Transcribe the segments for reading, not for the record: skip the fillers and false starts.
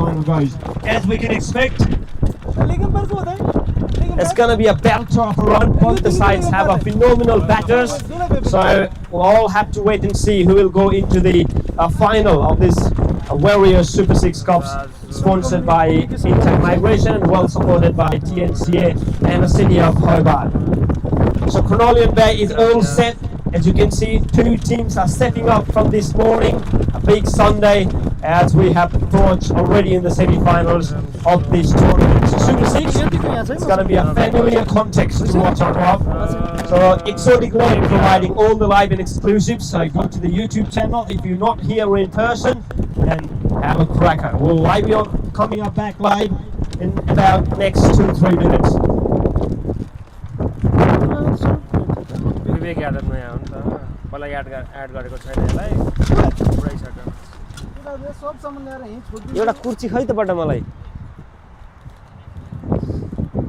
semi-final goes. As we can expect, it's going to be a belter of a run. Both the sides have a phenomenal batters, so we'll all have to wait and see who will go into the final of this Warriors Super 6 Cups, sponsored by Intake Migration and well supported by TNCA and the City of Hobart. So Cornelian Bay is all set. As you can see, two teams are setting up from this morning. A big Sunday as we have approached already in the semi-finals of this tournament. So Super 6, it's going to be a familiar context to watch out of. So Exotic Lane providing all the live and exclusives. So go to the YouTube channel. If you're not here in person, then have a cracker. We'll be coming up back live in about next 2-3 minutes.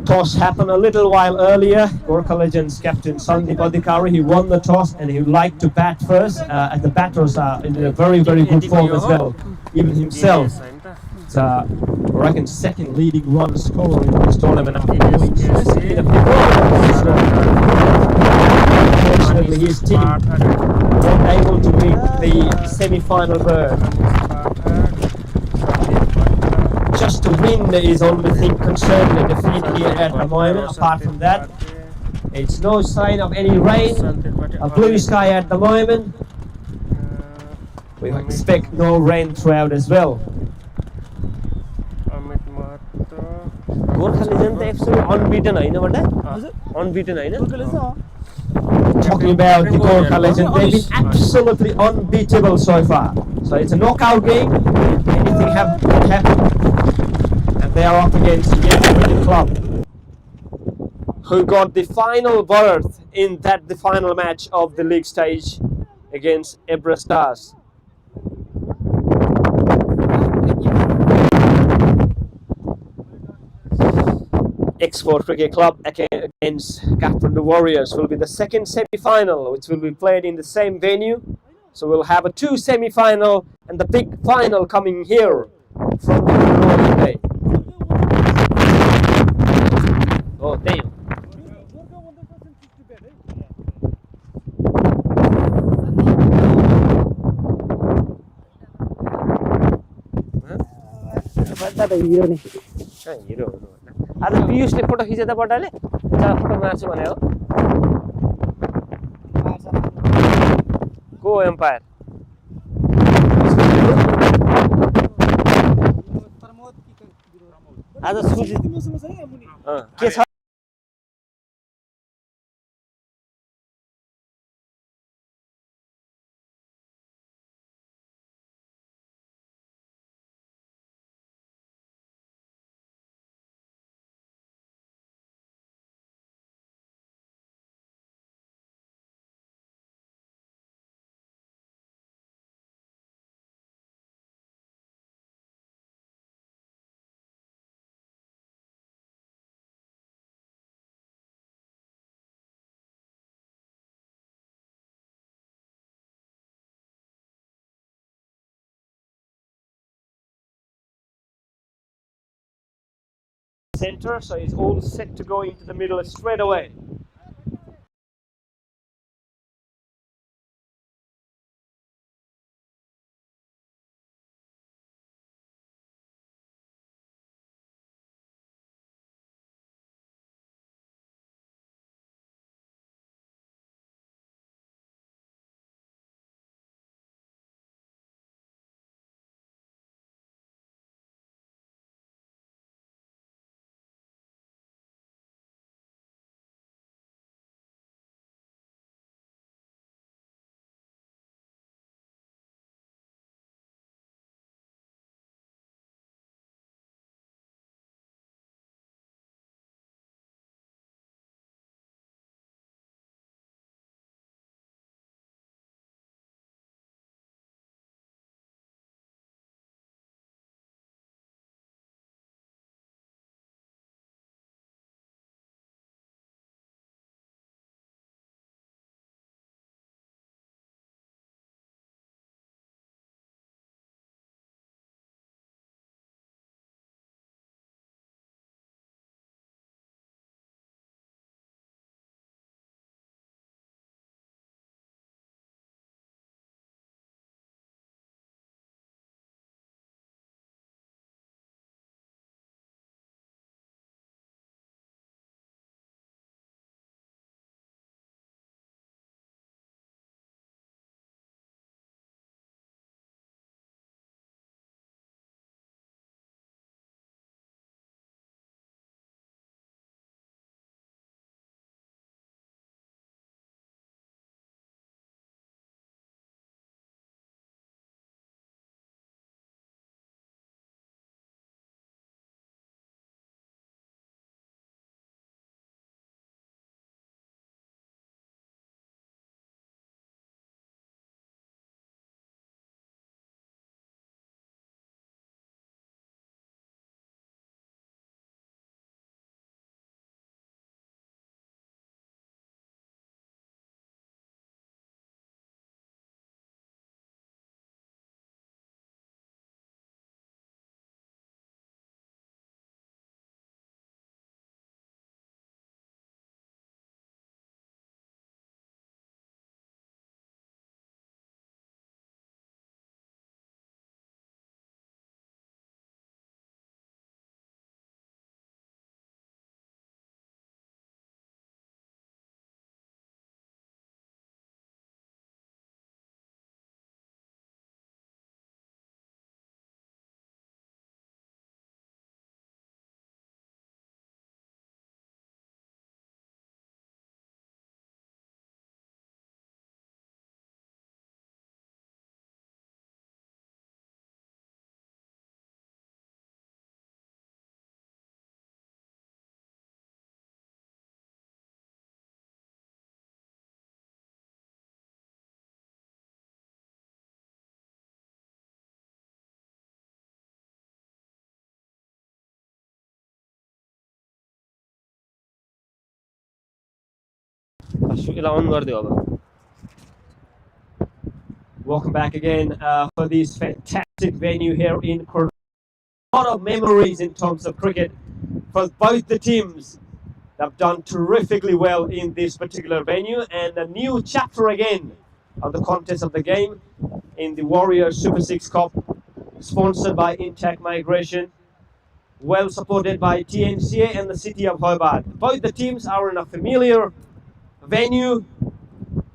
Toss happened a little while earlier. Gurkha Legends captain Sandeep Adhikari, he won the toss and he would like to bat first. And the batters are in a very, very good form as well. Even himself, it's I reckon second leading run scorer in this tournament after going unfortunately his team not able to win the semi-final berth. Just to win is only thing concerning the defeat here at the moment. Apart from that, it's no sign of any rain. A blue sky at the moment. We expect no rain throughout as well. Gurkha Legends absolutely unbeaten, unbeaten, Talking about the Gurkha Legends, they've been absolutely unbeatable so far. So it's a knockout game. Anything can happen. And they are up against Yeti Cricket Club, who got the final berth in the final match of the league stage against Ebra Stars. Export Cricket Club against Kathmandu Warriors will be the second semi-final, which will be played in the same venue. So we'll have a 2 semi-final and the big final coming here from the Cornelian Bay. Oh, damn. आज पियुषले photo खिचेर बटाले photo मार्छु भने हो को empire आज सुजित के छ center, so he's all set to go into the middle straight away. Welcome back again for this fantastic venue here in Cornelian. A lot of memories in terms of cricket for both the teams. They've done terrifically well in this particular venue, and a new chapter again of the contest of the game in the Warrior Super 6 Cup, sponsored by Intact Migration, well supported by TNCA and the City of Hobart. Both the teams are in a familiar venue.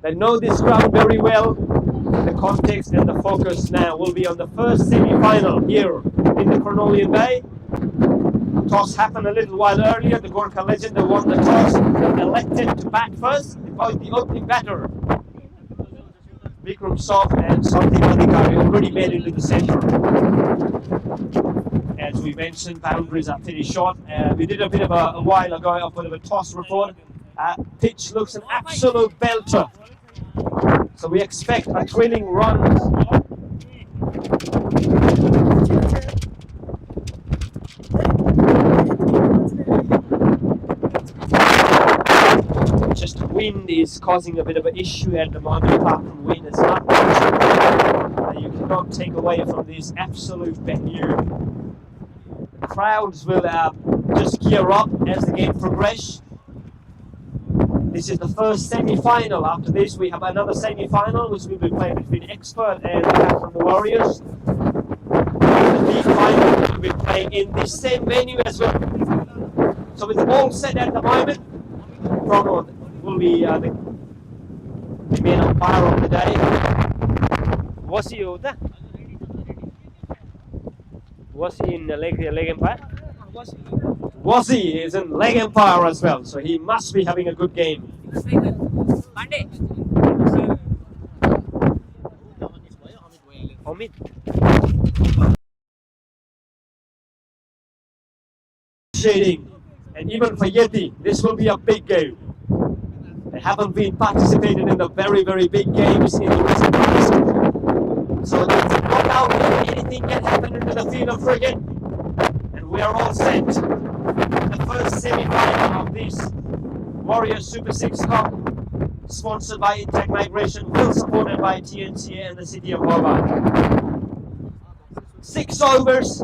They know this ground very well. The context and the focus now will be on the first semi-final here in the Cornelian Bay. The toss happened a little while earlier. The Gurkha legend won the toss, elected to bat first. Both the opening batter, Vikram Soft and Sandeep Adhikari, already made into the centre. As we mentioned, boundaries are pretty short. We did a bit of a while ago, a bit of a toss report. Pitch looks an absolute belter. So we expect a thrilling run. Just wind is causing a bit of an issue at the moment. Apart from wind, it's not much. You cannot take away from this absolute venue. The crowds will just gear up as the game progresses. This is the first semi-final. After this, we have another semi-final, which will be played between Expert and from the Warriors. The big final will be playing in this same venue as well. So it's all set at the moment. Ronald will be the main umpire of the day. Was he over? Was he in the leg umpire? Wazzy is in leg umpire as well, so he must be having a good game. Amit. Shading, and even for Yeti, this will be a big game. They haven't been participated in the very, very big games in the recent past. So it's a knockout, anything can happen into the field of cricket, and we are all set. The first semi-final of this Warrior Super 6 Cup, sponsored by Intact Migration, well supported by TNCA and the City of Hobart. 6 overs,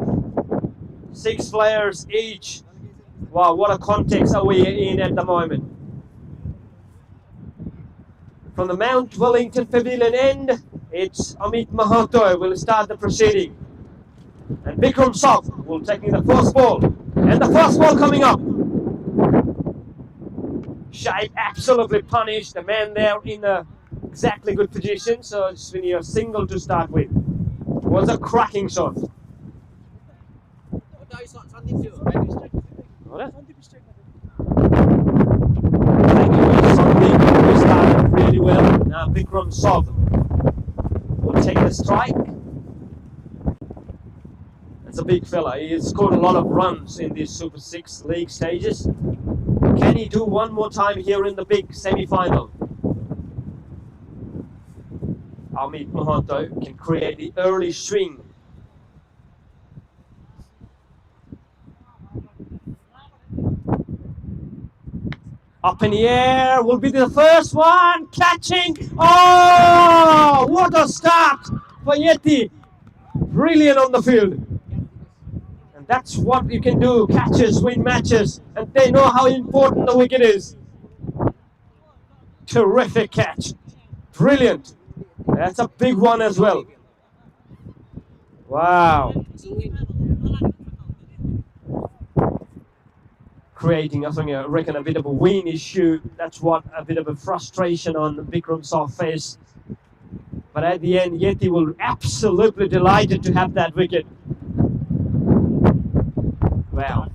6 players each. Wow, what a context are we in at the moment. From the Mount Wellington Pavilion end, it's Amit Mahato will start the proceeding. And Vikram Soft will take the first ball. And the first ball coming up. Shai absolutely punished the man there in a exactly good position. So it's when you're single to start with. It was a cracking shot. Sandeep started really well. Now Vikram Soft will take the strike. It's a big fella. He has scored a lot of runs in these Super 6 league stages. Can he do one more time here in the big semi-final? Amit Mahato can create the early swing. Up in the air will be the first one. Catching. Oh, what a start for Yeti. Brilliant on the field. That's what you can do, catches, win matches, and they know how important the wicket is. Terrific catch. Brilliant. That's a big one as well. Wow. Creating, I reckon, a bit of a win issue. That's what a bit of a frustration on Vikram Soft's face. But at the end, Yeti will absolutely delighted to have that wicket. Wow,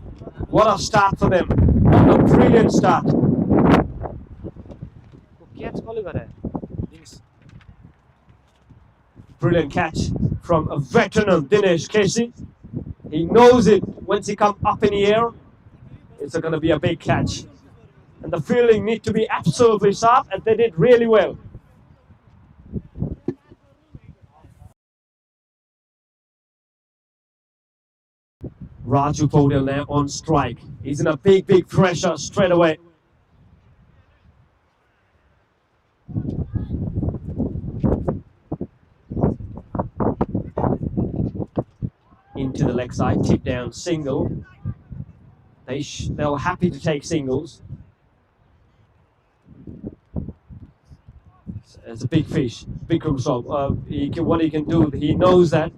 what a start for them. What a brilliant start. Brilliant catch from a veteran, Dinesh Casey. He knows it once he comes up in the air. It's going to be a big catch. And the fielding need to be absolutely sharp, and they did really well. Raju Paudel now on strike. He's in a big pressure straight away. into the leg side, tip down single. They were happy to take singles. It's a big fish, big result. What he can do, he knows that.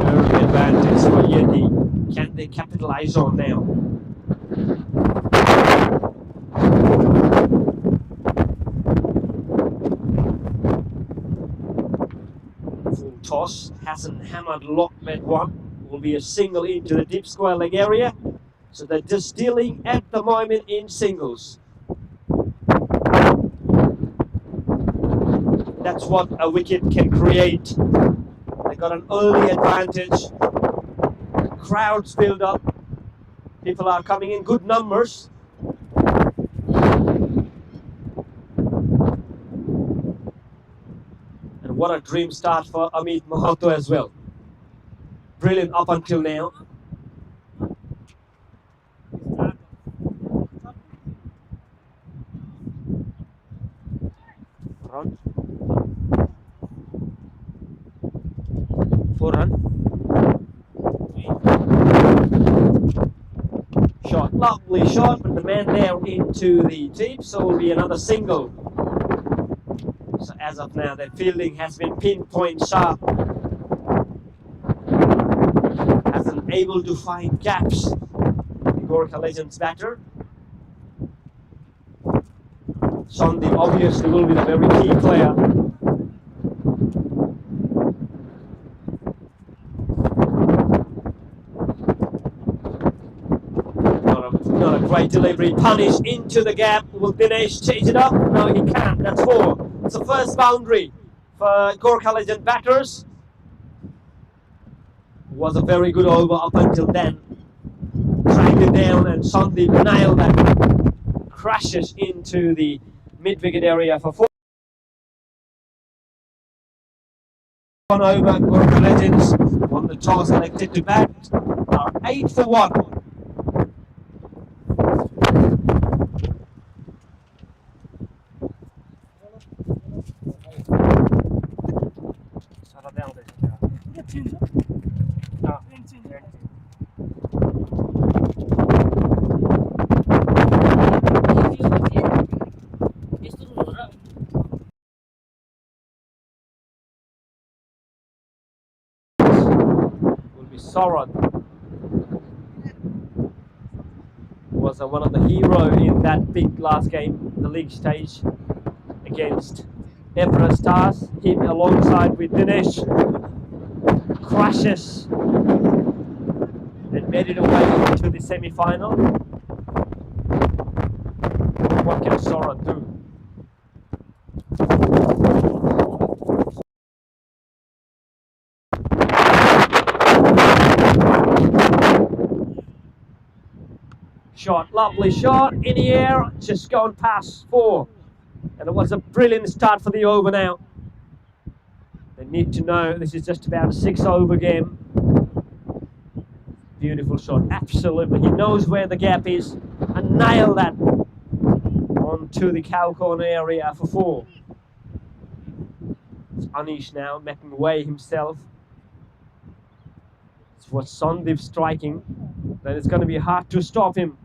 Early advantage for Yeti. Can they capitalize on now? Full toss, hasn't hammered lock met one. Will be a single into the deep square leg area. So they're just dealing at the moment in singles. That's what a wicket can create. They got an early advantage. Crowds build up. People are coming in good numbers. And what a dream start for Amit Mahato as well. Brilliant up until now. Run. 4 run. Shot, lovely shot, but the man down into the deep, so it will be another single. So as of now, their fielding has been pinpoint sharp. Hasn't able to find gaps. The Gurkha Legends batter. Sandeep obviously will be the very key player. Not a great delivery. Punish into the gap. Will Dinesh change it up? No, he can't. That's 4. It's the first boundary for Gurkha Legend batters. Was a very good over up until then. Tracked it down and Sandeep nailed that. Crashes into the mid-wicket area for 4. One over, Gurkha Legends won the toss, elected to bat. Are 8 for 1. Sorod was one of the heroes in that big last game, the league stage against Everest Stars. Him alongside with Dinesh crashes and made it away into the semi-final. What can Sorod do? Shot, lovely shot in the air, just gone past 4. And it was a brilliant start for the over now. They need to know this is just about a 6-over game. Beautiful shot, absolutely. He knows where the gap is and nailed that onto the cow corner area for 4. It's Anish now making way himself. It's what Sandeep striking. Then it's going to be hard to stop him.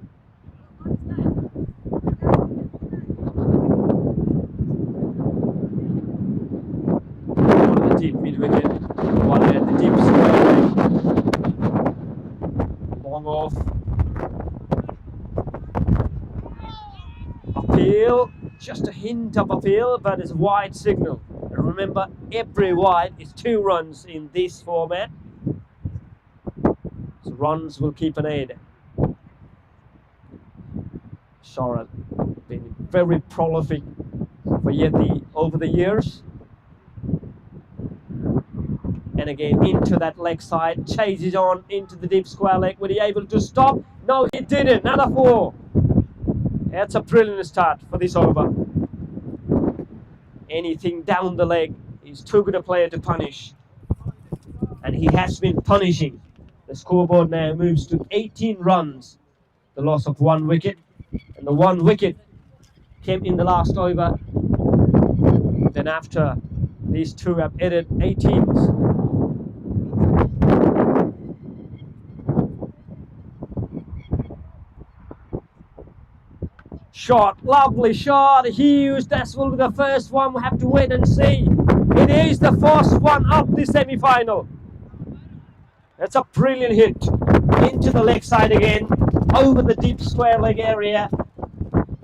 One at the deep mid-wicket, one at the deep square. Long off. Appeal, just a hint of appeal, but it's a wide signal. And remember, every wide is 2 runs in this format. So runs will keep an aid. Sorod been very prolific for Yeti over the years. And again into that leg side, chases on into the deep square leg. Were he able to stop? No, he didn't. Another 4. That's a brilliant start for this over. Anything down the leg, he's too good a player to punish. And he has been punishing. The scoreboard now moves to 18 runs. The loss of 1 wicket. And the 1 wicket came in the last over. Then after these 2 have added 18s. Shot, lovely shot, Hughes, that will be the first one, we have to wait and see. It is the first one up the semi-final. That's a brilliant hit, into the leg side again, over the deep square leg area,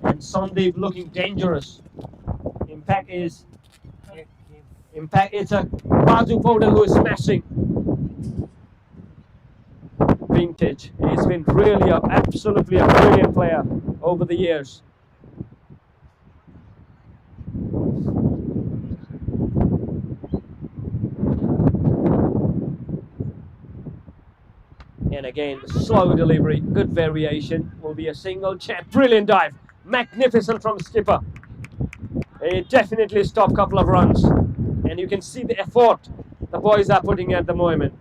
and Sandeep looking dangerous. Impact it's a Raju Paudel who is smashing. Vintage, he's been really absolutely a brilliant player over the years. And again, slow delivery, good variation, will be a single chap. Brilliant dive, magnificent from skipper. It definitely stopped a couple of runs. And you can see the effort the boys are putting at the moment.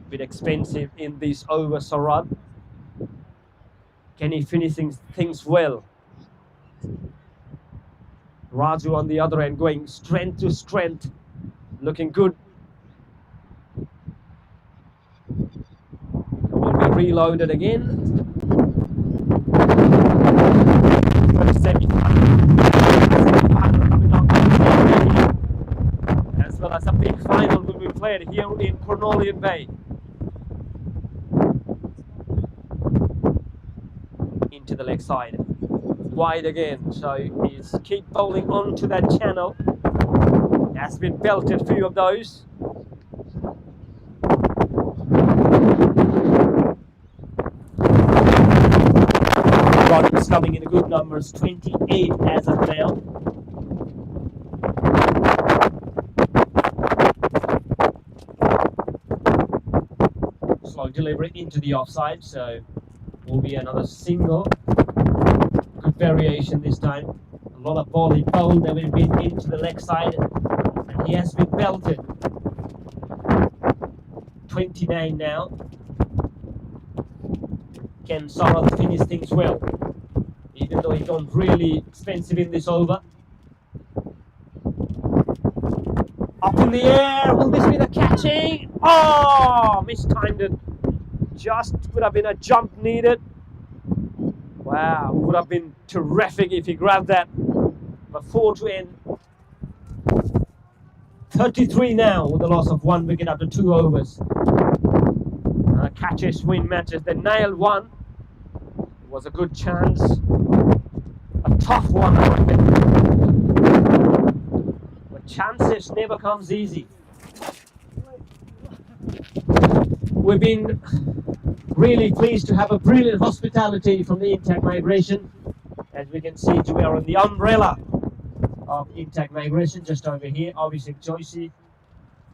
Bit expensive in this over, Sarad. Can he finish things well? Raju on the other end going strength to strength. Looking good. Will be reloaded again. As well as a big final will be played here in Cornelian Bay. Into the leg side. Wide again. So he's keep bowling onto that channel. Has been belted a few of those. Rodney's coming in good numbers, 28 as of now. Slow delivery into the offside, so will be another single. Good variation this time. A lot of ball he bowled, they will be into the leg side. He has been belted. 29 now. Can Sarath finish things well? Even though he gone really expensive in this over. Up in the air. Will this be the catching? Oh, mistimed it. Just would have been a jump needed. Wow, would have been terrific if he grabbed that. But 4 to end. 33 now with a loss of 1 wicket after 2 overs. Catches win matches. They nailed one. It was a good chance. A tough one. But chances never comes easy. We've been really pleased to have a brilliant hospitality from the Intact Migration. As we can see, we are on the umbrella of Intact Migration just over here. Obviously, Joycey,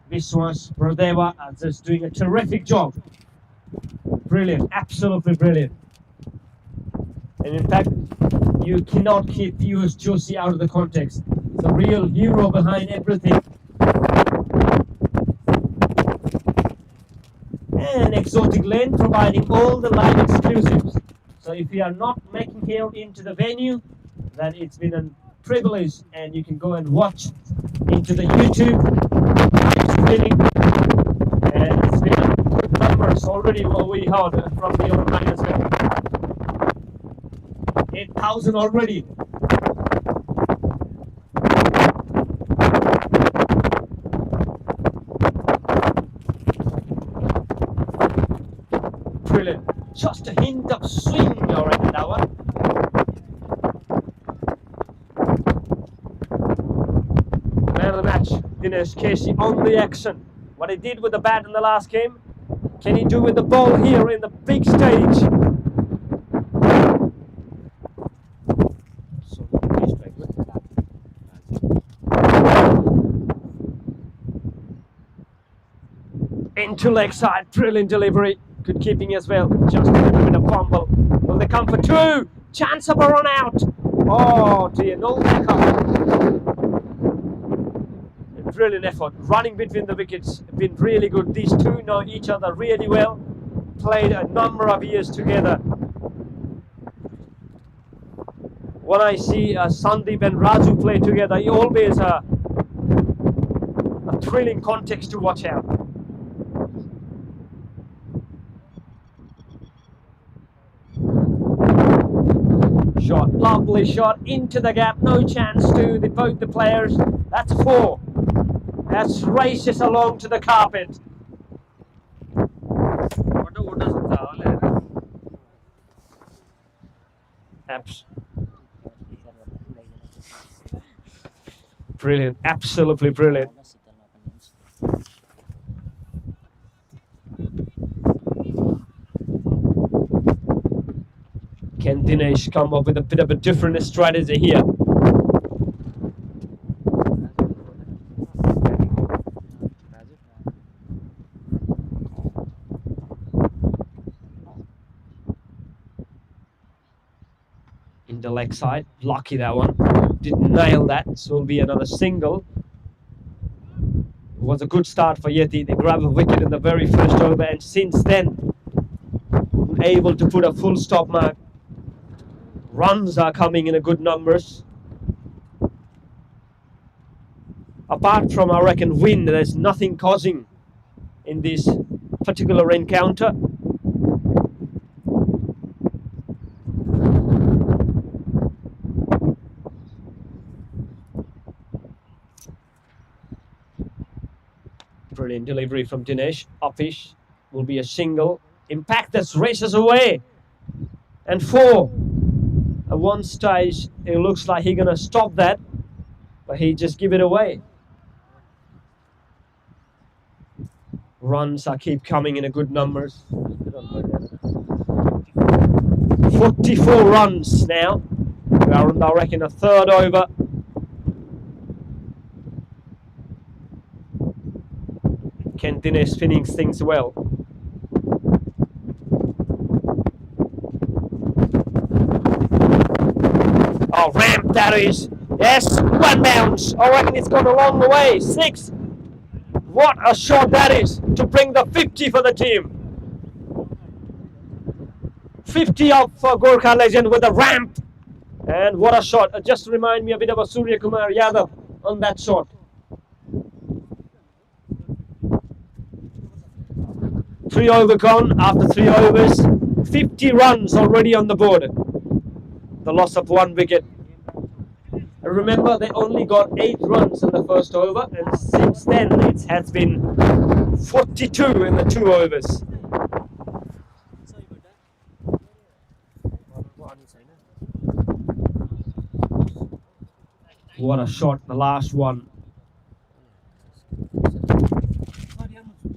Viswas, Pradeva are just doing a terrific job. Brilliant, absolutely brilliant. And in fact, you cannot keep viewers Joycey out of the context. The real hero behind everything. And Exotic Lane providing all the live exclusives. So if you are not making here into the venue, then it's been a privilege, and you can go and watch into the YouTube live streaming. And it's been good numbers already what we heard from the online as well. 8,000 already. Brilliant. Just a hint of swing already that one. Man of the match, Dinesh Casey on the action. What he did with the bat in the last game, can he do with the ball here in the big stage? Into leg side, brilliant delivery. Good keeping as well. Just a little bit of fumble. Will they come for 2? Chance of a run out. Oh dear, no backup. Brilliant effort. Running between the wickets. Been really good. These two know each other really well. Played a number of years together. When I see Sandeep and Raju play together, it always a thrilling context to watch out. shot, lovely shot into the gap, no chance to both the players. That's 4. That's races along to the carpet. Brilliant, absolutely brilliant. Can Dinesh come up with a bit of a different strategy here? In the leg side, lucky that one. Didn't nail that, so it'll be another single. It was a good start for Yeti. They grabbed a wicket in the very first over, and since then, able to put a full stop mark. Runs are coming in a good numbers. Apart from, I reckon, wind, there's nothing causing in this particular encounter. Brilliant delivery from Dinesh. Uppish will be a single. Impact that races away. And 4. At one stage, it looks like he's gonna stop that, but he just give it away. Runs are keep coming in a good numbers. 44 runs now. We are on, I reckon, a third over. Can Dinesh finish things well? Oh, ramp that is. Yes, 1 bounce. I reckon it's gone a long way. 6. What a shot that is to bring the 50 for the team. 50 up for Gurkha legend with a ramp. And what a shot. It just remind me a bit of a Surya Kumar Yadav on that shot. Three over gone after 3 overs. 50 runs already on the board. The loss of 1 wicket. And remember, they only got 8 runs in the first over, and since then it has been 42 in the 2 overs. What a shot, the last one.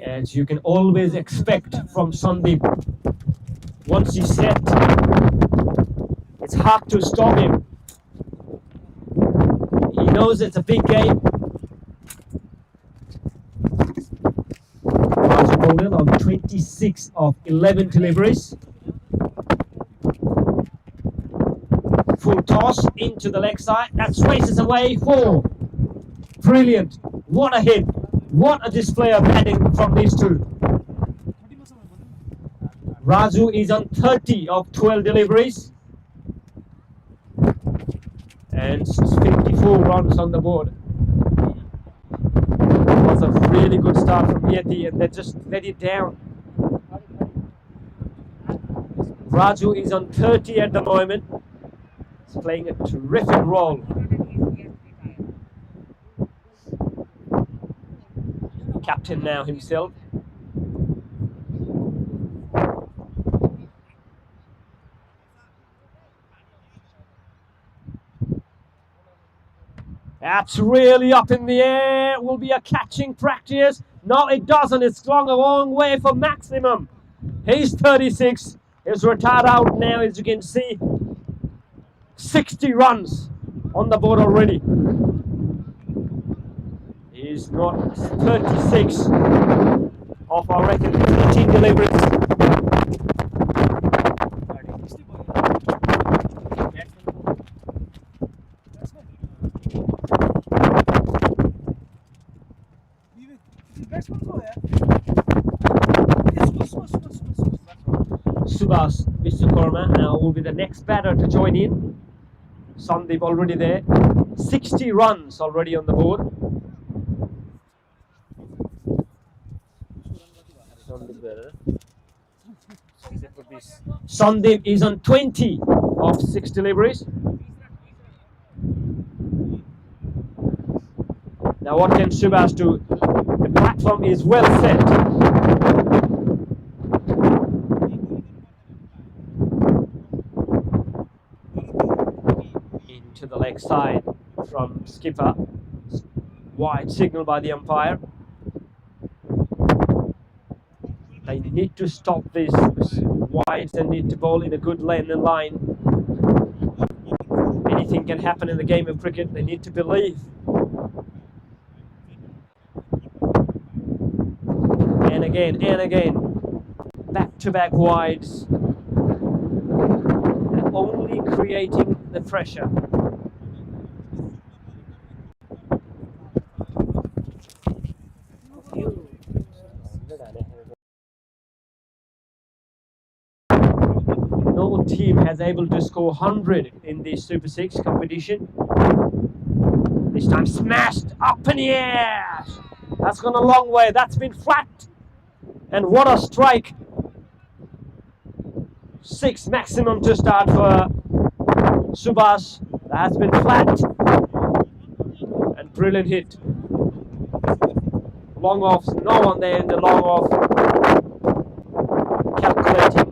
As you can always expect from Sandeep, once he's set, it's hard to stop him. He knows it's a big game. Raju on 26 of 11 deliveries. Full toss into the leg side. That races away 4. Brilliant. What a hit. What a display of batting from these two. Raju is on 30 of 12 deliveries. And 54 runs on the board. It was a really good start from Yeti, and they just let it down. Raju is on 30 at the moment. He's playing a terrific role. Captain now himself. That's really up in the air. It will be a catching practice. No, it doesn't. It's gone a long way for maximum. He's 36. He's retired out now, as you can see. 60 runs on the board already. He's got 36 of, I reckon, 13 deliveries. Subhas Vishwakarma now will be the next batter to join in. Sandeep already there. 60 runs already on the board. Sandeep is on 20 of 6 deliveries. Now what can Subhash do? The platform is well set. Into the leg side from skipper. Wide signal by the umpire. They need to stop this wides and need to bowl in a good lane and line. Anything can happen in the game of cricket. They need to believe. And again. Back-to-back wides. And only creating the pressure. No team has able to score 100 in this Super 6 competition. This time smashed up in the air. That's gone a long way. That's been flat. And what a strike. 6 maximum to start for Subhash. That has been flat. And brilliant hit. Long offs, no one there in the long off. Calculating.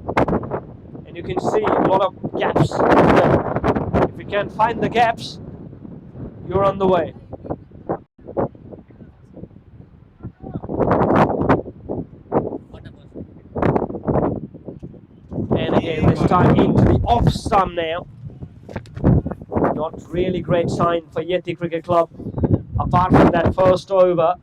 And you can see a lot of gaps there. If you can find the gaps, you're on the way. And again, this time into the off stump now. Not really great sign for Yeti Cricket Club. Apart from that first over.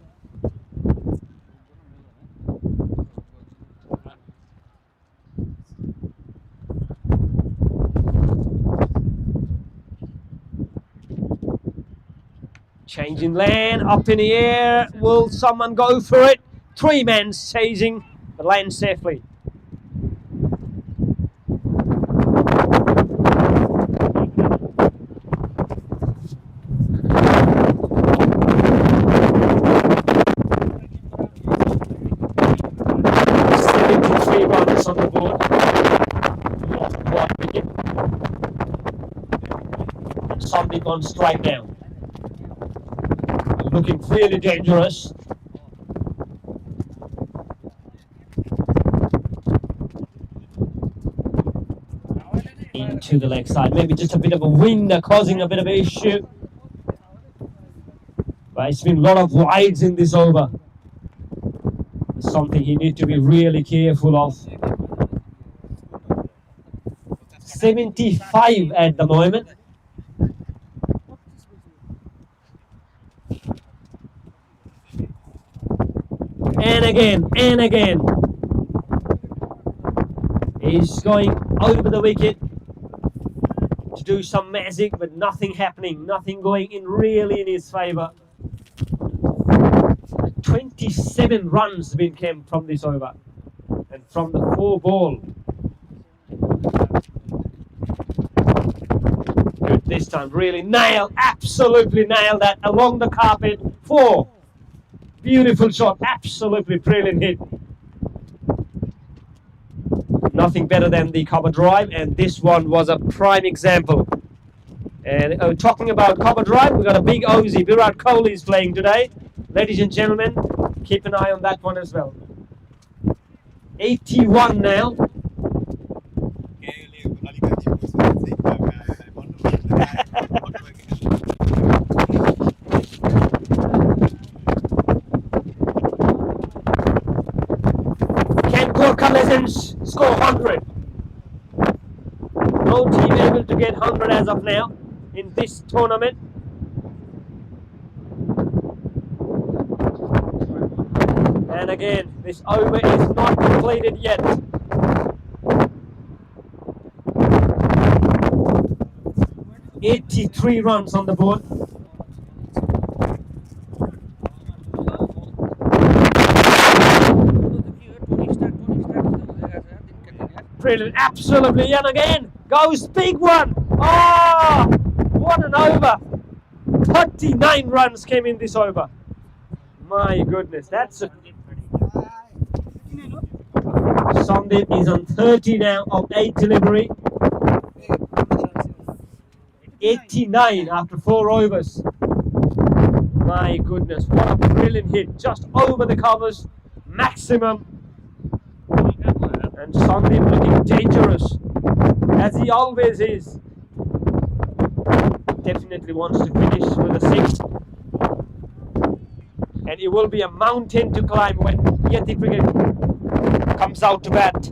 Changing lane, up in the air. Will someone go for it? 3 men chasing the lane safely. On the board. And Sandeep on strike now. Looking really dangerous. Into the leg side. Maybe just a bit of a wind causing a bit of an issue. But it's been a lot of wides in this over. Something he needs to be really careful of. 75 at the moment. And again. He's going over the wicket to do some magic, but nothing happening. Nothing going in really in his favour. 27 runs came from this over. And from the 4 ball. Good this time, really absolutely nailed that along the carpet. 4. Beautiful shot, absolutely brilliant hit. Nothing better than the cover drive, and this one was a prime example. And talking about cover drive, we've got a big Aussie. Virat Kohli is playing today. Ladies and gentlemen, keep an eye on that one as well. 81 now. Can Gurkha legends score 100? No team able to get 100 as of now in this tournament. And again, this over is not completed yet. $83 runs on the board. Brilliant, absolutely, and again, goes big one. Oh, what an over. 39 runs came in this over. My goodness, that's a Sandeep is on 30 now of 8 delivery. 89 after 4 overs. My goodness, what a brilliant hit. Just over the covers, maximum. And Sandeep looking dangerous, as he always is. Definitely wants to finish with a 6. And it will be a mountain to climb when Yeti Cricket comes out to bat.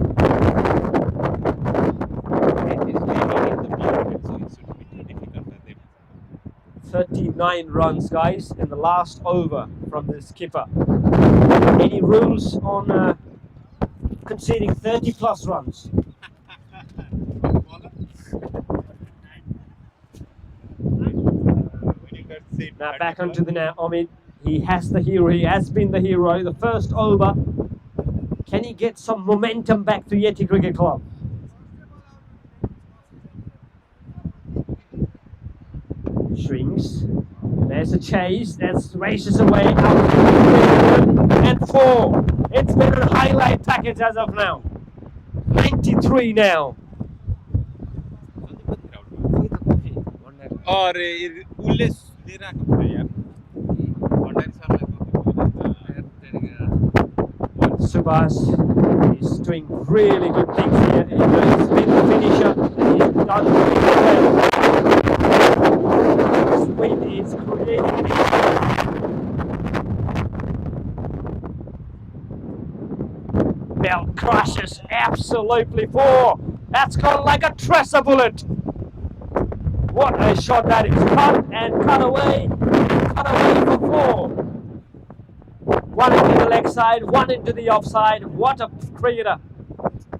39 runs, guys, in the last over from the skipper. Any rules on conceding 30 plus runs? Now back onto the now, Omid. He has the hero, he has been the hero. The first over. Can he get some momentum back to Yeti Cricket Club? Swings. There's a chase. That's races away. Out and 4. It's been a highlight package as of now. 93 now. और उल्ले Subhas is doing really good things here. He's been the finisher and he's done really well. This wind is creating belt crushes absolutely 4. That's gone like a tracer bullet. What a shot that is. Cut and cut away for 4. 1 into the leg side, 1 into the offside. What a cricketer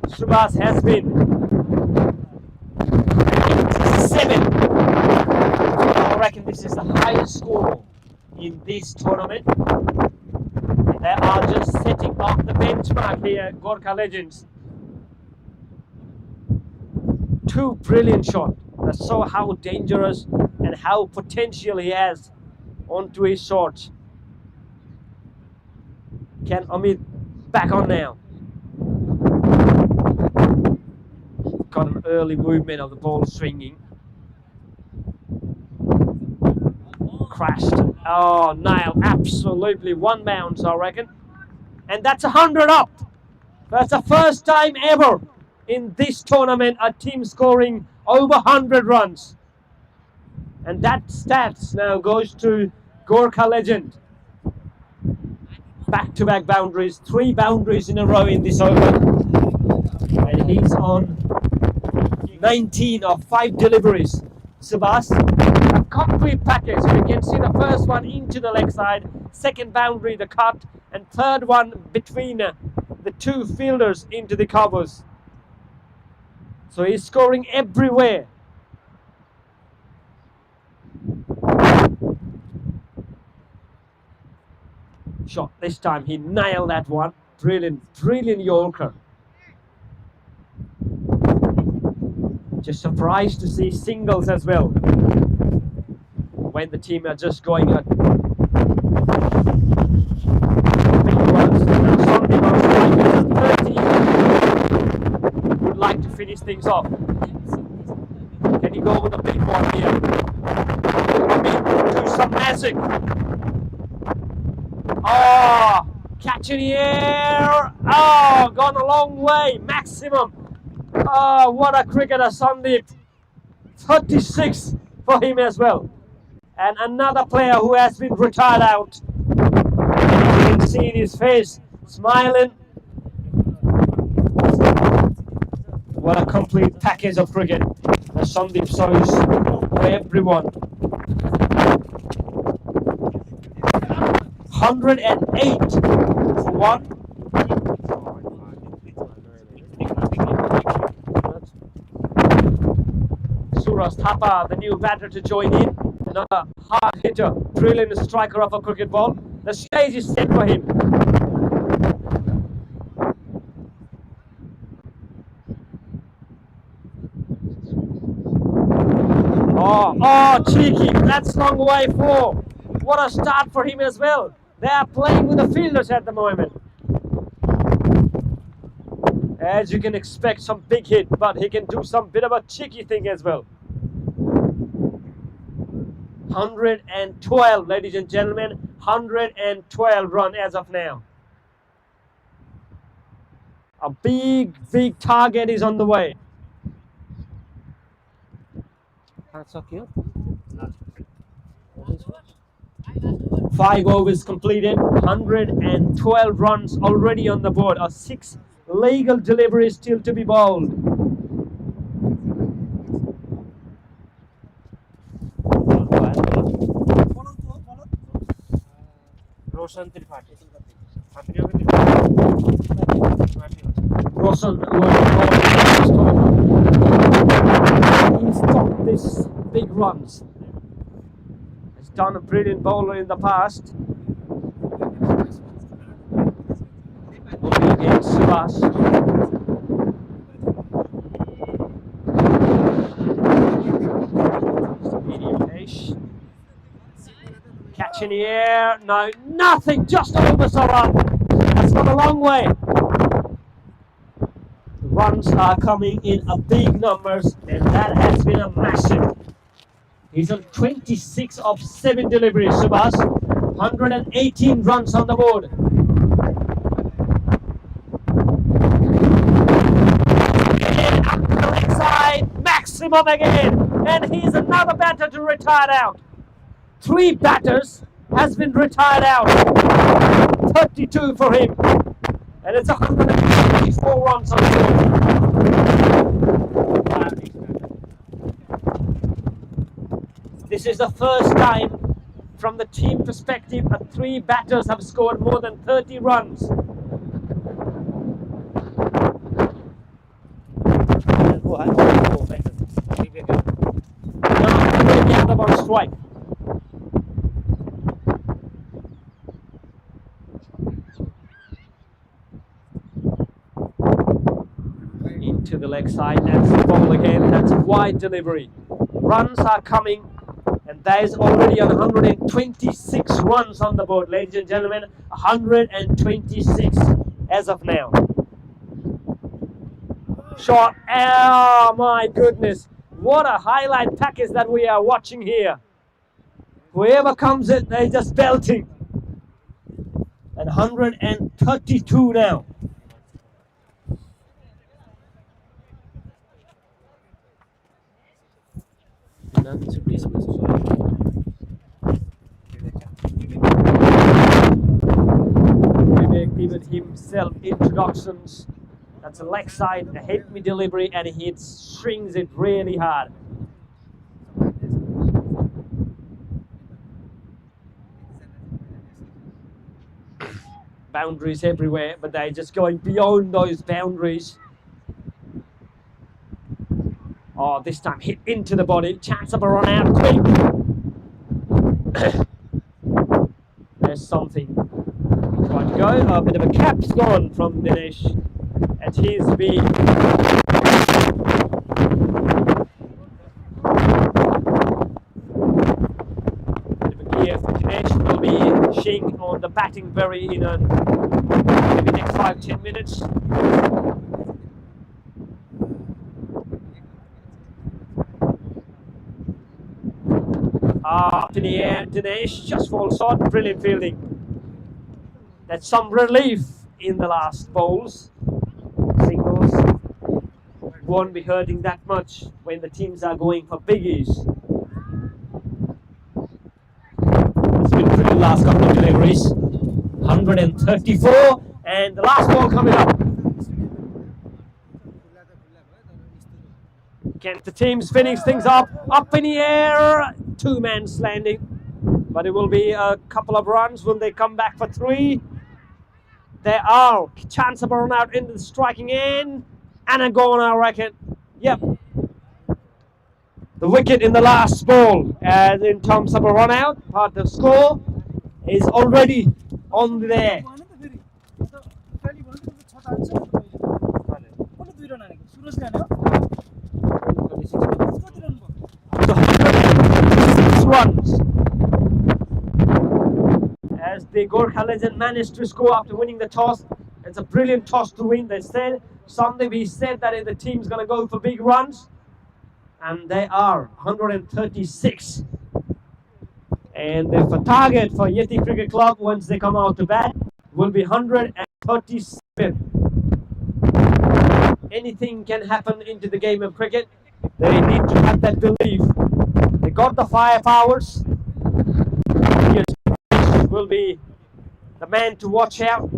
Subhas has been. 87. I reckon this is the highest score in this tournament. They are just setting up the benchmark here, Gurkha legends. 2 brilliant shots. That show how dangerous and how potential he has onto his shots. Can Amit back on now? Got an early movement of the ball swinging. Crashed. Oh, nail. Absolutely. 1 bounce, I reckon. And that's 100 up. That's the first time ever in this tournament a team scoring over 100 runs. And that stats now goes to Gurkha legend. Back-to-back boundaries, 3 boundaries in a row in this over. And he's on 19 of 5 deliveries. Subhas, a complete package. We can see the first one into the leg side, second boundary, the cut, and third one between the 2 fielders into the covers. So he's scoring everywhere. Shot this time, he nailed that one. Brilliant, brilliant Yorker. Just surprised to see singles as well when the team are just going at big runs. Sunday was 13. Would like to finish things off. Can he go with a big one here? Do some magic. Oh, catch in the air. Oh, gone a long way. Maximum. Oh, what a cricketer, Sandeep. 36 for him as well. And another player who has been retired out. You can see in his face, smiling. What a complete package of cricket that Sandeep shows for everyone. 108 for 1. Suraj Thapa, the new batter to join in. Another hard hitter, brilliant striker of a cricket ball. The stage is set for him. Oh, cheeky. That's long way 4. What a start for him as well. They are playing with the fielders at the moment. As you can expect, some big hit, but he can do some bit of a cheeky thing as well. 112, ladies and gentlemen, 112 run as of now. A big target is on the way. That's okay. 5 overs completed, 112 runs already on the board. A 6 legal delivery still to be bowled. Roshan he stopped this big runs. He's done a brilliant bowler in the past. Will be against Subhash. Medium pace. Catch in the air. No, nothing. Just over Sarab. That's gone a long way. The runs are coming in a big numbers, and that has been a massive. He's on 26 of 7 deliveries, Subhash. 118 runs on the board. Again, up the leg side, maximum again. And he's another batter to retire out. 3 batters has been retired out. 32 for him. And it's 154 runs on the board. This is the first time, from the team perspective, that 3 batters have scored more than 30 runs. Now, on strike. Into the leg side, that's the ball again, that's a wide delivery. Runs are coming. And that is already on 126 runs on the board, ladies and gentlemen. 126 as of now. Shot. Oh my goodness. What a highlight package that we are watching here. Whoever comes in, they're just belting. And 132 now. Given himself introductions. That's a leg side, a hit me delivery, and he strings it really hard. Boundaries everywhere, but they're just going beyond those boundaries. Oh, this time hit into the body. Chance of a run out quick. There's something. Trying to go. A bit of a cap's gone from Dinesh at his speed. Bit of a gear for Dinesh. Will be Shing on the batting very in a maybe next 5-10 minutes. Up in the air, Dinesh just falls short. Brilliant fielding. That's some relief in the last bowls. Singles won't be hurting that much when the teams are going for biggies. It's been pretty last couple of deliveries. 134, and the last ball coming up. Can the teams finish things up in the air? 2-man landing, but it will be a couple of runs. Will they come back for 3? There are chance of a run out into the striking end, and a goal, I reckon. Yep. The wicket in the last ball, and in terms of a run out, part of the score is already on there. 106 runs. As the Gurkha legend managed to score after winning the toss. It's a brilliant toss to win. They said Sunday we said that the team's going to go for big runs, and they are 136. And the target for Yeti Cricket Club once they come out to bat will be 137. Anything can happen into the game of cricket. They need to have that belief. They got the firepowers. Yes, will be the man to watch out.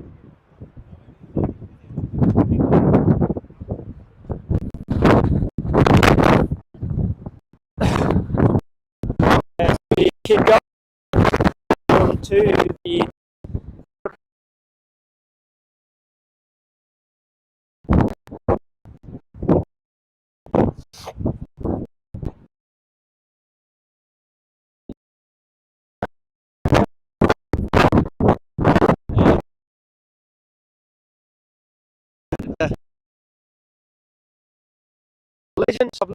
As we keep going to the legends of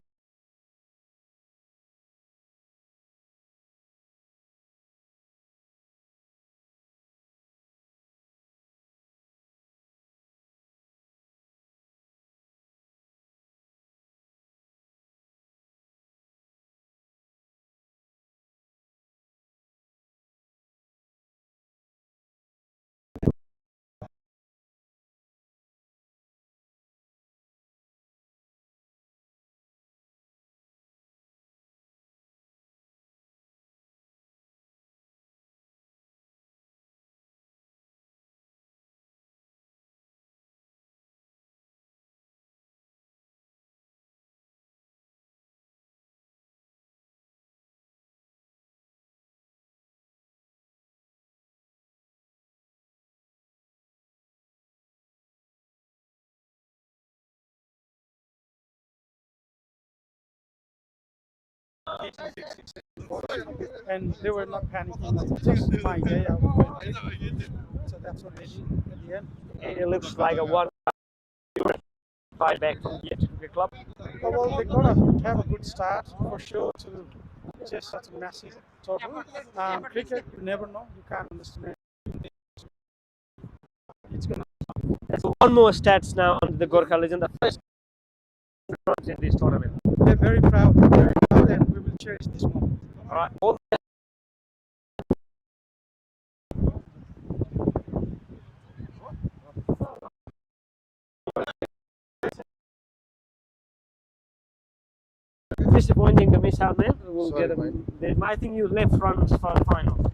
and they were not panicking. Just my day out. So that's what they did at the end. it looks like a one fight back from the Yeti Cricket Club. Oh, well, they're gonna have a good start for sure to just such a massive total. Cricket, you never know. You can't underestimate. It's gonna. So one more stats now under the Gurkha legend. The first runs in this tournament. We're very proud, and we will cherish this moment. All right. All disappointing to miss out, man. We'll Sorry, get mate. I think you left runs for the final.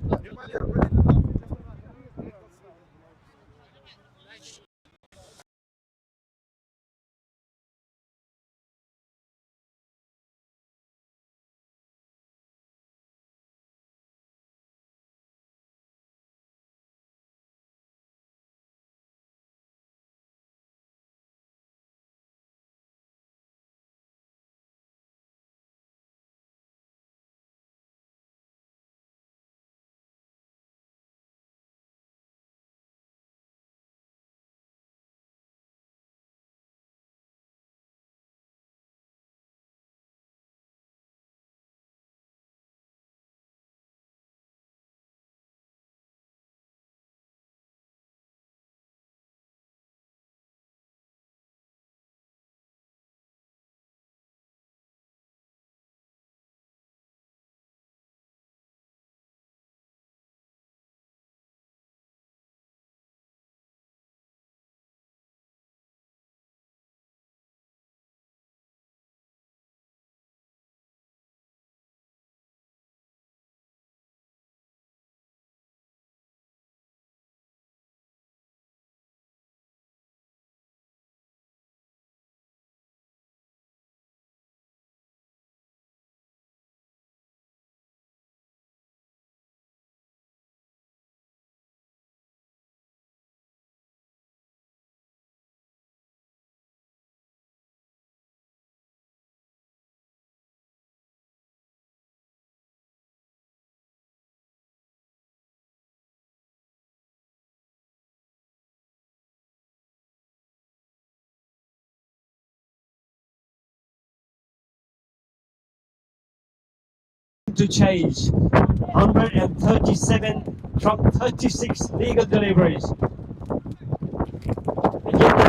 To chase 137 from 36 legal deliveries.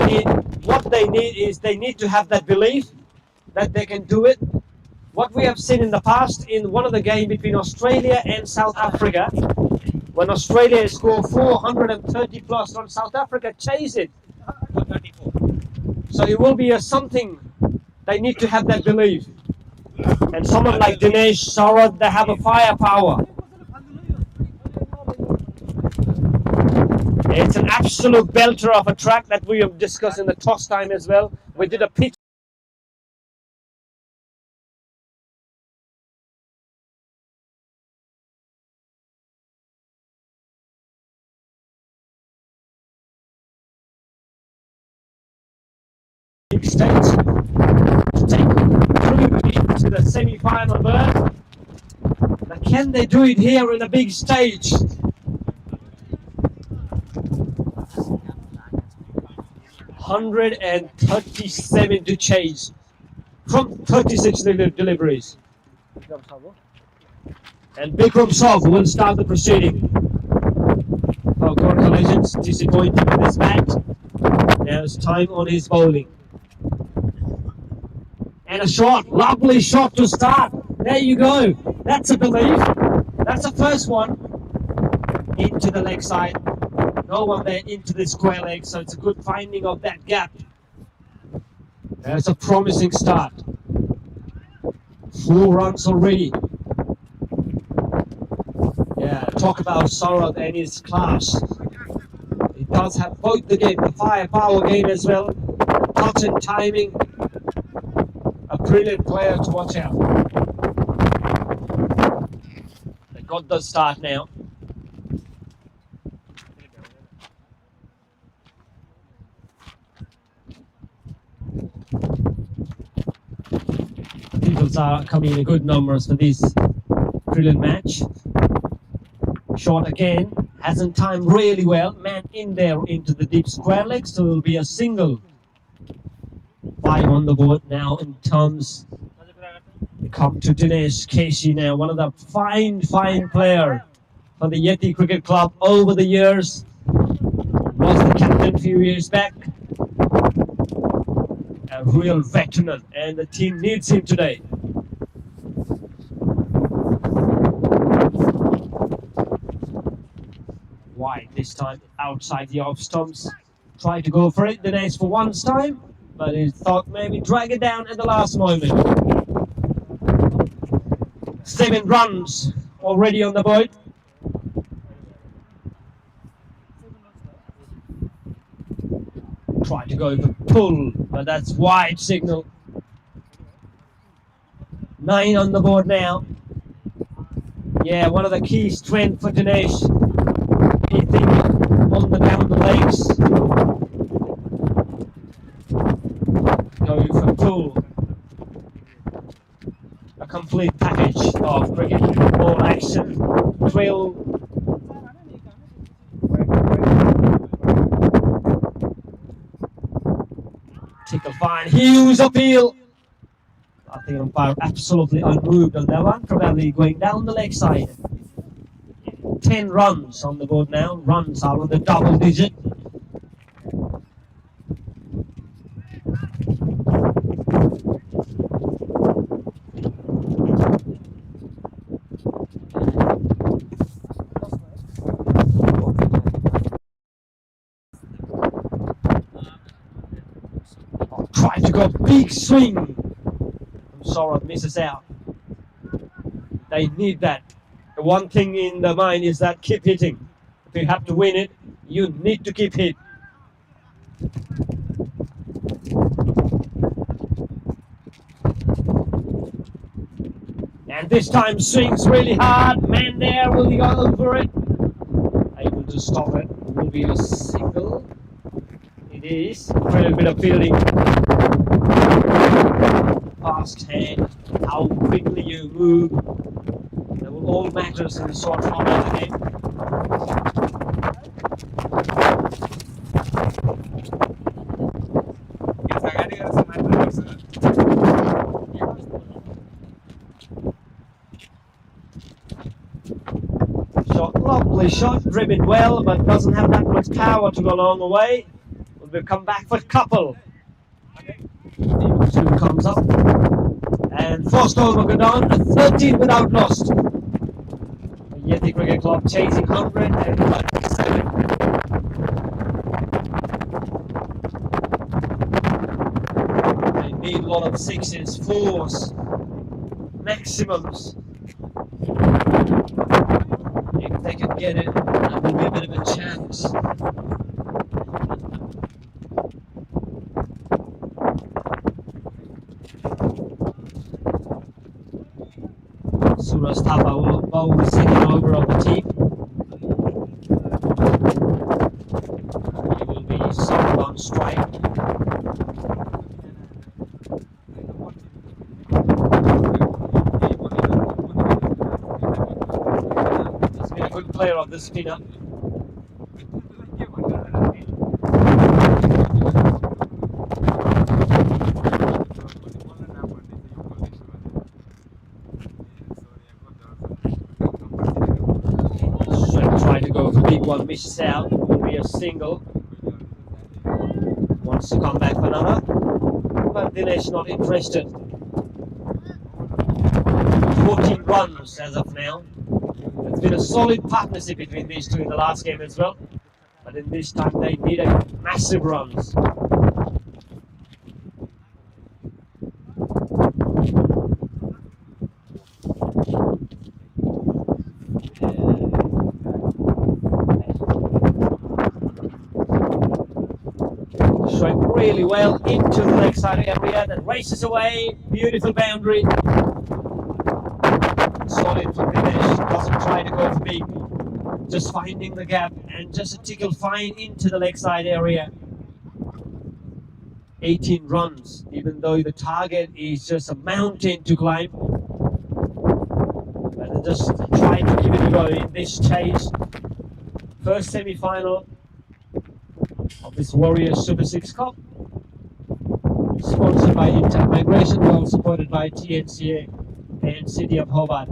Yet what they need is they need to have that belief that they can do it. What we have seen in the past in one of the games between Australia and South Africa, when Australia scored 430 plus on South Africa, chase it. So it will be a something. They need to have that belief. And someone like Dinesh, Saurabh, they have a firepower. It's an absolute belter of a track that we have discussed in the toss time as well. We did a pitch stage to take through into the semi-final berth. But can they do it here in a big stage? $137 to chase from 36 deliveries. And Bikram Sov will start the proceeding. Oh, Gurkha Legends disappointed with his bat. Now it's time on his bowling. And a shot, lovely shot to start. There you go. That's a belief. That's the first one. Into the leg side. No one there into the square leg, so it's a good finding of that gap. There's a promising start. 4 runs already. Yeah, talk about Saurabh and his class. He does have both the game, the firepower game as well, the touch and timing. A brilliant player to watch out. They got the start now. People are coming in good numbers for this brilliant match. Shot again, hasn't timed really well. Man in there into the deep square leg, so it will be a single. 5 on the board now in terms. We come to Dinesh Keshi now, one of the fine player for the Yeti Cricket Club over the years. Was the captain a few years back. A real veteran, and the team needs him today. Wide this time, outside the off stumps. Tried to go for it, Dinesh for once time, but he thought maybe drag it down at the last moment. 7 runs already on the board. Try to go for pull, but that's wide signal. 9 on the board now. Yeah, one of the key strengths for Dinesh. Anything on the down the legs. Go for pull. A complete package of cricket. Ball action, drill. Tickle fine, huge appeal. I think umpire absolutely unmoved on that one, probably going down the leg side. 10 runs on the board now, runs are on the double digit. Try to go big swing. Saurabh misses out. They need that. The one thing in the mind is that keep hitting. If you have to win it, you need to keep hit. And this time swings really hard. Man there, will he go over it? Able to stop it. Will be a single. It is. A little bit of fielding. Fast hand, how quickly you move. That will all matters in the short format of the game. Shot, lovely shot, driven well, but doesn't have that much power to go along the way. We'll come back for a couple. who comes up. And first over go down, 13 without lost. Yeti Cricket Club chasing 127. They need a lot of sixes, fours, maximums. If they can get it, that will be a bit of a chance. Suraj Thapa will bowl the second over of the team. He will be sold on strike. He's been a good player of the spinner. Big one misses out, will be a single. Wants to come back for another, but Dinesh not interested. 14 runs as of now. It's been a solid partnership between these two in the last game as well, but in this time they needed massive runs. Really well into the leg side area, that races away, beautiful boundary. Solid from Dinesh, doesn't try to go for big, just finding the gap and just a tickle fine into the leg side area. 18 runs, even though the target is just a mountain to climb. But just trying to give it a go in this chase. First semi-final of this Warriors Super 6 Cup. Sponsored by Intact Migration, well supported by TNCA and City of Hobart.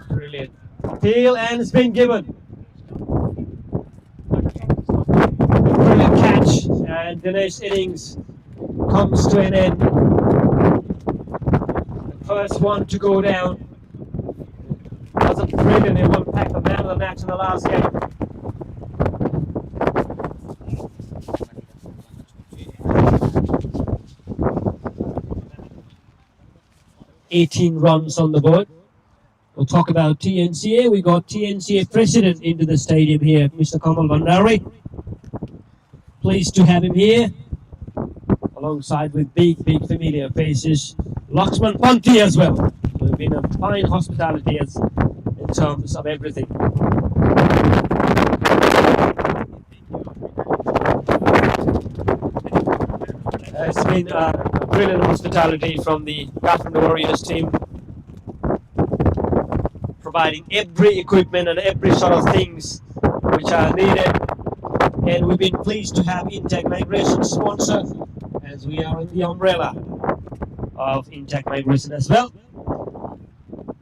Brilliant. Appeal and it's been given. Brilliant catch, and Dinesh's innings comes to an end. The first one to go down. Wasn't brilliant, he won back the man of the match in the last game. $18 runs on the board. We'll talk about TNCA. We got TNCA president into the stadium here, Mr. Kamal Bandari. Pleased to have him here, alongside with big familiar faces, Lakshman Panti as well. We've been a fine hospitality in terms of everything. It's been a brilliant hospitality from the Kathmandu Warriors team, providing every equipment and every sort of things which are needed. And we've been pleased to have Intact Migration sponsor, as we are in the umbrella of Intact Migration as well.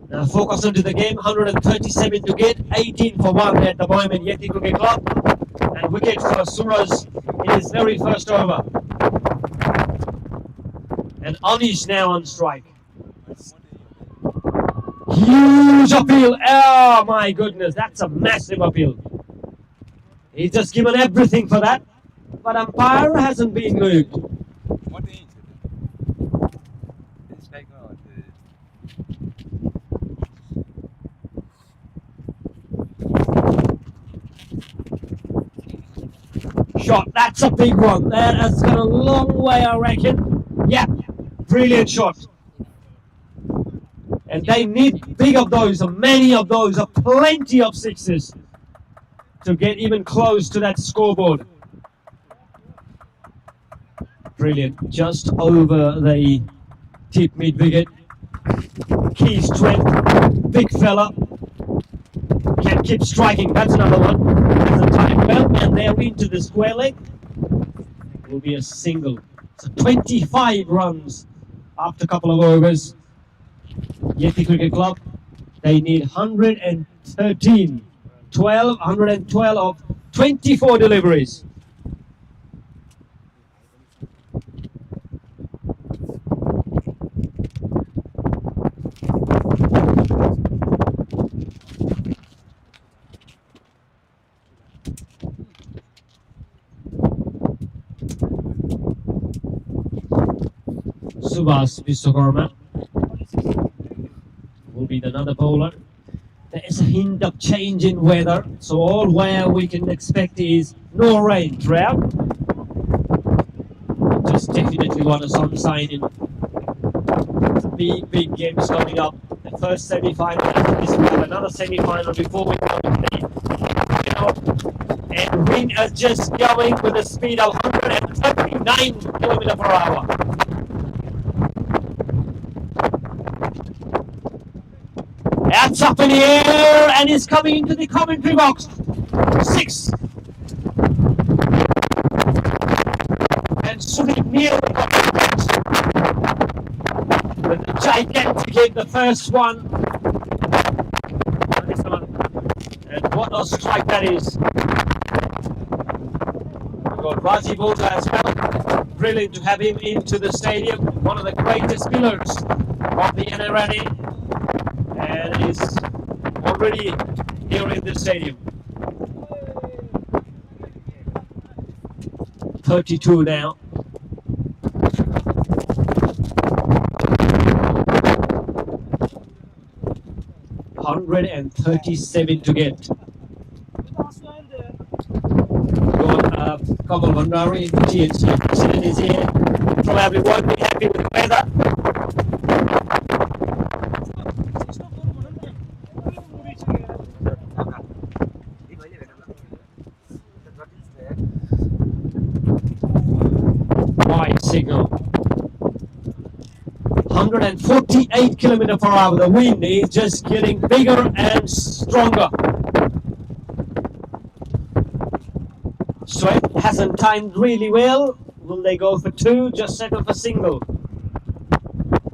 Now focus onto the game, 137 to get, 18 for 1 at the moment, Yeti Cricket Club. And wicket for Suraj in his very first over. And Anish now on strike. Huge appeal, oh my goodness, that's a massive appeal. He's just given everything for that, but umpire hasn't been moved. What age is it? Shot, that's a big one. That has gone a long way, I reckon. Yeah, brilliant shot. And they need big of those, and many of those, are plenty of sixes to get even close to that scoreboard. Brilliant, just over the tip mid wicket. Key strength, big fella. Can keep striking, that's another one. That's a time well, and they're into the square leg. Will be a single. So 25 runs after a couple of overs. Yeti Cricket Club They need 113. 112 of 24 deliveries. Subhas Vishwakarma will be another bowler. There is a hint of change in weather, so all where we can expect is no rain throughout. Just definitely want a sunshine in big games coming up. The first semi-final, and we have another semi-final before we come to the final. And wind is just going with a speed of 139 km per hour. That's up in the air and is coming into the commentary box. 6. And shooting near the commentary box. With the gigantic hit, the first one. And what a strike that is. We've got Raji Boda as well. Brilliant to have him into the stadium. One of the greatest pillars of the NRNA. And is already here in the stadium. 32 now. $137 to get. Got Kamal Bhandari, the TNCA president is here. Probably won't be happy with the weather. Wide signal. 148 km per hour. The wind is just getting bigger and stronger. Sweat hasn't timed really well. Will they go for 2? Just settle for single.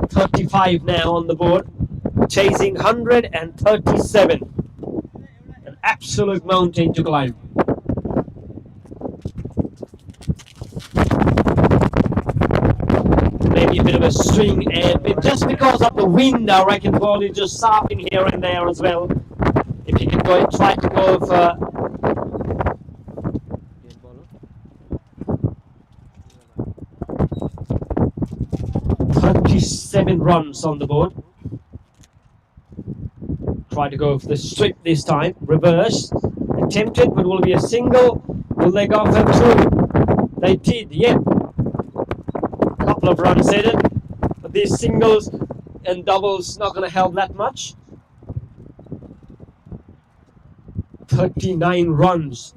35 now on the board. Chasing 137. An absolute mountain to climb. Maybe a bit of a swing, and just because of the wind, I reckon ball is just sopping here and there as well. If you can go and try to go for 37 runs on the board. Try to go for the strip this time. Reverse. Attempted, but will be a single. Will they go for 2? They did, yep. Couple of runs in it, but these singles and doubles not going to help that much. 39 runs.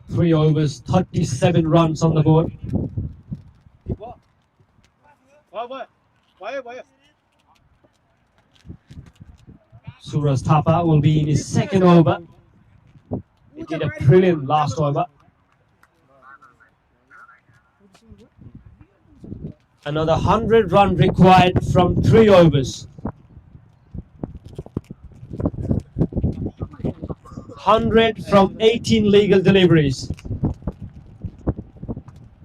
Three overs, 37 runs on the board. Suraj Thapa will be in his second over. He did a brilliant last over. Another 100 run required from 3 overs. 100 from 18 legal deliveries.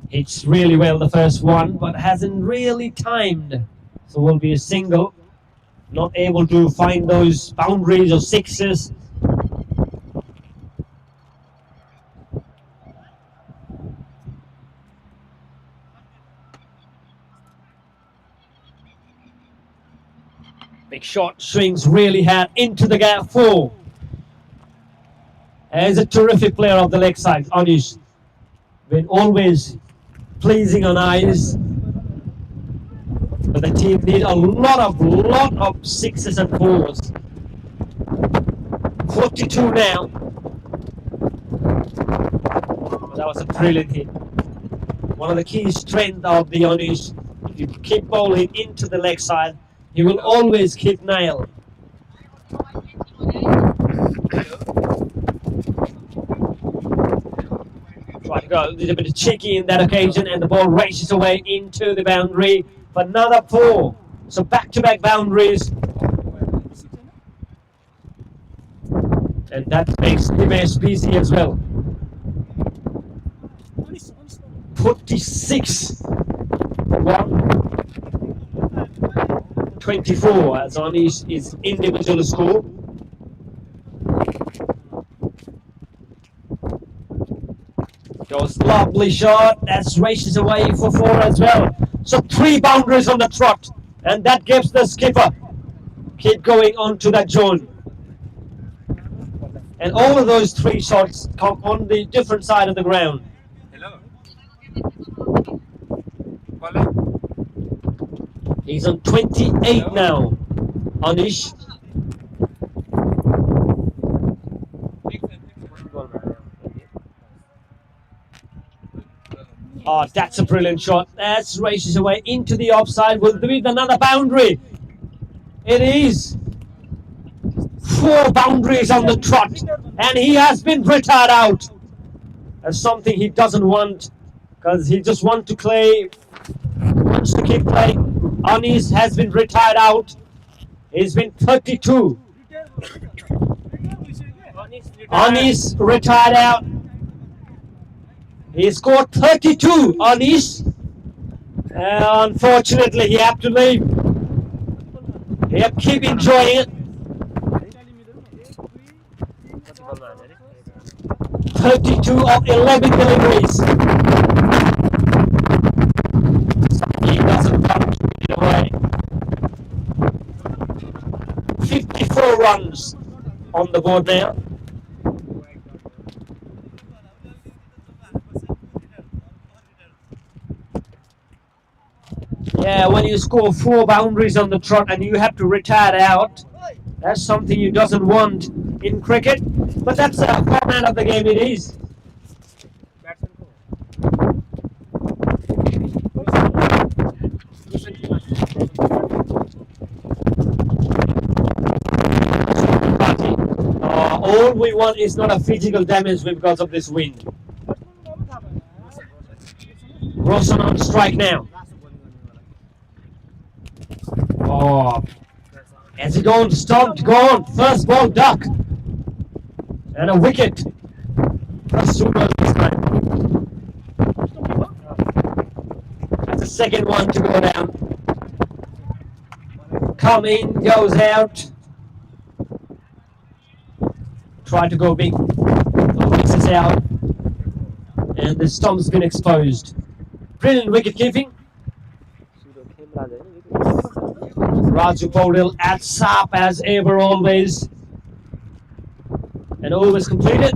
Hits really well the first one, but hasn't really timed. So will be a single. Not able to find those boundaries or sixes. Big shot, swings really hard into the gap 4. As a terrific player of the leg side, Anish. Been always pleasing on eyes. But the team need a lot of 6s and 4s. 42 now. That was a brilliant hit. One of the key strengths of the Anish, if you keep bowling into the leg side, he will always keep nail. Try to go a little bit cheeky in that occasion, and the ball races away into the boundary for another 4. So back-to-back boundaries. And that makes Himesh busy as well. 46 1 24 as Anish is individual score. Goes lovely shot. That's races away for 4 as well. So 3 boundaries on the trot, and that gives the skipper keep going on to that zone. And all of those 3 shots come on the different side of the ground. He's on 28 now, Anish. Oh, that's a brilliant shot. That's races away into the offside. Will there be another boundary? It is. 4 boundaries on the trot, and he has been retired out. That's something he doesn't want, because he just wants to play, wants to keep playing. Anish has been retired out. He's been 32. Anish retired out. He scored 32, Anish. Unfortunately, he had to leave. He had to keep enjoying it. 32 of 11 deliveries. He doesn't come to it away. 54 runs on the board now. Yeah, when you score 4 boundaries on the trot and you have to retire out, that's something you doesn't want in cricket. But that's a format of the game, it is. All we want is not a physical damage because of this wind. Roshan on strike now. Oh, as he gone, stopped, gone. First ball duck. And a wicket. That's the second one to go down. Come in, goes out. Try to go big. Misses out. And the stump's been exposed. Brilliant wicket keeping. Raju Paudel at sharp as ever, always. And always completed.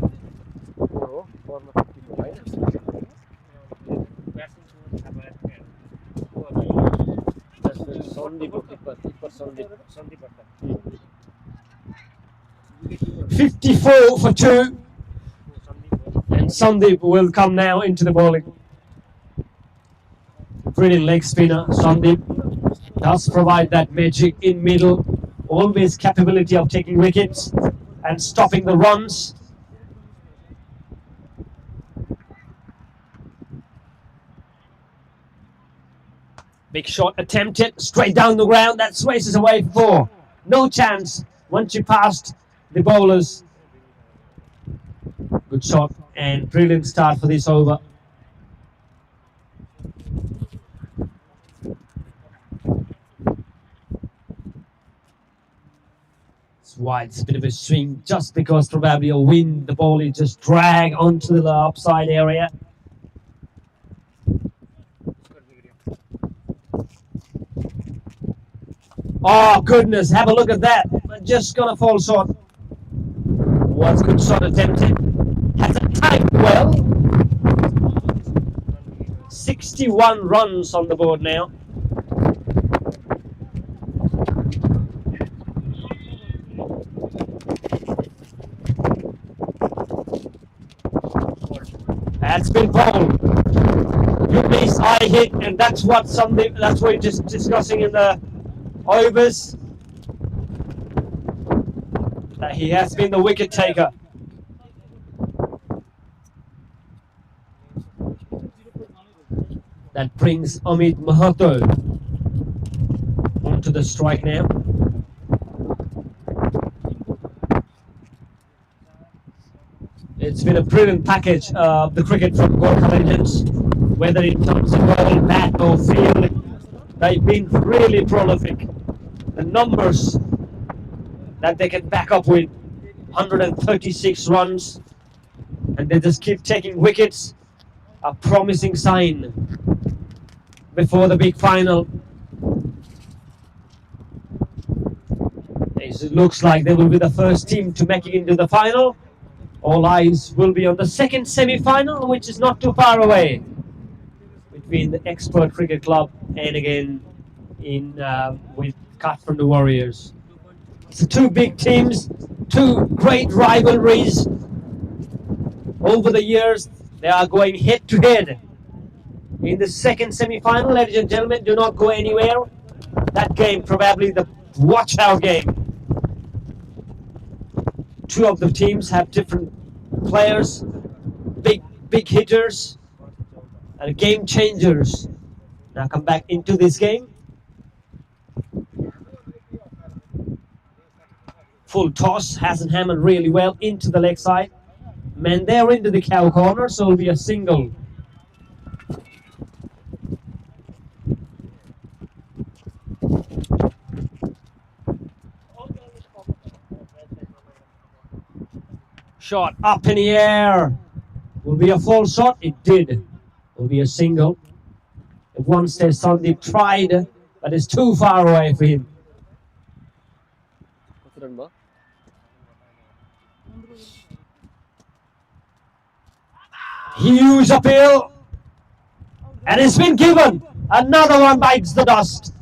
$54 for 2. And Sandeep will come now into the bowling. Brilliant leg spinner, Sandeep. Does provide that magic in middle, always capability of taking wickets and stopping the runs. Big shot attempted, straight down the ground, that races away for 4. No chance once you passed the bowlers. Good shot and brilliant start for this over. Wide, it's a bit of a swing just because probably a wind, the ball is just drag onto the upside area. Oh goodness, have a look at that. Just gonna fall short. Was good shot attempted. Has it timed well. 61 runs on the board now. That's been bowled. You miss, I hit, and that's what we're just discussing in the overs. That he has been the wicket taker. That brings Amit Mahato onto the strike now. It's been a brilliant package of the cricket from Gurkha legends, whether in terms of ball, bat or field. They've been really prolific. The numbers that they can back up with 136 runs, and they just keep taking wickets, a promising sign before the big final. It looks like they will be the first team to make it into the final. All eyes will be on the second semi-final, which is not too far away, between the Expert Cricket Club and again with Kathmandu Warriors. So two big teams, two great rivalries. Over the years, they are going head to head in the second semi-final. Ladies and gentlemen, do not go anywhere. That game, probably the watch-out game. Two of the teams have different players, big hitters, and game changers. Now come back into this game. Full toss, hasn't hammered really well into the leg side. Man, they're into the cow corner, so it'll be a single. Shot up in the air. Will be a false shot? It did. Will be a single. If one says Sandeep tried, but it's too far away for him. Huge appeal. And it's been given. Another one bites the dust.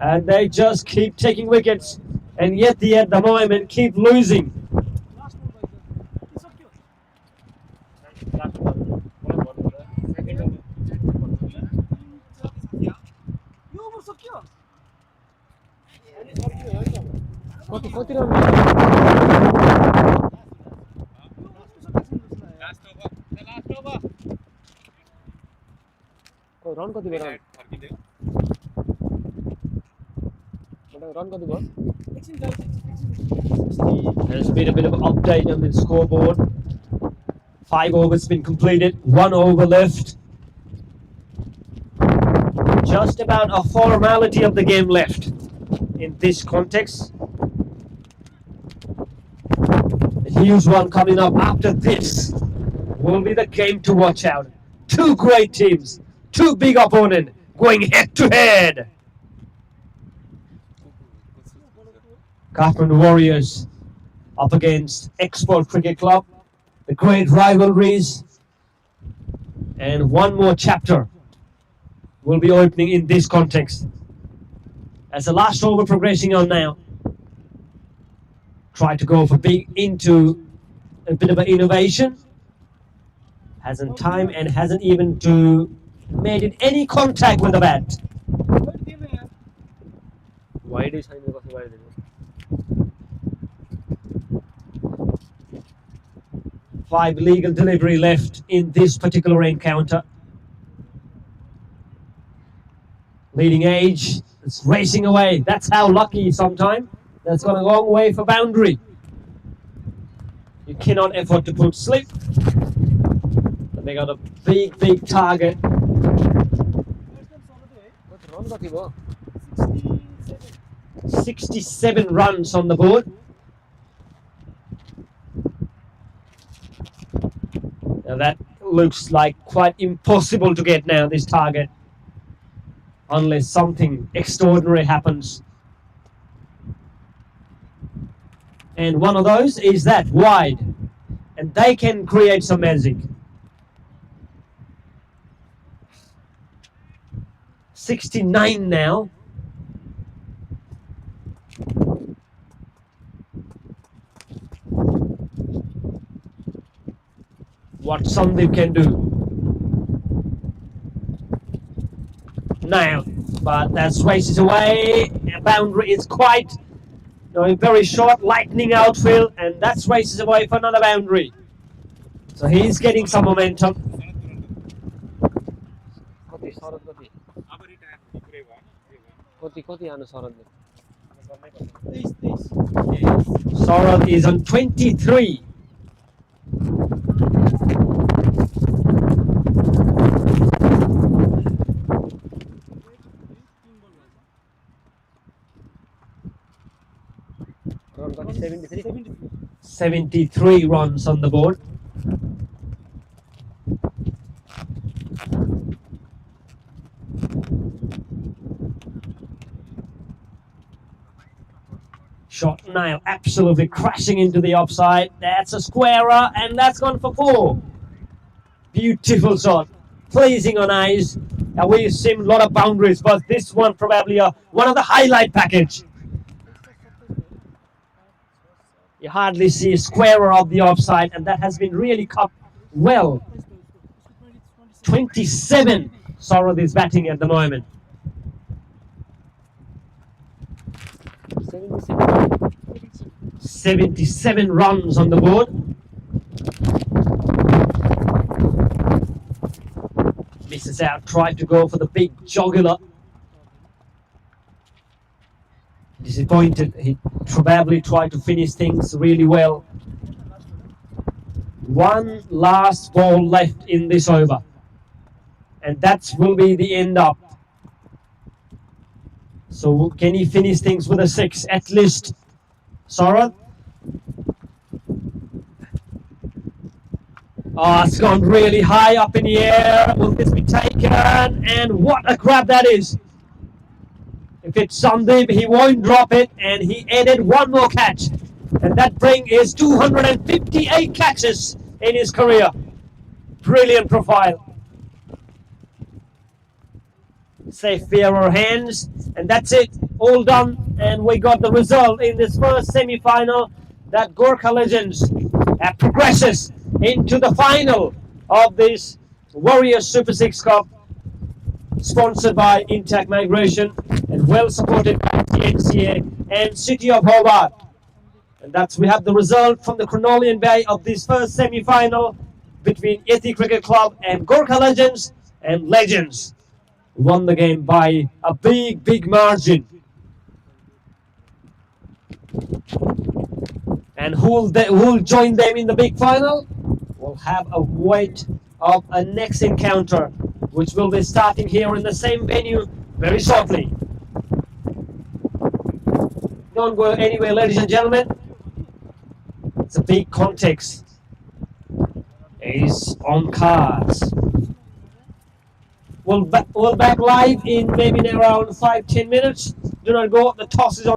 And they just keep taking wickets. And Yeti at the moment keep losing. There's been a bit of an update on the scoreboard. 5 overs been completed, 1 over left. Just about a formality of the game left in this context. A huge one coming up after this will be the game to watch out. Two great teams, two big opponents going head to head. Kathmandu Warriors up against Export Cricket Club. The great rivalries. And one more chapter will be opening in this context. As the last over progressing on now. Try to go for big into a bit of an innovation. Hasn't time and hasn't even made it any contact with the bat. Why do you sign the 5 legal delivery left in this particular encounter. Leading age, it's racing away. That's how lucky sometimes. That's gone a long way for boundary. You cannot afford to put slip. But they got a big target. 67 runs on the board. Now that looks like quite impossible to get now, this target. unless something extraordinary happens. And one of those is that wide, and they can create some magic. 69 now. What Sandeep can do now, but that races away. A boundary is quite very short, lightning outfield, and that's races away for another boundary. So he's getting some momentum. Saurav is on 23. Run 73. 73 runs on the board. Shot now absolutely crashing into the offside. That's a squarer, and that's gone for 4. Beautiful shot, pleasing on eyes. We've seen a lot of boundaries, but this one probably one of the highlight package. You hardly see a squarer of the offside, and that has been really cut well. 27 Saurav is batting at the moment. 77 runs on the board. Misses out, tried to go for the big jugular. Disappointed, he probably tried to finish things really well. One last ball left in this over, and that will be the end up. So can he finish things with a 6 at least? Saurav? Oh, it's gone really high up in the air. Will this be taken? And what a grab that is. If it's Sandeep, he won't drop it, and he added one more catch. And that brings his 258 catches in his career. Brilliant profile. Safe fairer hands, and that's it. All done, and we got the result in this first semi-final that Gurkha Legends progresses into the final of this Warriors Super 6 Cup, sponsored by Intact Migration and well supported by TNCA and City of Hobart. And that's we have the result from the Cornelian Bay of this first semi-final between Yeti Cricket Club and Gurkha Legends, and Legends won the game by a big margin. And who'll join them in the big final? We'll have a wait of a next encounter, which will be starting here in the same venue very shortly. Don't go anywhere, ladies and gentlemen. It's a big context. Is on cards. We'll back live in maybe around 5-10 minutes. Do not go. The toss is on.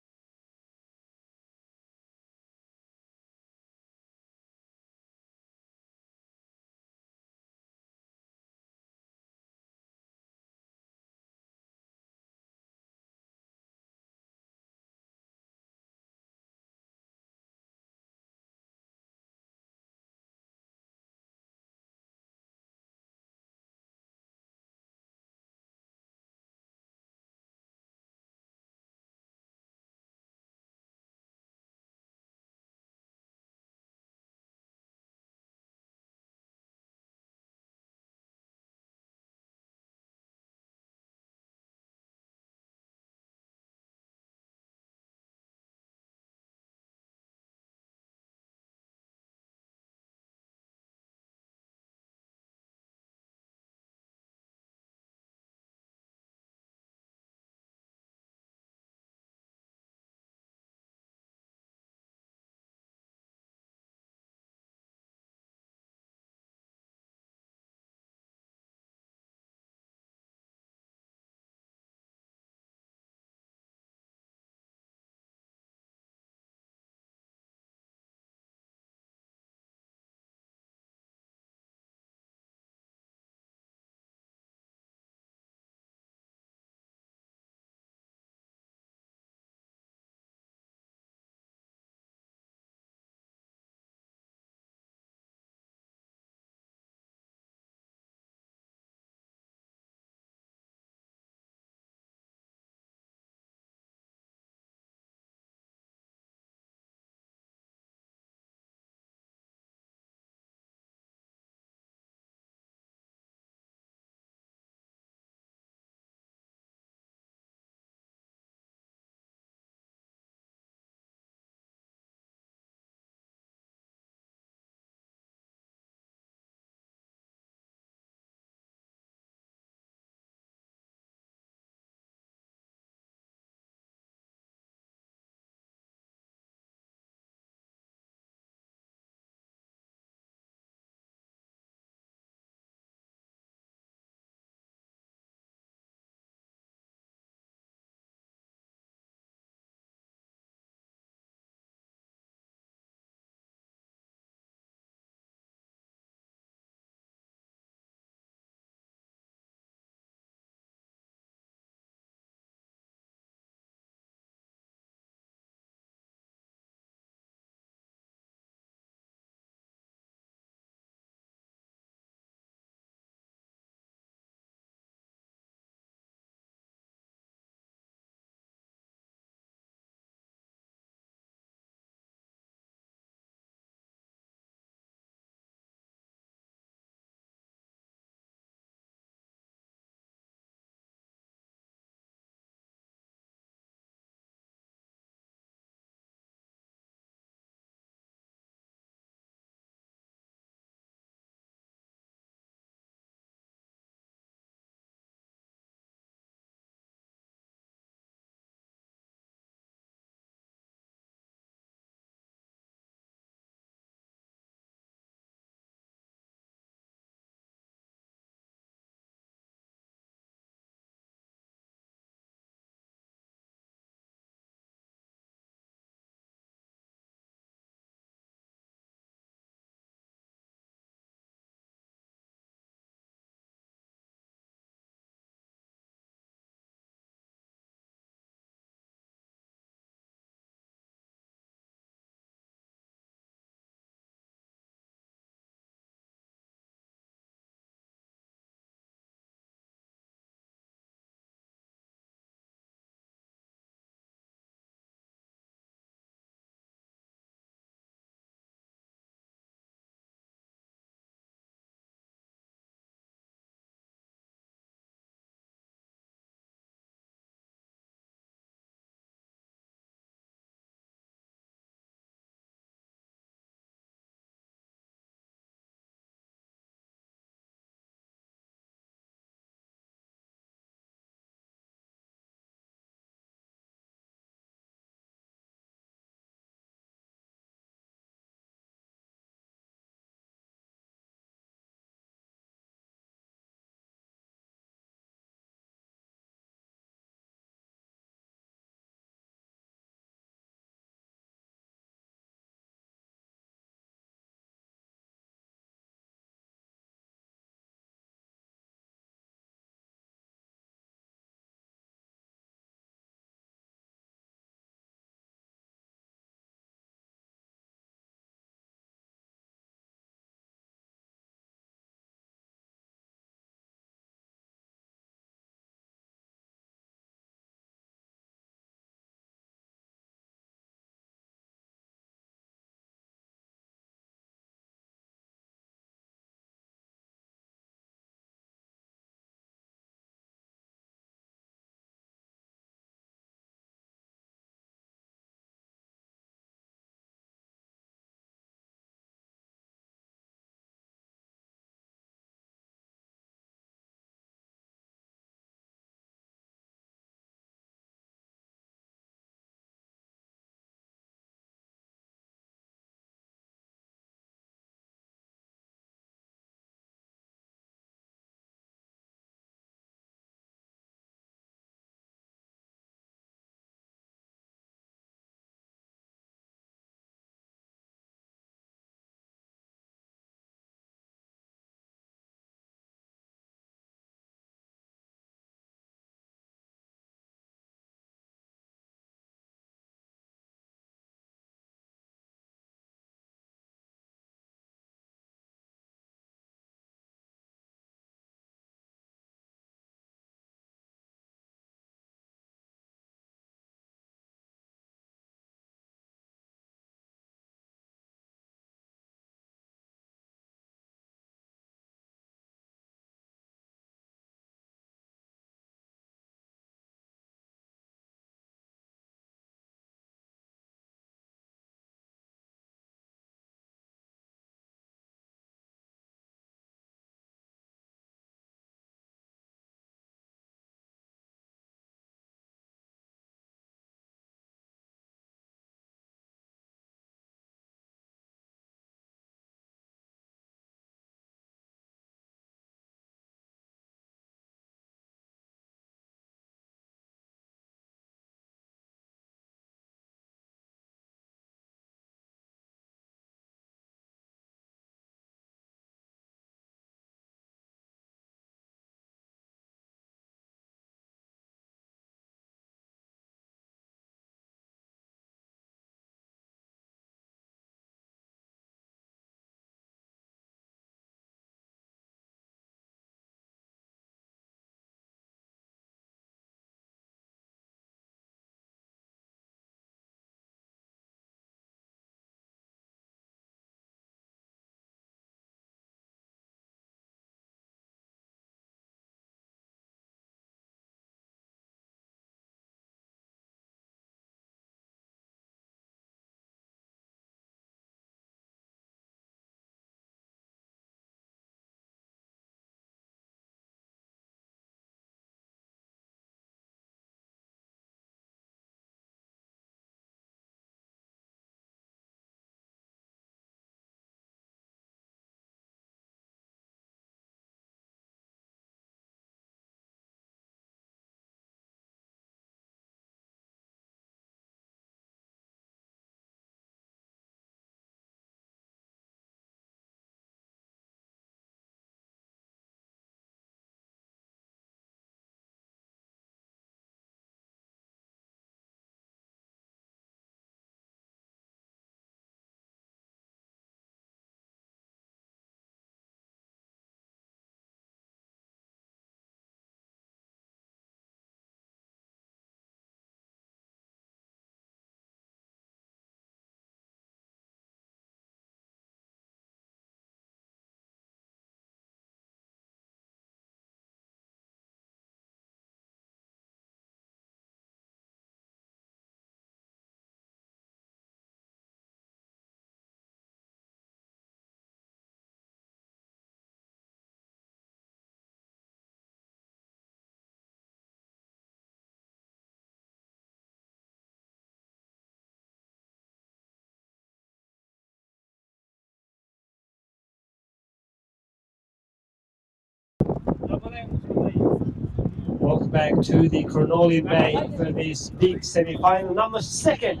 Welcome back to the Cornelian Bay for this big semi-final, number 2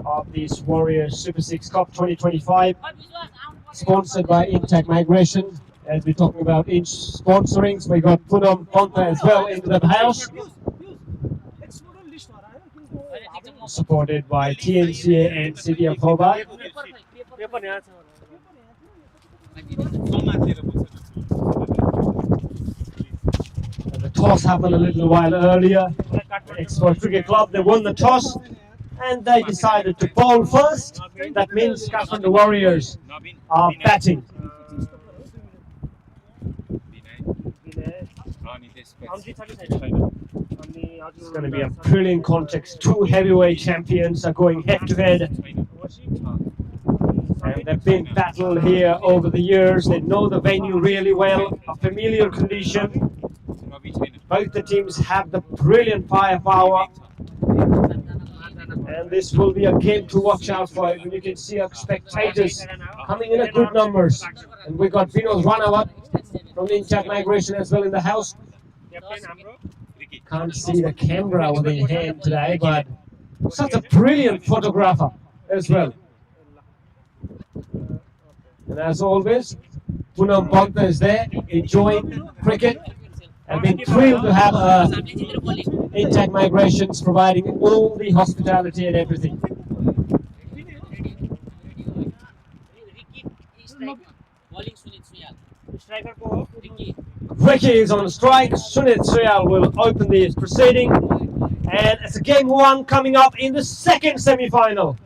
of this Warriors Super 6 Cup 2025, sponsored by Intact Migration. As we're talking about inch sponsorings, we got Punam Ponta as well into the house, supported by TNCA and City of Hobart. The toss happened a little while earlier. Export Cricket Club, they won the toss and they decided to bowl first. That means Kathmandu Warriors are batting. It's going to be a brilliant contest. Two heavyweight champions are going head to head. And they've been battled here over the years. They know the venue really well, a familiar condition. Both the teams have the brilliant firepower. And this will be a game to watch out for. And you can see our spectators coming in at good numbers. And we got Vinod Ranawat from Intact Migration as well in the house. Can't see the camera with in hand today, but such a brilliant photographer as well. And as always, Punam Ponta is there, enjoying cricket. I've been thrilled to have Intact Migrations providing all the hospitality and everything. Ricky is on strike. Sunit Suyal will open the proceeding. And it's a game 1 coming up in the 2nd semi-final.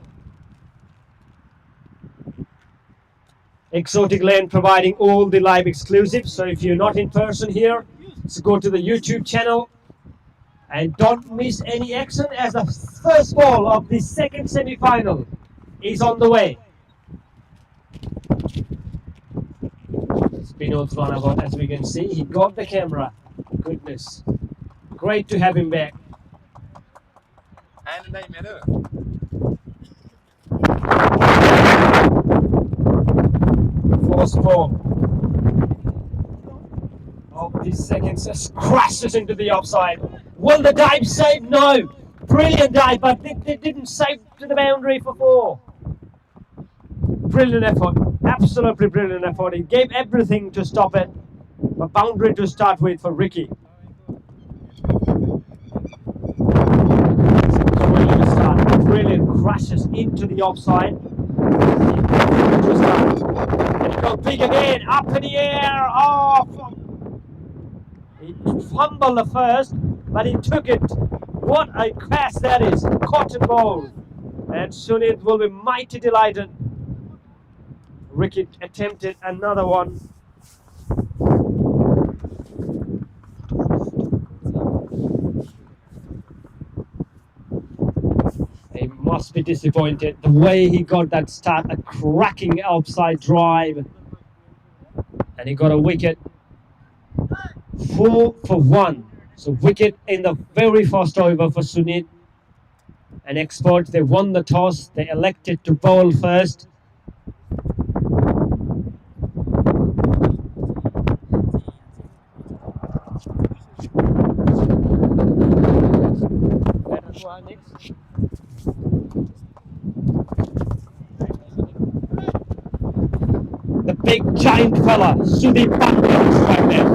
Exotic Lane providing all the live exclusives. So if you're not in person here, so go to the YouTube channel and don't miss any action as the first ball of the 2nd semi-final is on the way. It's Vinod Ranawat, as we can see. He got the camera. Goodness. Great to have him back. First ball of the second, just crashes into the offside. Will the dive save? No. Brilliant dive, but they didn't save to the boundary for 4. Brilliant effort. Absolutely brilliant effort. He gave everything to stop it. A boundary to start with for Ricky. Brilliant start. Brilliant crashes into the offside. And he goes big again. Up in the air. Oh! He fumbled the first, but he took it. What a pass that is. Cotton ball. And Sunit will be mighty delighted. Ricky attempted another one. He must be disappointed. The way he got that start, a cracking outside drive. And he got a wicket. 4 for 1. So wicket in the very first over for Sunit. And Export, they won the toss. They elected to bowl first. The big giant fella, Sudeep Pandya, is right there.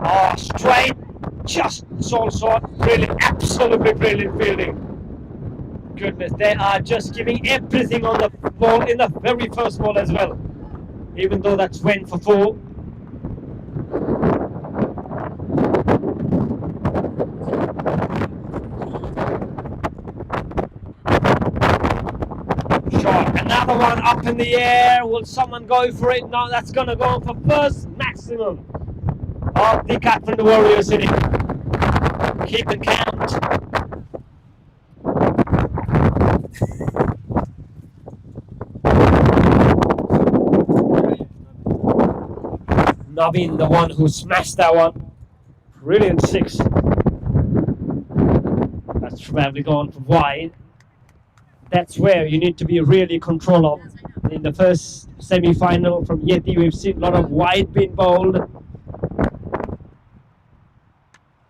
Oh, straight, just so short, brilliant, absolutely brilliant fielding. Goodness, they are just giving everything on the ball in the very first ball as well. Even though that's went for 4. Shot, another one up in the air. Will someone go for it? No, that's going to go for first maximum of the Kathmandu Warriors inning. Keep the count. Navin, the one who smashed that one. Brilliant 6. That's probably gone for wide. That's where you need to be really control of. In the first semi-final from Yeti, we've seen a lot of wide being bowled.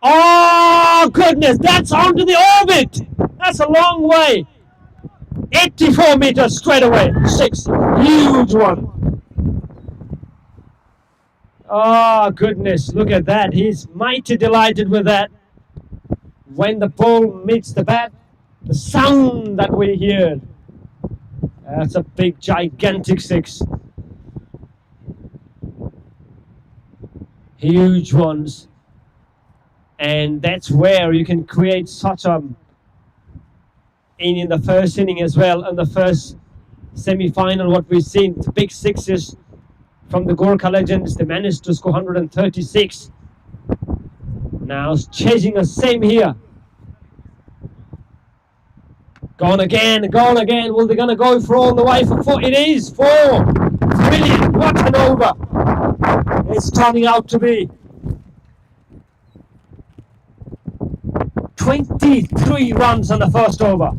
Oh goodness, that's onto the orbit. That's a long way. 84 meters straight away. 6, huge one. Oh goodness, look at that. He's mighty delighted with that. When the ball meets the bat, the sound that we hear. That's a big, gigantic 6. Huge ones. And that's where you can create such a in the first inning as well, and the first semi-final. What we've seen, the big 6s from the Gurkha legends. They managed to score 136. Now chasing the same here. Gone again, gone again. Well, they're going to go for all the way for 4. It is 4. Brilliant. What an over. It's turning out to be 23 runs on the first over.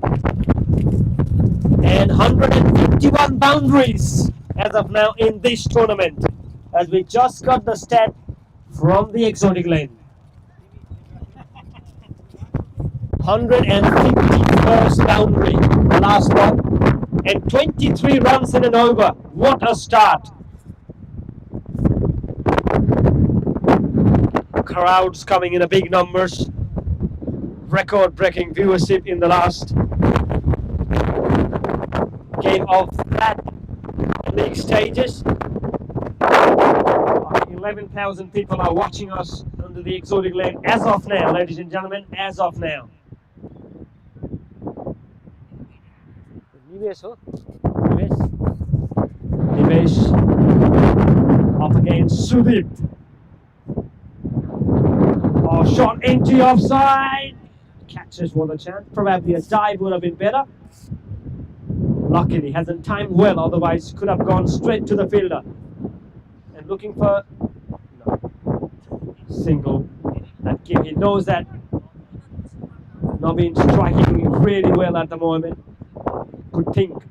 And 151 boundaries as of now in this tournament. As we just got the stat from the exotic lane. 151st boundary, the last one. And 23 runs in an over. What a start. Crowds coming in a big numbers. Record-breaking viewership in the last game of that league stages. 11,000 people are watching us under the exotic lane as of now, ladies and gentlemen, as of now. Nivesh up against Sudeep. Oh, shot into offside. Catches for the chance. Probably a dive would have been better. Luckily, hasn't timed well, otherwise could have gone straight to the fielder. And looking for single. That game, he knows that Naveen striking really well at the moment. Good think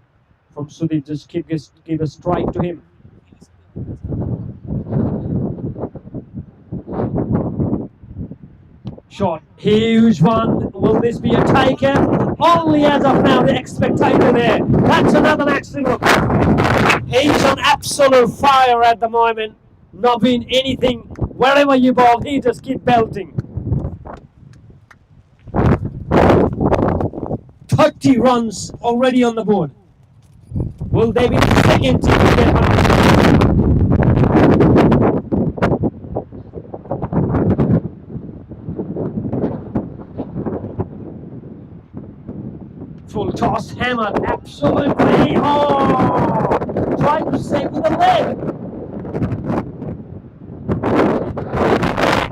from Sudeep, just give a strike to him. Shot, huge one. Will this be a taker? Only as of now, the expectator there. That's another excellent look. He's on absolute fire at the moment. Not being anything. Wherever you ball, he just keep belting. 30 runs already on the board. Will they be the second team to get runs? Full toss, hammered, absolutely. Oh! Tried to save with the leg.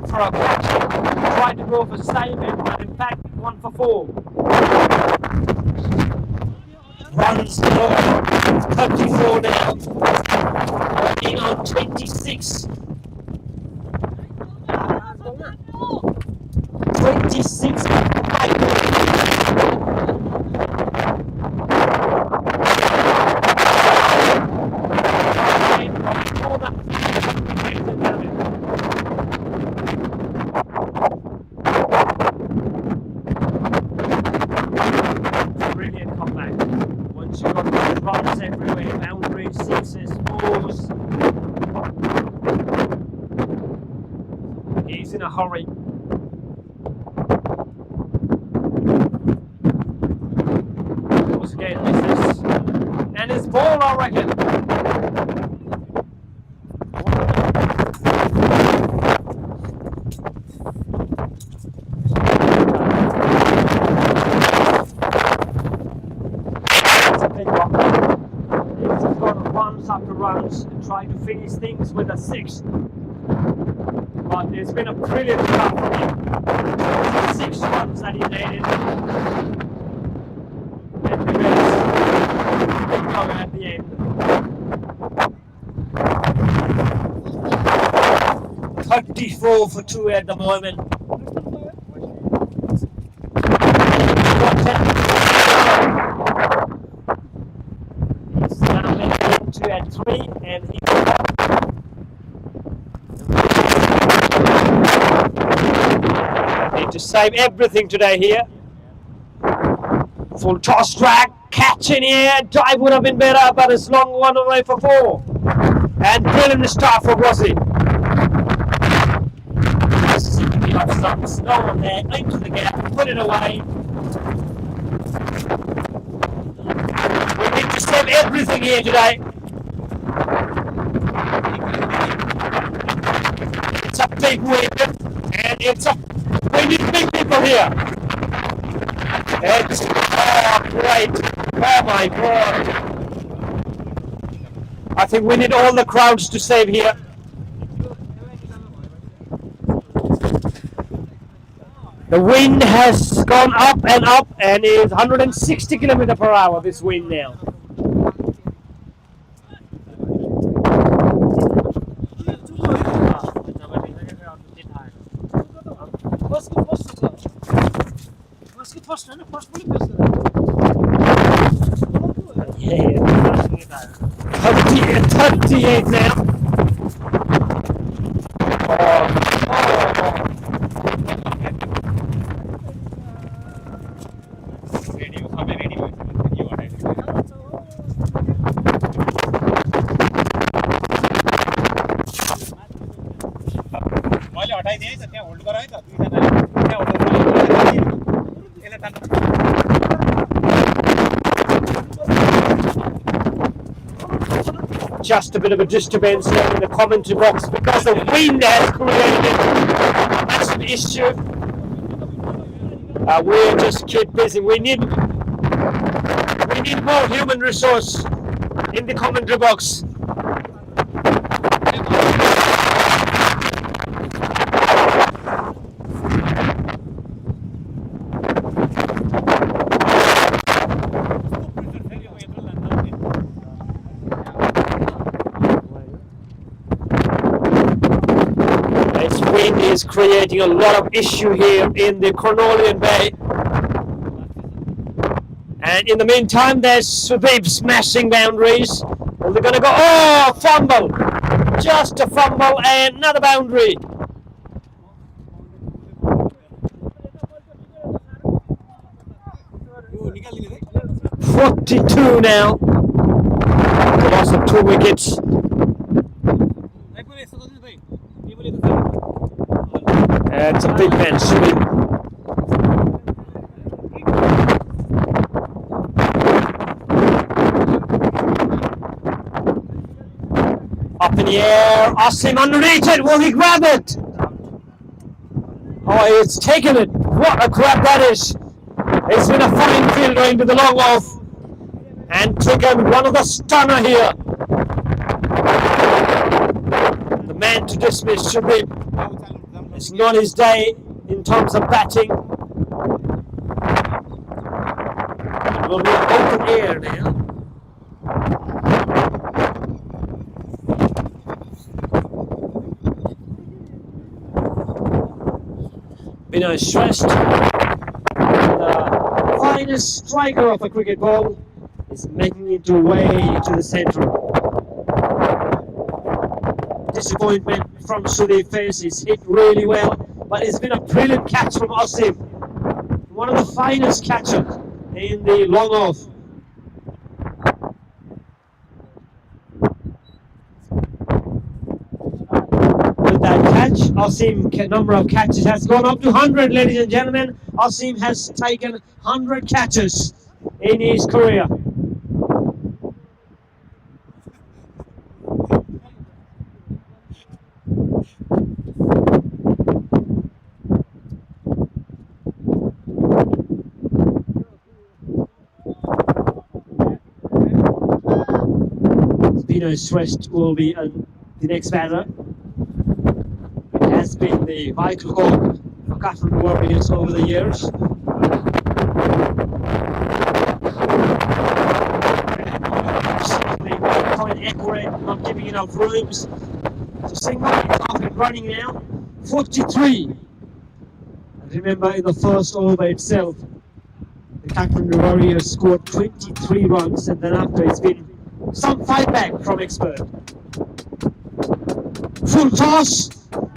For a catch. Tried to go for saving, but in fact, 1 for 4. Runs more. 34 now. Working on 26. 26. Brilliant comeback. Once you got those runs everywhere, boundaries, 6s, 4s. He's in a hurry. Once again, misses. And his ball, I reckon. After runs and try to finish things with a 6. But it's been a brilliant start for him. 6 runs that he made it. And the rest, big cover at the end. 34 for 2 at the moment. He's now making 2 and 3, and he need to save everything today here. Full toss track, catch in here, dive would have been better, but it's long one away for 4. And brilliant start for Rossi. Some snow on there, into the gap, put it away. We need to save everything here today. It's a big win, and we need big people here. It's great. Oh my God. I think we need all the crowds to save here. The wind has gone up and is 160 km per hour, this wind now. Yeah, 38 now. Just a bit of a disturbance there in the commentary box because the wind has created a massive issue. We'll just keep busy. We need more human resource in the commentary box. Wind is creating a lot of issue here in the Cornelian Bay. And in the meantime, there's Subib smashing boundaries. Well, they're going to go, oh, fumble. Just a fumble and another boundary. .42 now. The loss of 2 wickets. It's a big man swing. Up in the air, Asim underneath it, will he grab it? Oh, it's taken it. What a grab that is. It's been a fine fielder into the long off and taken one of the stunner here. The man to dismiss should be. It's not his day in terms of batting. It will be open air now. Bino stressed. The finest striker of a cricket ball is making it way to the centre. Disappointment from Sudeep face. He's hit really well, but it's been a brilliant catch from Asim. One of the finest catches in the long off. With that catch, Asim number of catches has gone up to 100, ladies and gentlemen. Asim has taken 100 catches in his career. Stressed will be the next batter. It has been the vital goal for Kathmandu Warriors over the years. Quite accurate, not giving enough rooms. So single is off and running now. 43. And remember, in the first over itself, the Kathmandu Warriors scored 23 runs, and then after it's been some fight back from expert. Full toss,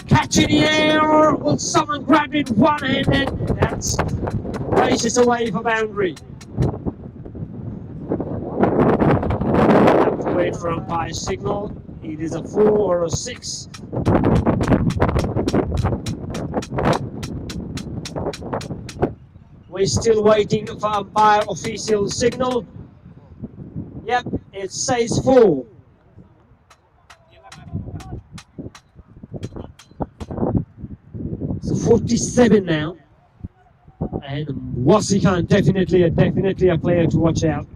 catch in the air, will someone grab it one-handed? That's races away for boundary. Have to wait for umpire signal. It is a 4 or a 6. We're still waiting for umpire official signal. Yep, it says 4. It's 47 now. And Wasikan, definitely a player to watch out.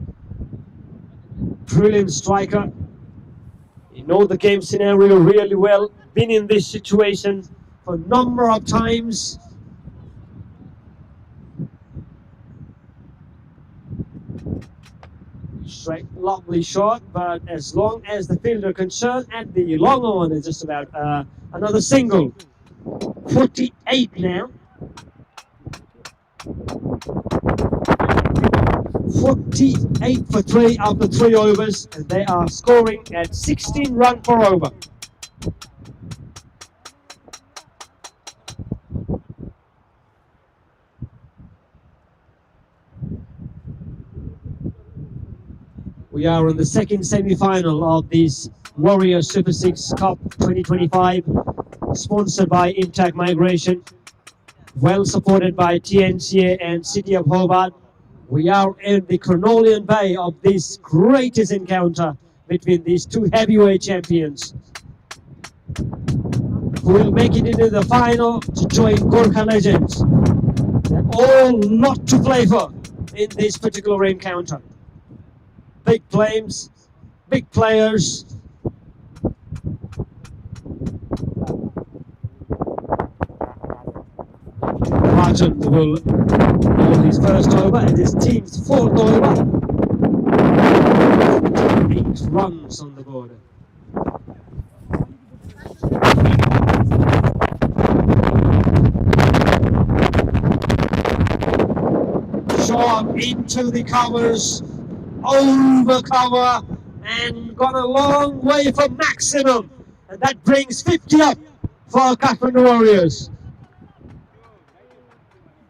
Brilliant striker. You know the game scenario really well. Been in this situation for a number of times. Straight, lovely shot, but as long as the fielder concerned, and the longer one is just about another single. 48 now. 48 for 3 after 3 overs, and they are scoring at 16 runs per over. We are in the second semi-final of this Warrior Super 6 Cup 2025, sponsored by Intact Migration, well supported by TNCA and City of Hobart. We are in the Cornelian Bay of this greatest encounter between these two heavyweight champions, who will make it into the final to join Gurkha legends. They're all not to play for in this particular encounter. Big claims, big players. Rajan will bowl his first over and his team's 4th over. 8 runs on the board. Shot into the covers. Over cover and gone a long way for maximum, and that brings 50 up for Kathmandu Warriors.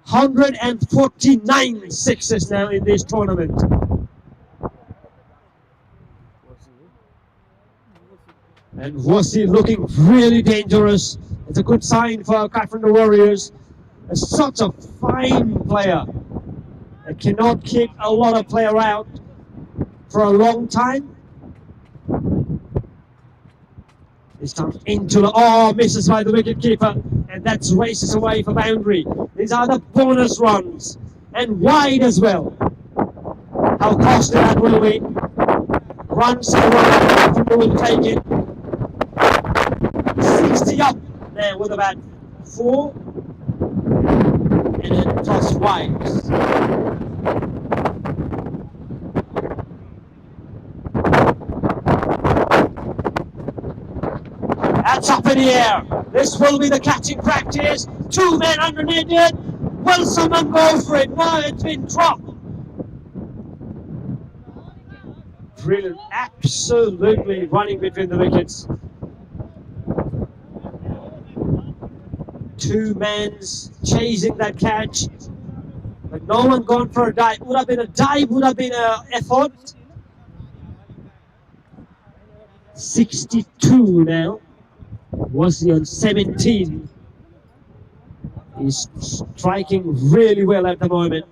149 sixes now in this tournament. And Wasi looking really dangerous. It's a good sign for Kathmandu Warriors. It's such a fine player. It cannot kick a lot of player out for a long time. This time into the, misses by the wicketkeeper, and that's races away for boundary. These are the bonus runs, and wide as well. How costly that will be. Runs around, will take it. 60 up there with about 4, and then plus wides. That's up in the air. This will be the catching practice. 2 men underneath it. Will someone go for it? No, it's been dropped. Brilliant. Absolutely running between the wickets. 2 men chasing that catch. But no one gone for a dive. Would have been a dive, would have been an effort. 62 now. Wasi on 17. He's striking really well at the moment.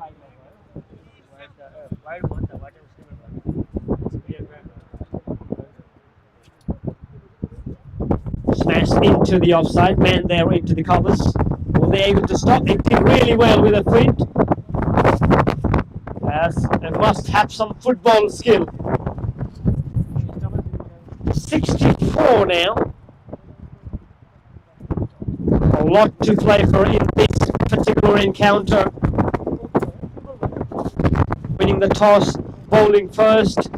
Smashed into the offside, man there into the covers. Were they able to stop? They did really well with a print. As they must have some football skill. 64 now. A lot to play for in this particular encounter. Winning the toss, bowling first.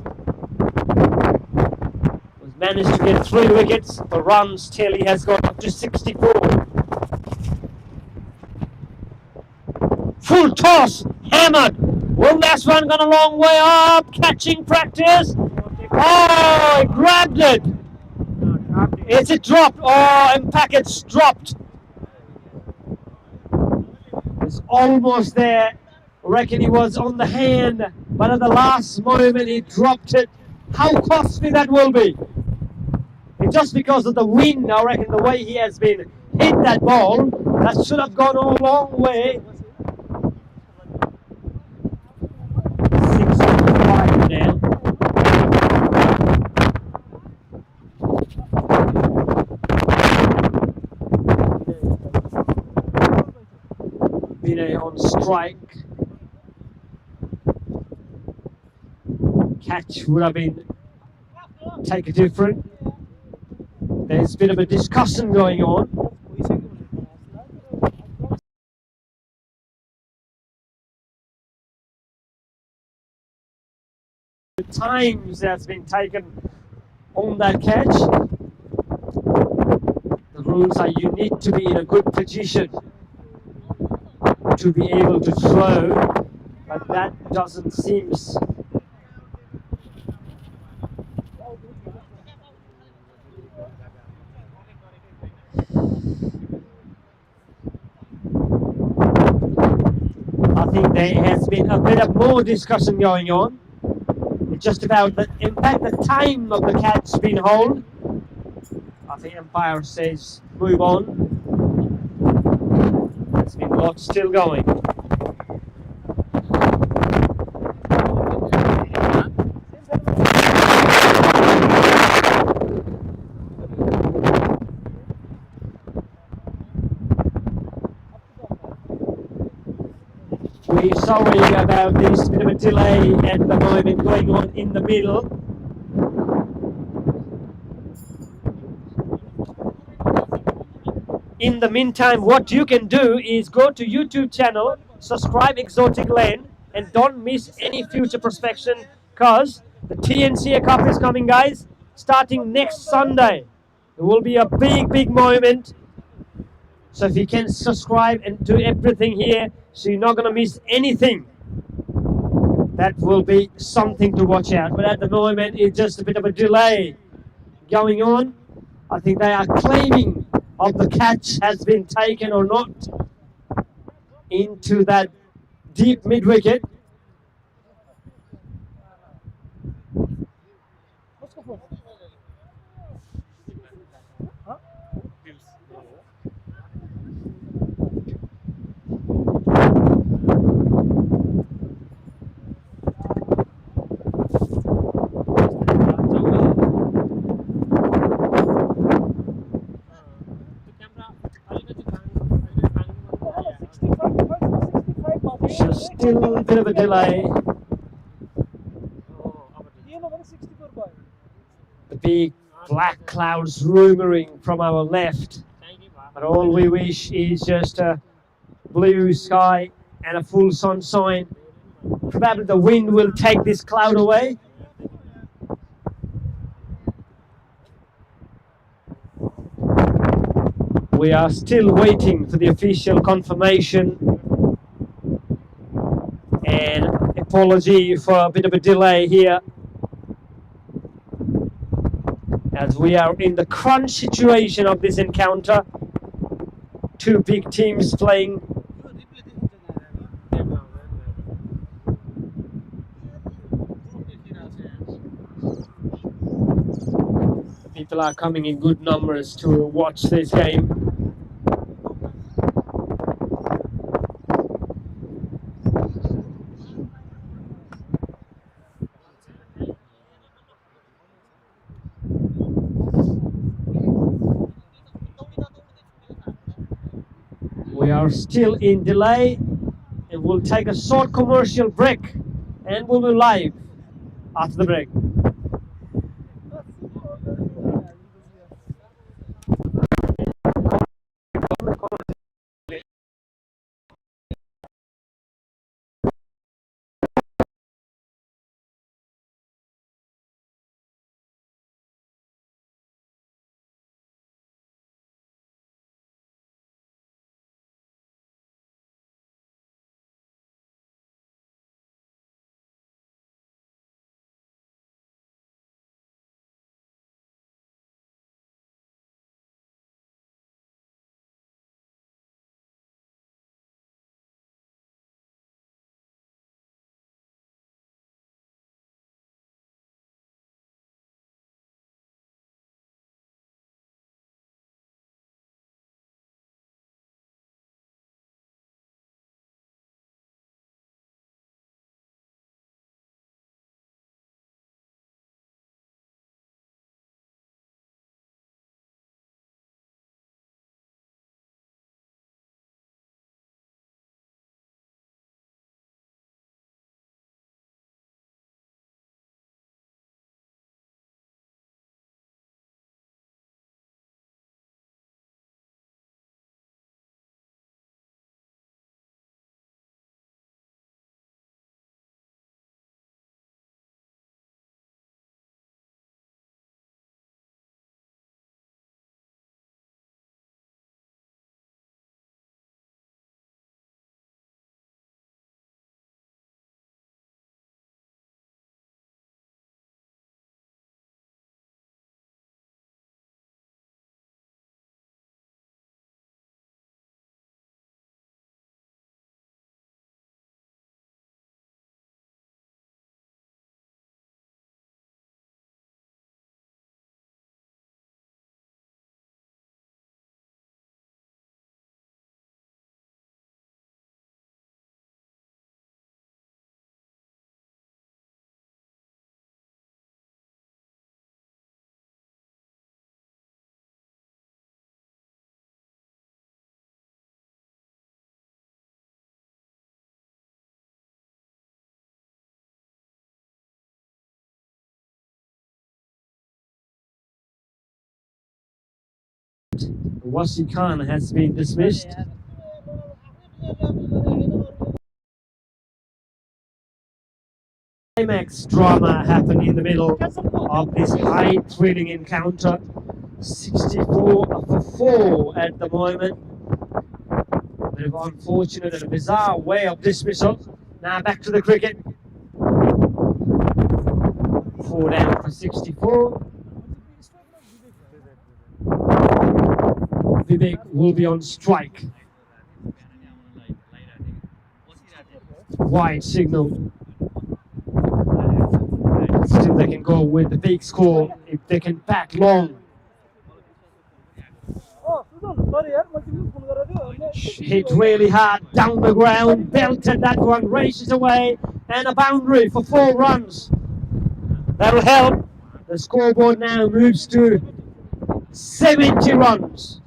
Was managed to get 3 wickets. The runs tally has gone up to 64. Full toss, hammered. Well, that's one gone a long way up. Catching practice. Oh, he grabbed it. Is it dropped? Oh, and package dropped. It's almost there. I reckon he was on the hand, but at the last moment he dropped it. How costly that will be. And just because of the wind, I reckon the way he has been hit that ball, that should have gone a long way. 6-5 now. Vinay on strike. Catch would have been take a different. There's a bit of a discussion going on. The times that's been taken on that catch. The rules are you need to be in a good position to be able to throw, but that doesn't seem. I think there has been a bit of more discussion going on. It's just about the impact, the time of the catch being held. I think umpire says move on. There's been lots still going. We're sorry about this bit of a delay at the moment going on in the middle. In the meantime, what you can do is go to YouTube channel, subscribe Exotic Lane, and don't miss any future prospection because the TNCA Cup is coming, guys, starting next Sunday. It will be a big moment. So if you can subscribe and do everything here, so you're not going to miss anything. That will be something to watch out. But at the moment, it's just a bit of a delay going on. I think they are claiming of the catch has been taken or not into that deep mid-wicket. So still a bit of a delay. The big black clouds looming from our left. But all we wish is just a blue sky and a full sunshine. Probably the wind will take this cloud away. We are still waiting for the official confirmation. And apology for a bit of a delay here, as we are in the crunch situation of this encounter. Two big teams playing. People are coming in good numbers to watch this game. We are still in delay, and we'll take a short commercial break, and we'll be live after the break. Wasi Khan has been dismissed. Climax drama happened in the middle of this high thrilling encounter. 64 for 4 at the moment. A bit of unfortunate and a bizarre way of dismissal. Now back to the cricket. 4 down for 64. Vivek will be on strike. Wide signal. Still they can go with the big score if they can bat long. Hit really hard down the ground, belted that one, races away, and a boundary for 4 runs. That'll help. The scoreboard now moves to 70 runs.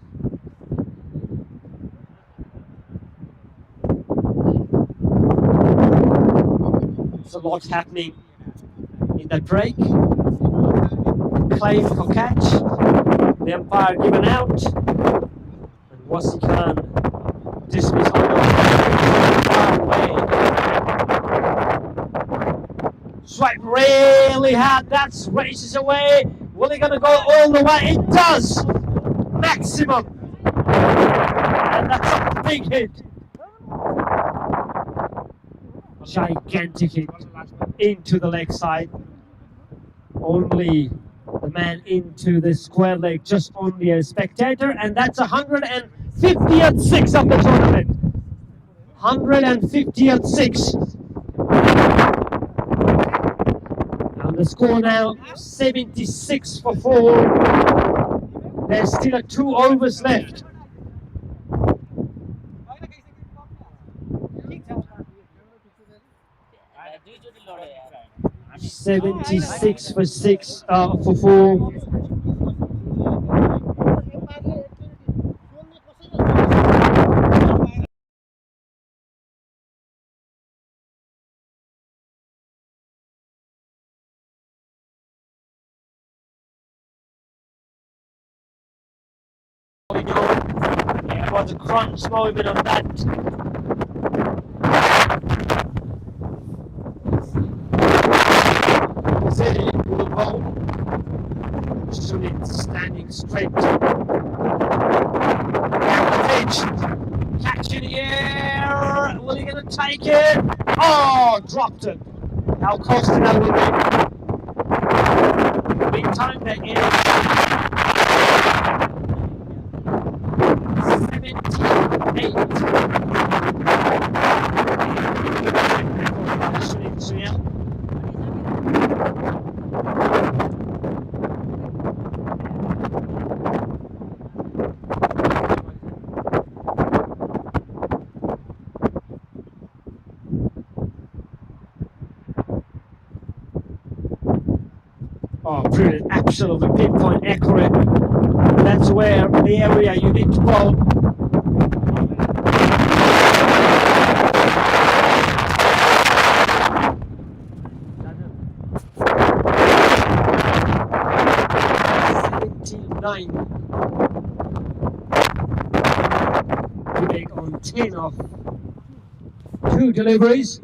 There's a lot happening in that break. Claim for catch. The umpire given out. And Wasi Khan dismissed on the far away. Swipe really hard. That's races away. Will he gonna go all the way? It does! Maximum! And that's a big hit. Gigantic hit into the leg side. Only the man into the square leg, just only a spectator, and that's 150th 6 of the tournament. 150th 6. And the score now 76 for 4. There's still 2 overs left. 76 for 6 for 4. It was a crunch moment on that. City will bowl. Sunit standing straight. Down the pitch. Catch in the air. Will he gonna take it? Oh, dropped it. How close to that will be? Meantime, they're in 78. Sunit Sunil. Oh, brilliant, absolutely pinpoint accurate. That's where the area you need to bowl. Vivek on 10 of 2 deliveries.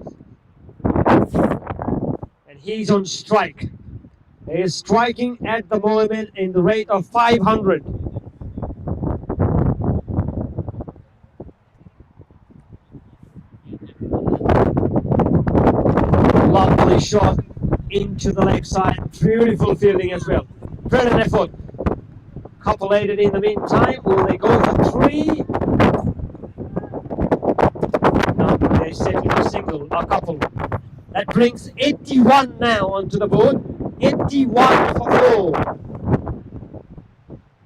And he's on strike. He is striking at the moment in the rate of 500. Lovely shot into the leg side. Beautiful fielding as well. Brilliant effort. Coupulated in the meantime. Will they go for 3? No, they settled a single, a couple. That brings 81 now onto the board. 81 for 4.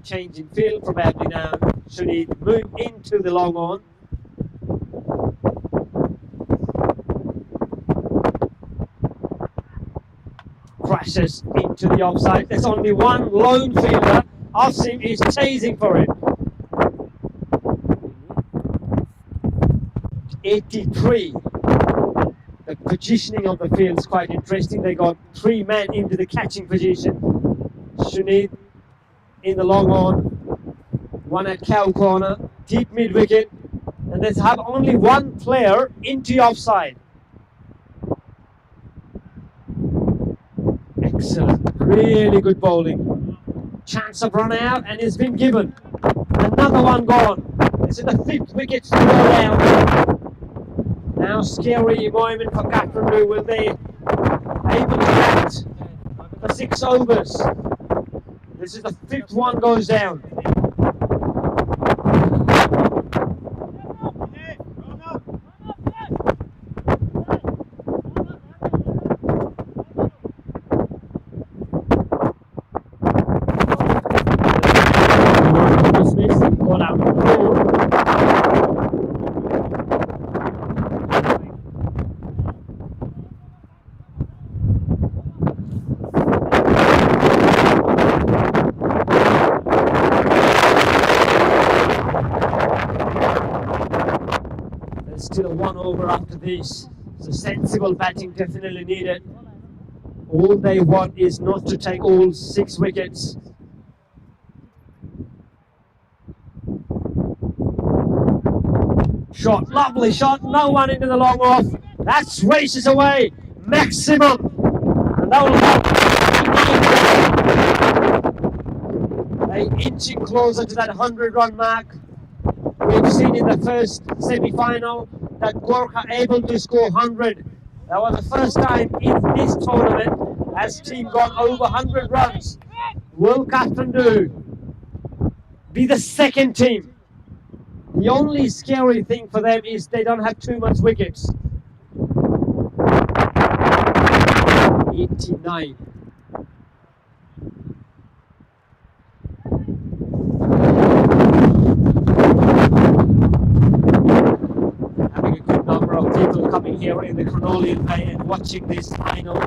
Change in field probably now. Should he move into the long on? Crashes into the offside. There's only one lone fielder. Asim is chasing for it. 83. The positioning of the field is quite interesting. They got 3 men into the catching position. Sunit in the long on. one at cow corner, deep mid wicket, and they have only one player into offside. Excellent, really good bowling. Chance of run out, and it's been given. Another one gone. This is the 5th wicket to go down. Now scary moment for Kathmandu. Will they able to bat for 6 overs? This is the 5th one goes down. Call out the ball. There's still 1 over after this, so sensible batting definitely needed. All they want is not to take all 6 wickets. Shot, lovely shot, no one into the long off. That's races away, maximum. And that will help. They inching closer to that 100-run mark. We've seen in the first semi-final that Gurkha able to score 100. That was the first time in this tournament has team gone over 100 runs. Will Kathmandu be the second team? The only scary thing for them is they don't have too much wickets. 89. Having a good number of people coming here in the Cornelian Bay and watching this final.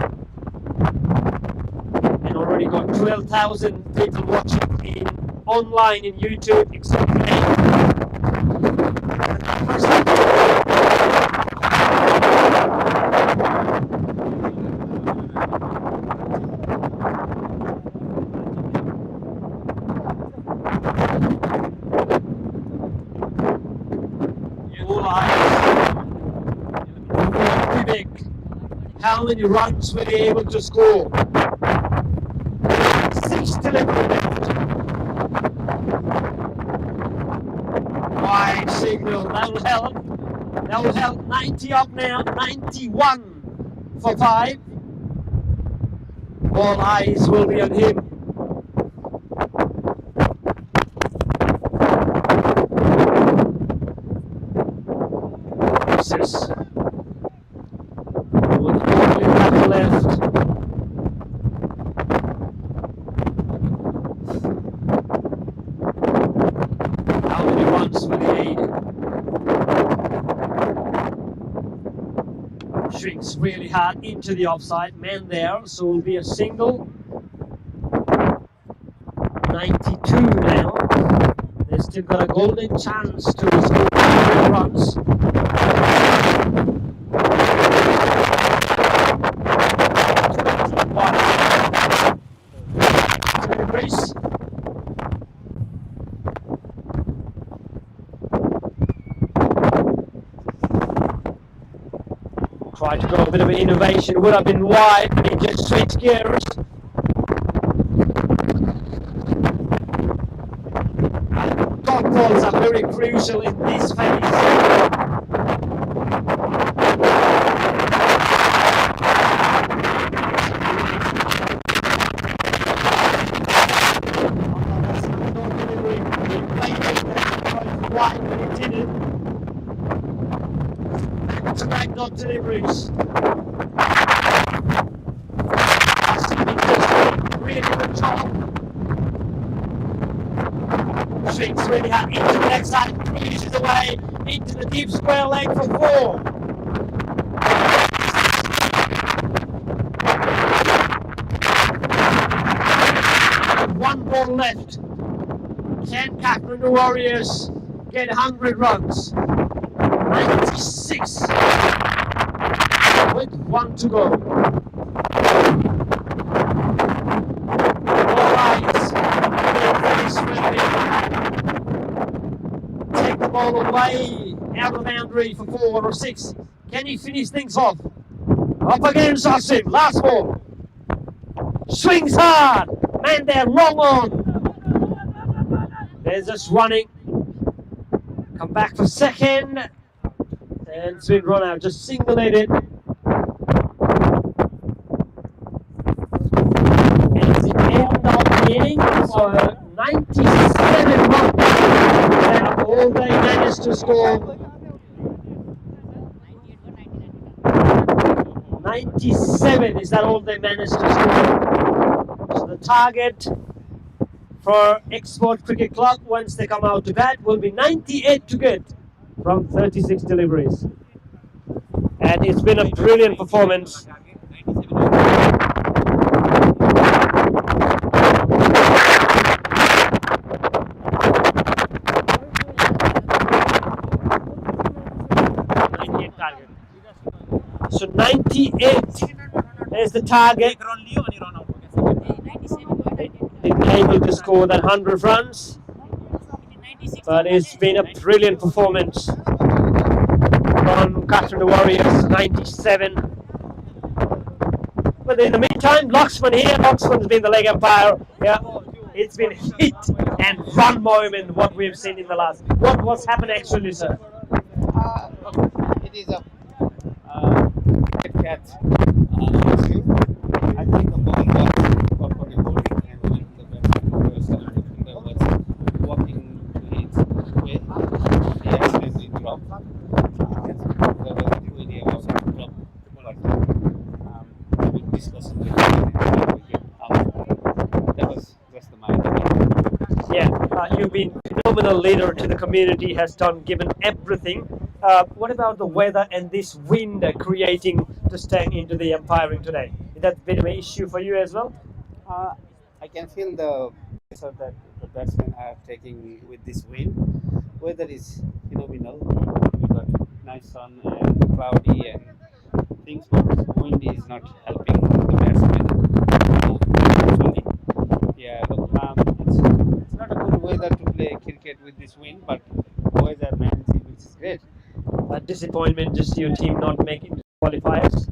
And already got 12,000 people watching online in YouTube, except for me. All eyes. How many runs were they able to score? 6 delivery left. Wide signal, that will help. That will help. 90 up now, 91 for 5. All eyes will be on him. With only that left. How many runs will he need? Shrinks really hard into the offside. Man there, so it will be a single. 92 now. They've still got a golden chance to score 100 runs. Tried to go a bit of an innovation, would have been wide, but he just switched gears. Dot balls are very crucial in this phase. Wide, but he didn't. Back dot deliveries. Really good job. Swings really hard into the next side, pushes away into the deep square leg for 4. One ball left. Can Kathmandu Warriors get 100 runs? 96 with 1 to go. All eyes. ball away out of the boundary for 4 or 6. Can he finish things off? Up against Asim, last ball. Swings hard. Man, they're long on. They're just running. Come back for second. And it's been run out, just singled it. And it's the end of the inning. So 97 runs. That's all they managed to score. 97 is that all they managed to score. So the target for Export Cricket Club once they come out to bat will be 98 to get from 36 deliveries. And it's been a brilliant performance. Target. So 98 is the target. Been able to score that 100 runs, but it's been a brilliant performance from Kathmandu Warriors, 97. But in the meantime, Loxman here. Loxman's been the leg umpire. Yeah, it's been hit and run moment what we've seen in the last. What's happened actually, sir? It is a cricket catch. I think the ball was properly holding and when the batsman was walking to his way, he accidentally dropped. There was no idea how to drop, but a big discussion with him. That was just the mind. Yeah, you've been phenomenal leader to the community, has given everything. What about the weather and this wind creating to stand into the umpiring today? Is that a bit of an issue for you as well? I can feel the pressure that the batsmen are taking with this wind. Weather is phenomenal. We got nice sun and cloudy and things, but wind is not helping the batsmen. Actually, yeah, look, it's not a good weather to play cricket with this wind, but boys are managing, which is great. A disappointment, just your team not making the qualifiers.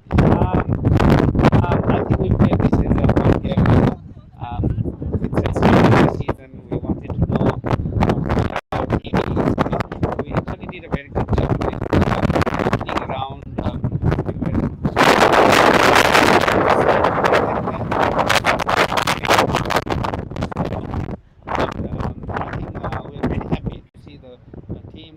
I think we played this as a one game. It's a season. We wanted to know how he is. We actually did a very good job with playing around. I think we're very happy to see the team,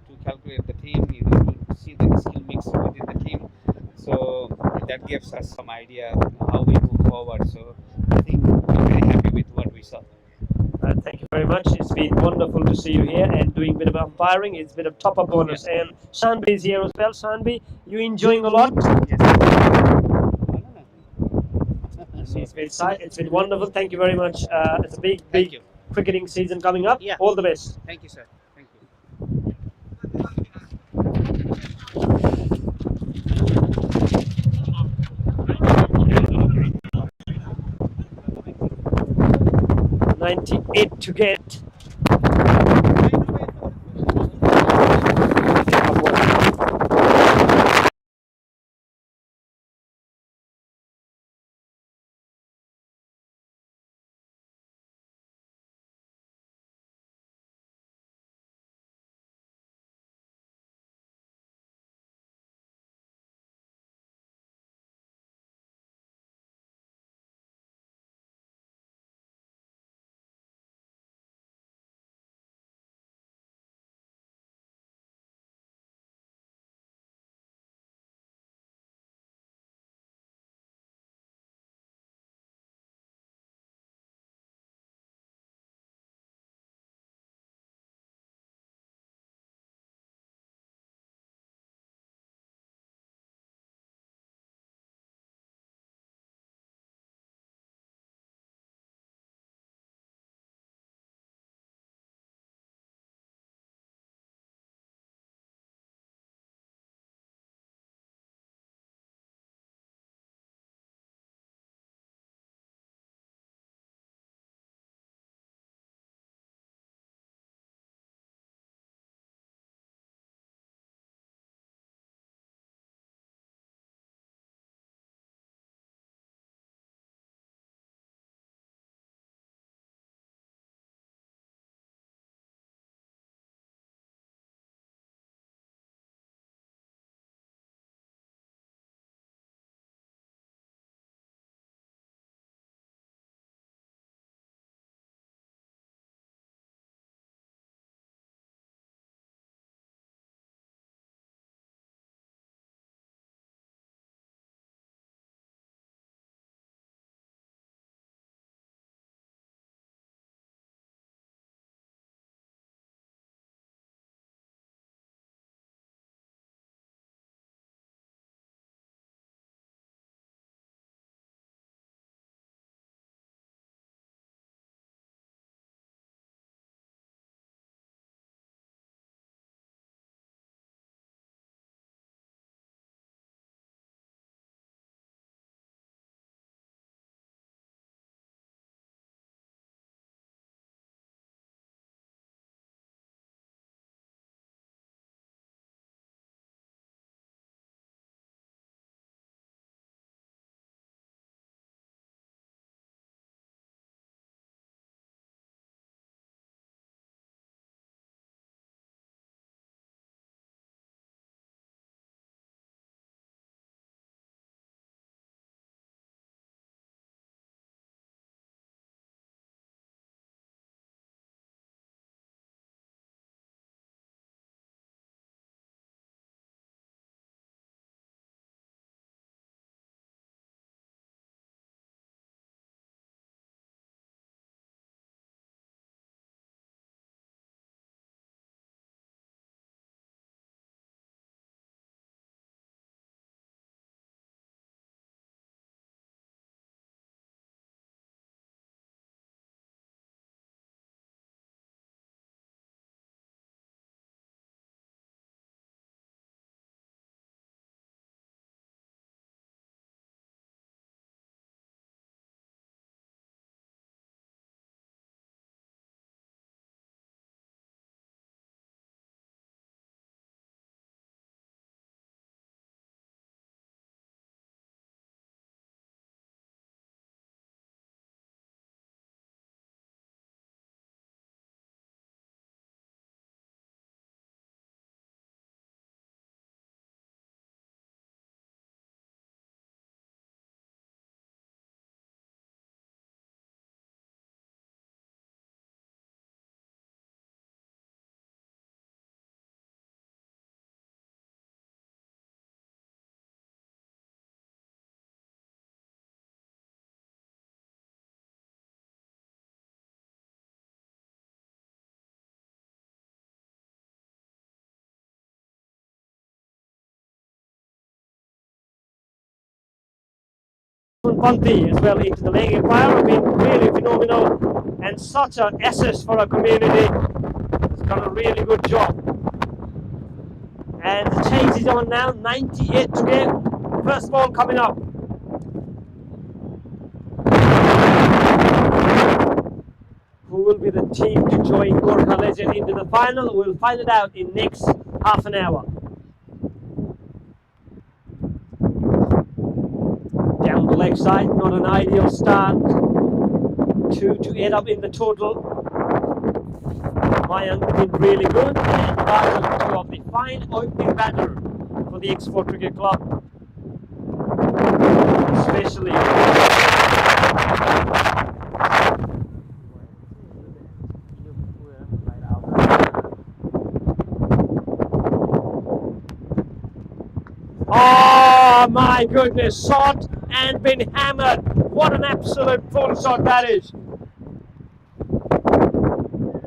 to calculate the team, to see the skill mix within the team. So that gives us some idea how we move forward. So I think we're very happy with what we saw. Thank you very much. It's been wonderful to see you here and doing a bit of umpiring. It's been a top-up bonus. Yes. And Shanbi is here as well. Shanbi, you enjoying a lot? Yes. It's been wonderful. Thank you very much. It's a Thank big you. cricketing season coming up. Yeah. All the best. Thank you, sir. Thank you. 98 to get. Panti as well into the leg empire. Been really phenomenal and such an assist for our community. He's done a really good job. And the chase is on now, 98 to go. First ball coming up. Who will be the team to join Gurkha Legend into the final? We'll find it out in next half an hour. Down the leg side, not an ideal start. 2 to 8 up in the total. Mayank been really good, and Rajan, 2 of the fine opening batter for the Export Cricket Club. Especially oh my goodness, shot and been hammered. What an absolute full shot that is.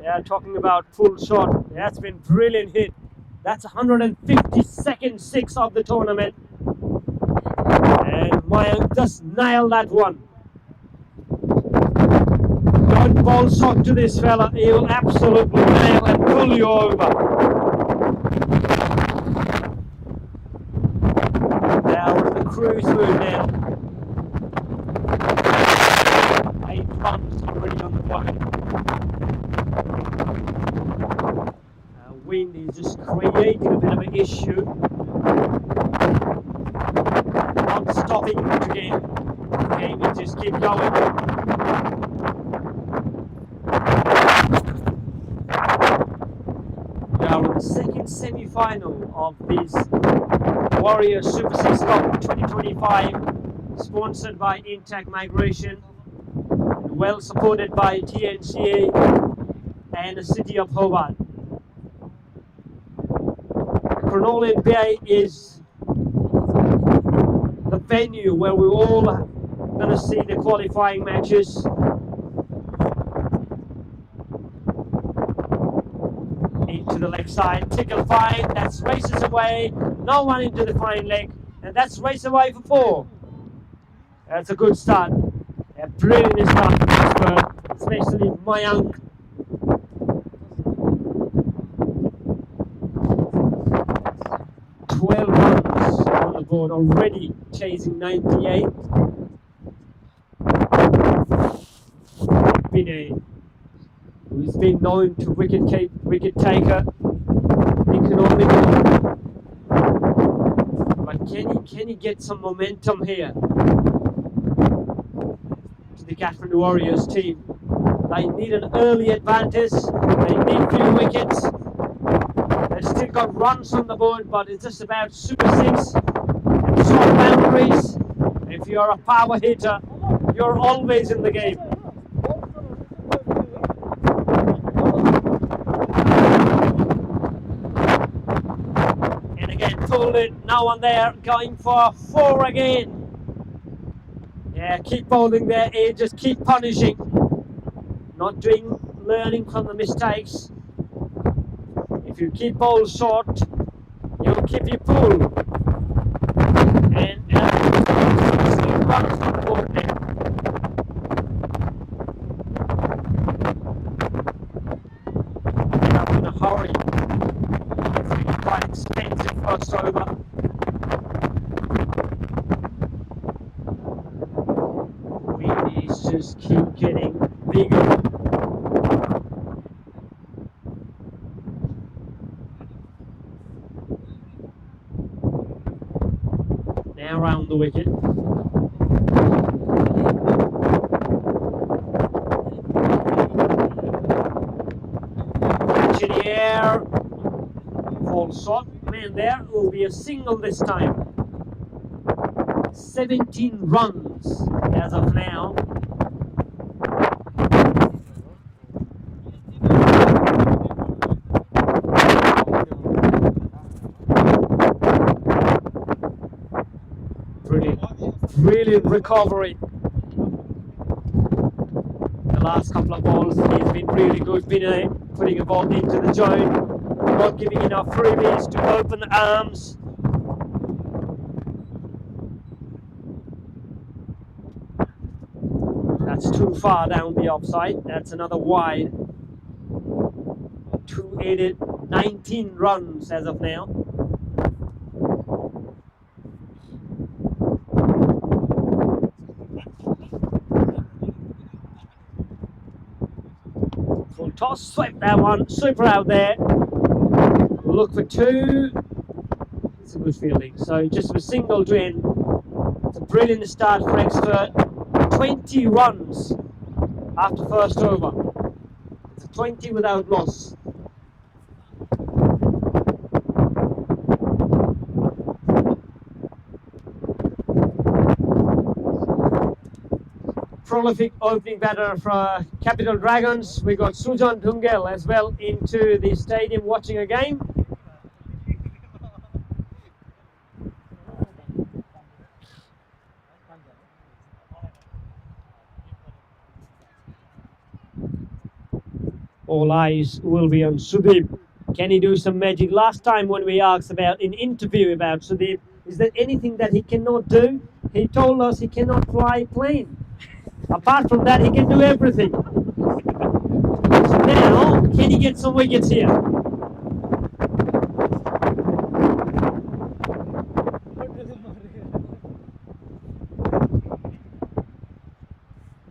Yeah, talking about full shot, that's been brilliant hit. That's 152nd 6 of the tournament. And Mayank just nailed that one. Don't ball shot to this fella, he will absolutely nail and pull you over. Now with the cruise move now. 8 runs already on the bucket. Wind is just creating a bit of an issue. Not stopping the game. The game will just keep going. We are in the second semi-final of this Warrior Super 6 Cup 2025, sponsored by Intact Migration, well supported by TNCA and the City of Hobart. Cornelian Bay is the venue where we're all going to see the qualifying matches. Into the leg side, tickle fine, that's races away, no one into the fine leg, and that's race away for 4. That's a good start. A brilliant start for this bird, especially Mayank. Board already chasing 98. Binay, who's been known to wicket taker economically, but can he get some momentum here to the Kathmandu Warriors team? They need an early advantage. They need few wickets. They've still got runs on the board, but it's just about Super 6. Short boundaries. If you're a power hitter, you're always in the game. And again, pulled it, no one there, going for 4 again. Yeah, keep bowling there, just keep punishing. Not learning from the mistakes. If you keep bowl short, you'll keep your pull. And runs on the board now. Not in a hurry. It's really quite expensive first over. Wind just keep getting bigger. Now round the wicket. Catch in the air. Full shot. Man, there will be a single this time. 17 runs as of now. Brilliant recovery. The last couple of balls, he's been really good, putting a ball into the zone, not giving enough freebies to open the arms. it's too far down the offside. That's another wide. 280, 19 runs as of now. Full toss, swept that one, super out there. We'll look for two. It's a good fielding. So just a single to end. It's a brilliant start for Exeter. 20 runs after first over. It's a 20 without loss. Prolific opening batter for Capital Dragons. We got Sujan Dungel as well into the stadium watching a game. All eyes will be on Sudeep. Can he do some magic? Last time when we asked about an interview about Sudeep, is there anything that he cannot do? He told us he cannot fly a plane. Apart from that, he can do everything. So now, can he get some wickets here?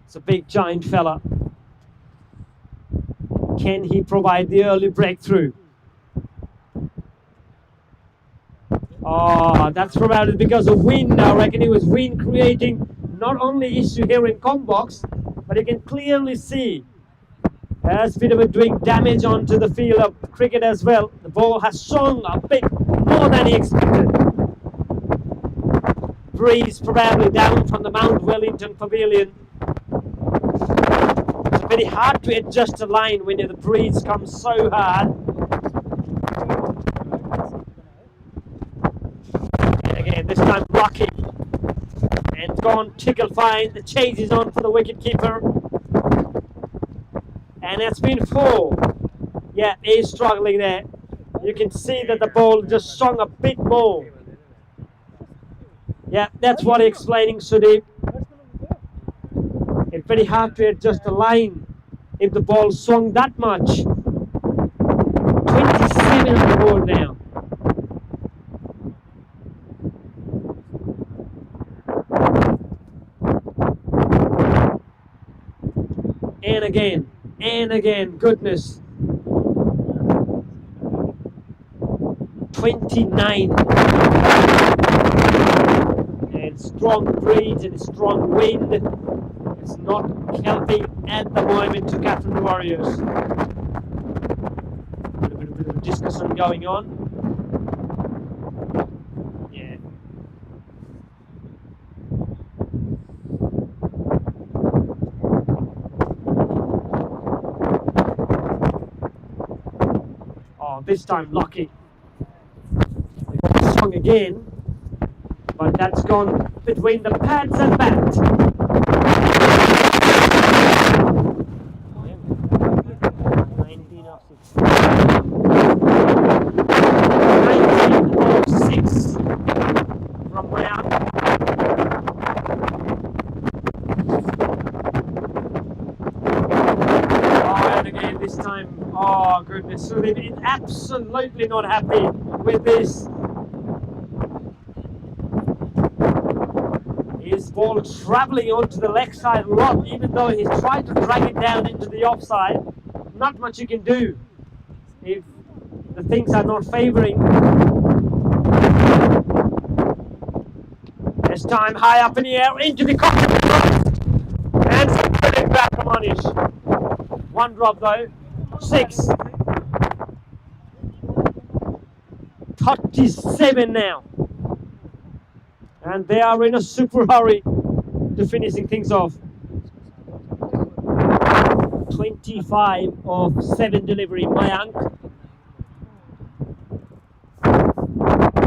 It's a big giant fella. Can he provide the early breakthrough? Oh, that's probably because of wind. I reckon it was wind creating not only issue here in Combox, but you can clearly see there's a bit of a doing damage onto the field of cricket as well. The ball has swung a bit more than he expected. Breeze probably down from the Mount Wellington Pavilion. It's very hard to adjust the line when the breeze comes so hard. And again, this time blocking. And gone tickle fine. The chase is on for the wicketkeeper. And it's been 4. Yeah, he's struggling there. You can see that the ball just swung a bit more. Yeah, that's what he's explaining, Sudeep. It's very hard to adjust the line if the ball swung that much. 27 on the board now. And again, goodness. 29. And strong breeze and strong wind. It's not healthy at the moment to Kathmandu Warriors. A little bit of discussion going on. Yeah. Oh, this time lucky. Song again, but that's gone between the pads and bat. 19 of 6 from Brown. Oh, and again this time, oh goodness, so he's absolutely not happy with this. His ball travelling onto the leg side a lot, even though he's trying to drag it down into the offside. Not much you can do if the things are not favouring. This time high up in the air, into the cockpit. And put it back from Anish. One drop though. 6. 37 now. And they are in a super hurry to finishing things off. 25 of 7 delivery, Mayank.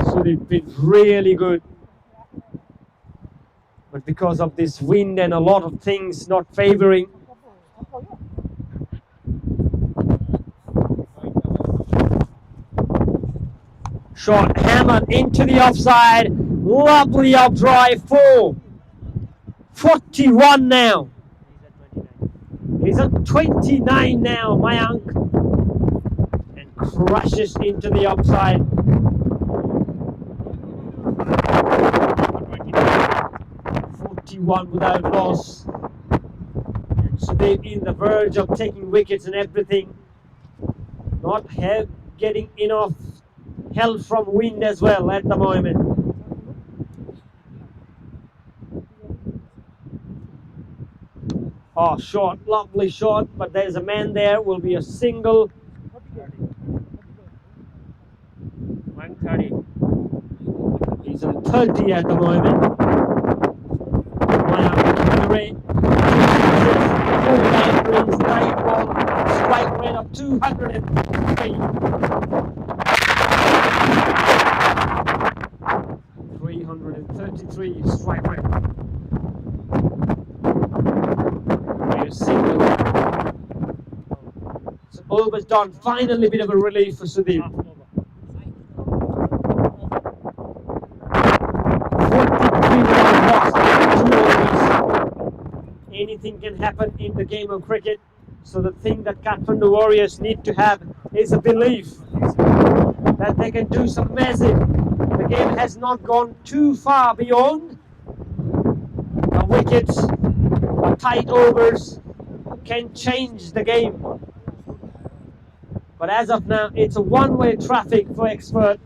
So they've been really good. But because of this wind and a lot of things not favouring, shot hammered into the offside. Lovely up drive. 41 now. He's at 29 now, Mayank. And crashes into the upside. 41 without loss. And so they're in the verge of taking wickets and everything. Not getting enough help from wind as well at the moment. Oh, shot, lovely shot, but there's a man there, will be a single. 130. He's on 30 at the moment. Strike rate of 203. 333 strike rate. Here's single. So overs done. Finally, a bit of a relief for Sudeep. 43 lost. 2 overs. Anything can happen in the game of cricket. So the thing that Kathmandu Warriors need to have is a belief that they can do some massive. The game has not gone too far beyond. The wickets, the tight overs can change the game. But as of now, it's a one-way traffic for expert.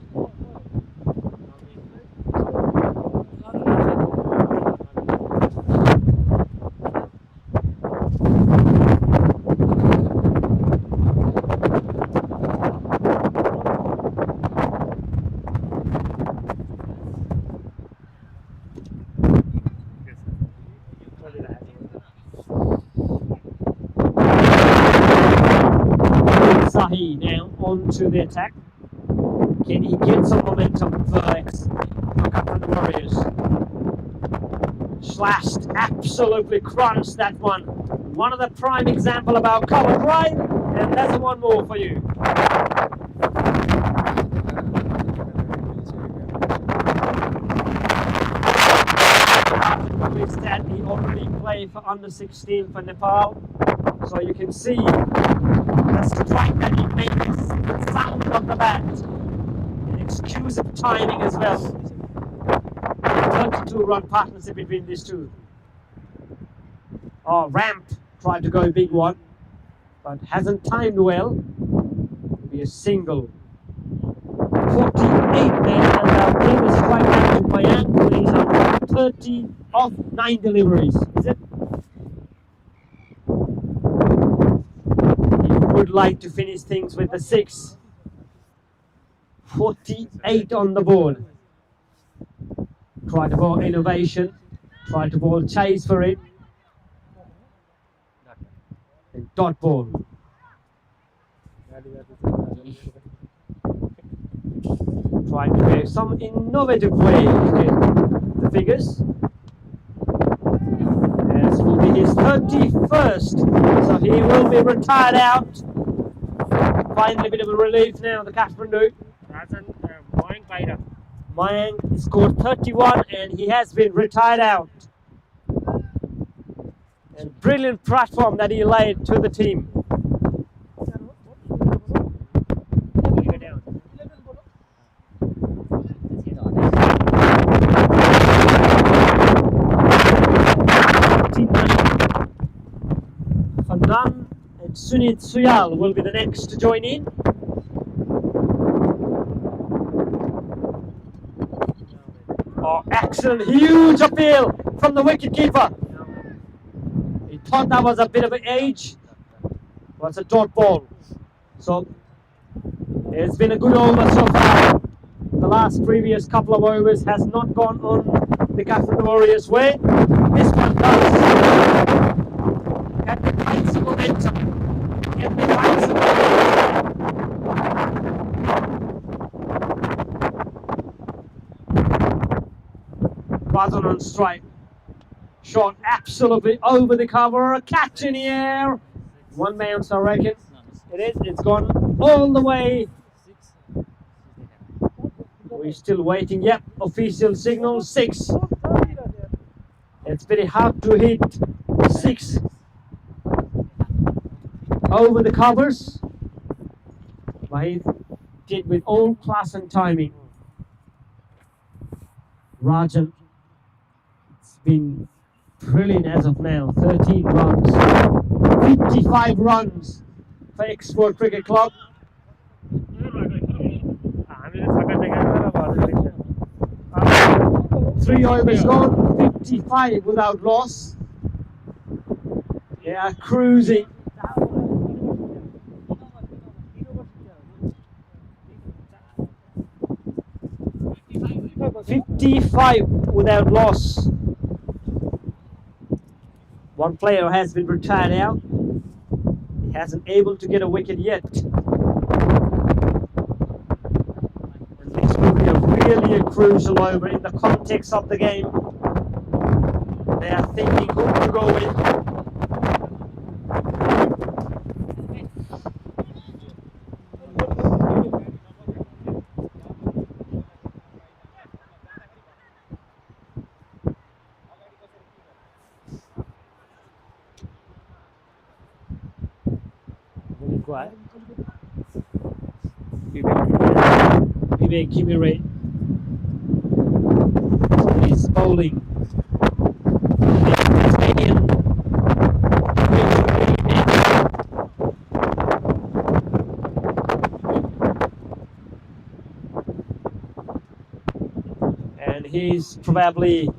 Sahi now onto the attack. Can he get some momentum for Kathmandu Warriors? Slashed, absolutely crunched that one. One of the prime example about cover drive, and there's one more for you. He already played for under 16 for Nepal, so you can see the strike that he made is the sound of the bat. An exquisite timing as well. 32-run partnership between these two. Oh, Ramp tried to go a big one, but hasn't timed well. It'll be a single. 48 there, and they'll give a strike back to Mayank. He's on 30 of 9 deliveries. Is it? Would like to finish things with the 6. 48 on the board. Try to ball innovation. Try to ball chase for it. And dot ball. Trying to make some innovative way to get the figures. This will be his 31st, so he will be retired out. Finally, a bit of a relief now, the Kathmandu. Mayank scored 31 and he has been retired out. And brilliant platform that he laid to the team. Fernand and Sunit Suyal will be the next to join in. Oh, excellent, huge appeal from the wicketkeeper. He thought that was a bit of an edge. Was a dot ball. So it's been a good over so far. The last previous couple of overs has not gone on the Kathmandu Warriors' way. This one does. Get the right momentum. Get the right momentum. Buzzer on strike. Shot absolutely over the cover. A catch in the air. One bounce, I reckon. It is. It's gone all the way. We're still waiting. Yep, official signal 6. It's very hard to hit 6. over the covers, but he did with all class and timing. Rajan, it's been brilliant as of now. 13 runs, 55 runs for Export Cricket Club. 3 overs gone, 55 without loss. They are cruising. 55 without loss. One player has been retired out. He hasn't able to get a wicket yet. And this will be really a crucial over in the context of the game. They are thinking who to go with. Vivek Kimire is bowling. Tasmanian and he's probably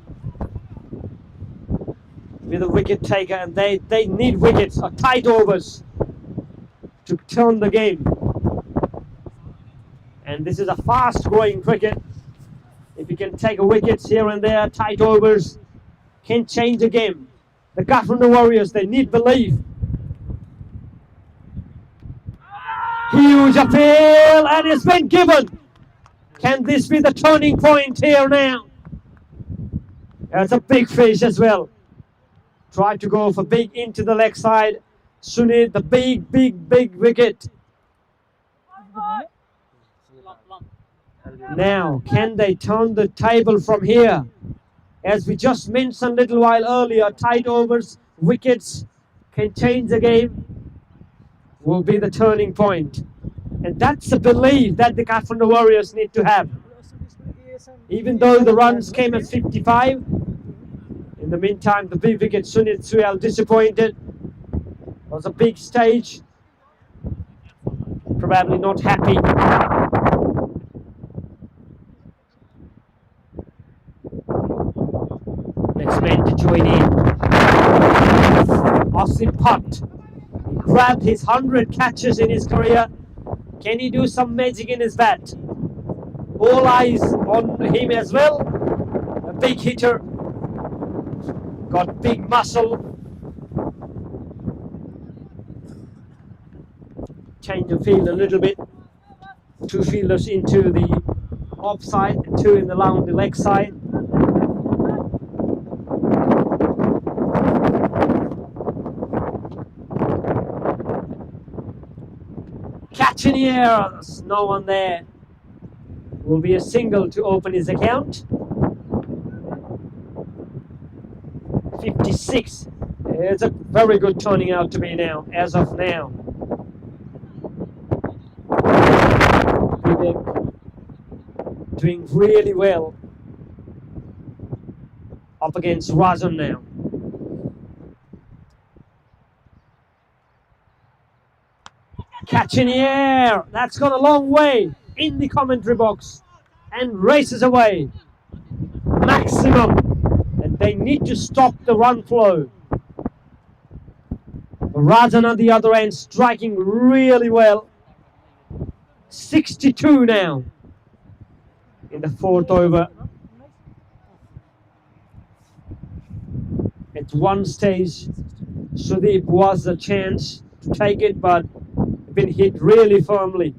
with a wicket taker, and they need wickets or tight overs to turn the game. And this is a fast growing cricket. If you can take a wickets here and there, tight overs can change the game. The Kathmandu Warriors, they need belief. Huge appeal, and it's been given. Can this be the turning point here now? That's a big fish as well. Try to go for big into the leg side. Sunit, the big wicket. Now, can they turn the table from here? As we just mentioned a little while earlier, tight overs, wickets can change the game, will be the turning point. And that's the belief that the Kathmandu Warriors need to have. Even though the runs came at 55, in the meantime, the big wicket, Sunit Suyal, disappointed. It was a big stage. Probably not happy. Next man to join in. Asim Putt. He grabbed his 100 catches in his career. Can he do some magic in his bat? All eyes on him as well. A big hitter. Got big muscle. Change of field a little bit. 2 fielders into the off side, 2 in the leg side. Catch in the air, there's no one there. Will be a single to open his account. 56. It's a very good turning out to be now, as of now. Vivek doing really well. Up against Rajan now. Catch in the air. That's gone a long way in the commentary box and races away. Maximum. And they need to stop the run flow. Rajan on the other end striking really well. 62 now in the 4th over. At one stage, Sudeep was a chance to take it, but been hit really firmly.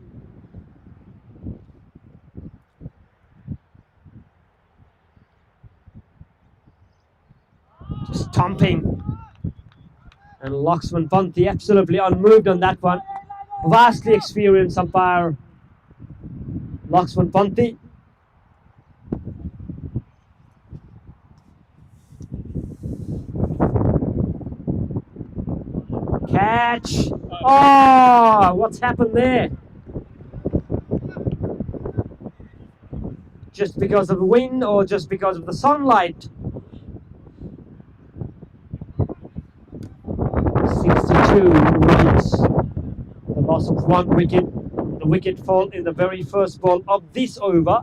Stomping. And Laxman Panthi absolutely unmoved on that one. Vastly experienced umpire Laxman Panthi. Catch. Oh, what's happened there? Just because of the wind or just because of the sunlight? 62 runs. The loss of 1 wicket. The wicket fall in the very first ball of this over.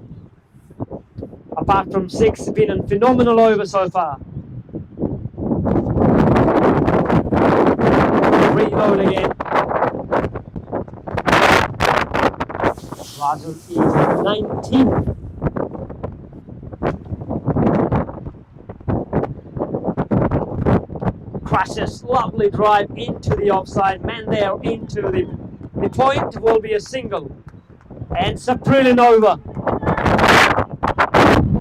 Apart from 6, it's been a phenomenal over so far. Reload again. Rajan is 19. Crashes, lovely drive into the offside. Man there into the point will be a single. And it's a brilliant over.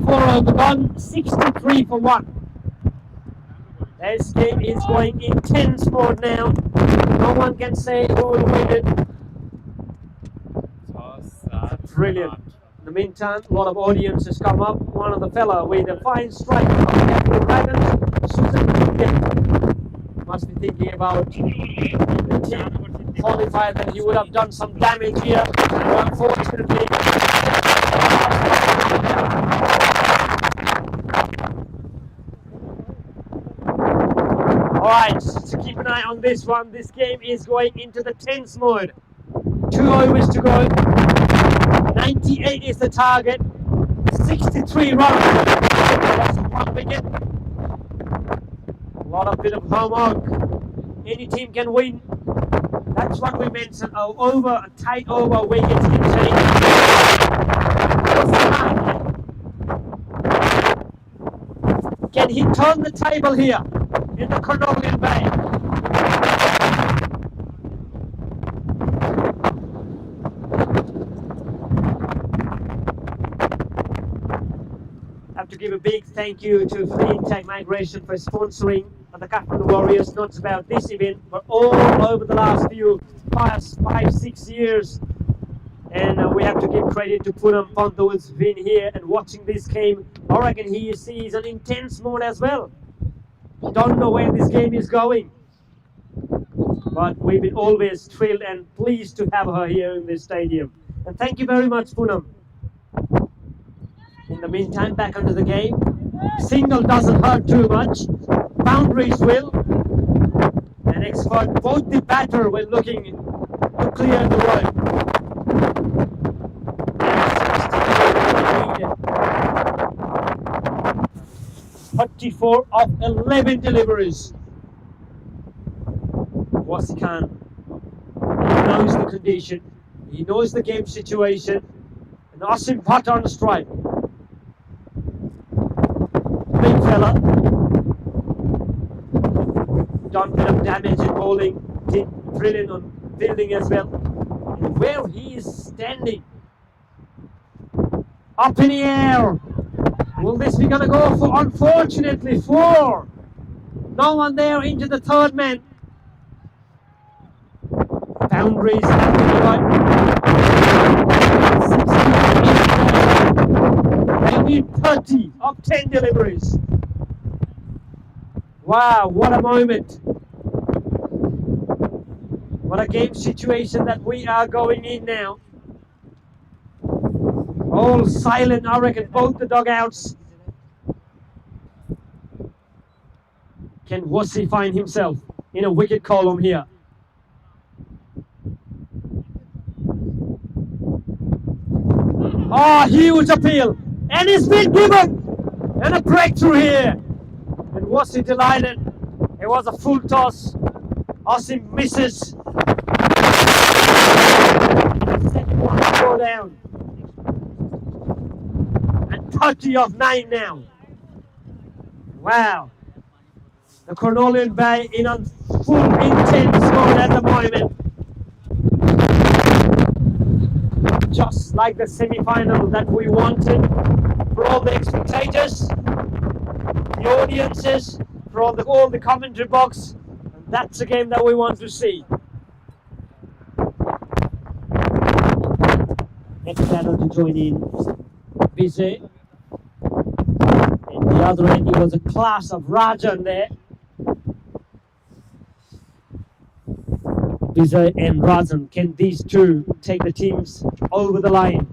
4 over gone, 63 for 1. This game is going intense mode now. No one can say who will win it. Brilliant. In the meantime, a lot of audience has come up. One of the fella with a fine strike of the Dragons, Susan, must be thinking about the team qualified that he would have done some damage here. And unfortunately, alright, so keep an eye on this one. This game is going into the tense mode. 2 overs to go. 98 is the target. 63 runs. That's 1 wicket. A lot of bit of homework. Any team can win. That's what we mentioned. Over, a tight over, wickets can change. Can he turn the table here in the Cornelian Bay? I have to give a big thank you to Fleetag Migration for sponsoring the Kathmandu Warriors, not about this event, but all over the last past 5-6 years. And we have to give credit to Poonam Pantu who's been here and watching this game. I reckon he sees an intense mode as well. Don't know where this game is going. But we've been always thrilled and pleased to have her here in this stadium. And thank you very much, Poonam. In the meantime, back onto the game. Single doesn't hurt too much. Boundaries will. And expert both the batter when looking to clear the road. 34 of 11 deliveries. Wasi Khan, he knows the condition, he knows the game situation, and Asim Bhatt on strike. Big fella, done a bit of damage in bowling, did brilliant on fielding as well. And where he is standing, up in the air. Will this be gonna go for? Unfortunately, 4. No one there into the third man. Boundaries have to be right. They need 30 of 10 deliveries. Wow, what a moment. What a game situation that we are going in now. All silent, I reckon, both the dugouts. Can Wasi find himself in a wicket column here? Oh, huge appeal. And it's been given. And a breakthrough here. And Wasi delighted. It was a full toss. Asim misses. Second one to go down. 30 of 9 now. Wow. The Cornelian Bay in a full intense mode at the moment. Just like the semi-final that we wanted for all the spectators, the audiences, for all the commentary box. And that's a game that we want to see. Next channel to join in. Vijay. The other end, it was a class of Rajan there. Vijay and Rajan, can these two take the teams over the line?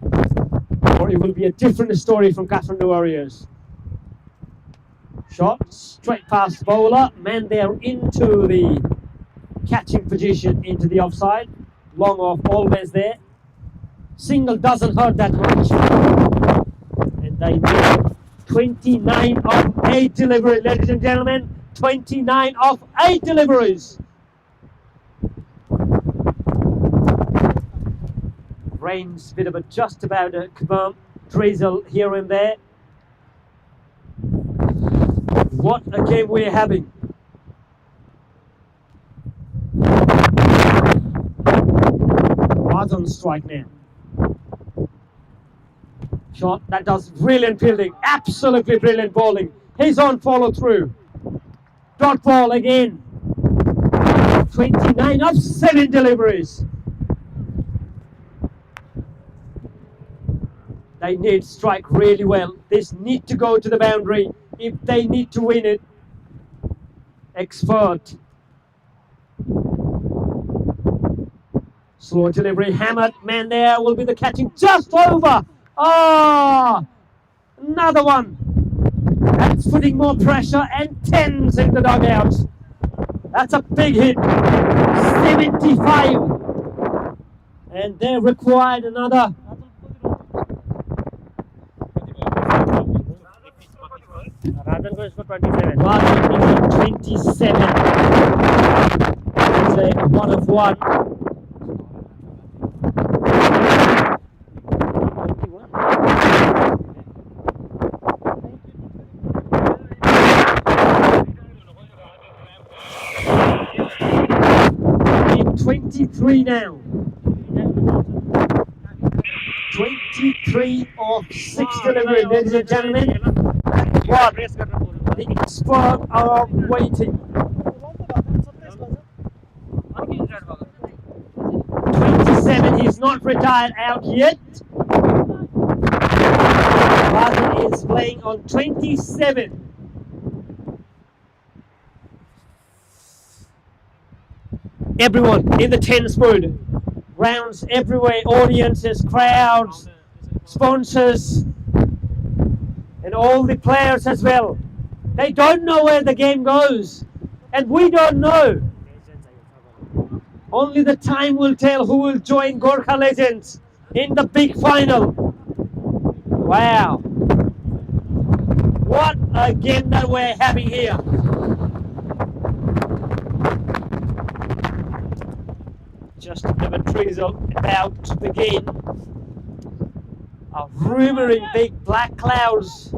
Or it will be a different story from Kathmandu Warriors. Shot straight past bowler, man there into the catching position, into the offside. Long off, always there. Single doesn't hurt that much. And they need 29 of 8 deliveries, ladies and gentlemen. 29 of 8 deliveries. Rain's bit of a just about a drizzle here and there. What a game we're having. Rajan strike now. Shot that does brilliant fielding, absolutely brilliant bowling. He's on follow through. Dot ball again. 29 of 7 deliveries. They need strike really well. This need to go to the boundary if they need to win it. Expert. Slow delivery, hammered. Man there will be the catching just over. Oh, another one. That's putting more pressure and 10s in the dugout. That's a big hit. 75. And they required another. Rajan goes for 27. Rajan is at 27. It's a 1 of 1. 23 now. 23 of 6 delivery, ladies and gentlemen. What the expert are waiting. 27, he's not retired out yet. Rajan is playing on 27. Everyone in the tennis mood. Rounds everywhere, audiences, crowds, sponsors, and all the players as well. They don't know where the game goes, and we don't know. Only the time will tell who will join Gurkha Legends in the big final. Wow. What a game that we're having here. Just a bit of a drizzle about to begin. A rumouring big black clouds.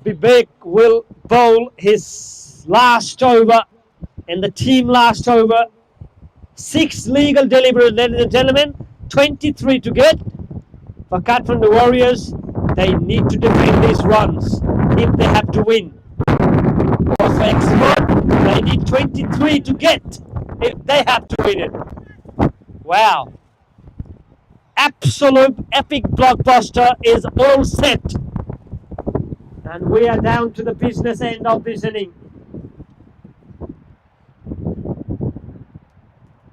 Vivek will bowl his last over and the team last over. 6 legal deliveries, ladies and gentlemen. 23 to get. For Kathmandu Warriors, they need to defend these runs if they have to win. For Expert, they need 23 to get if they have to win it. Wow. Absolute epic blockbuster is all set. And we are down to the business end of this inning.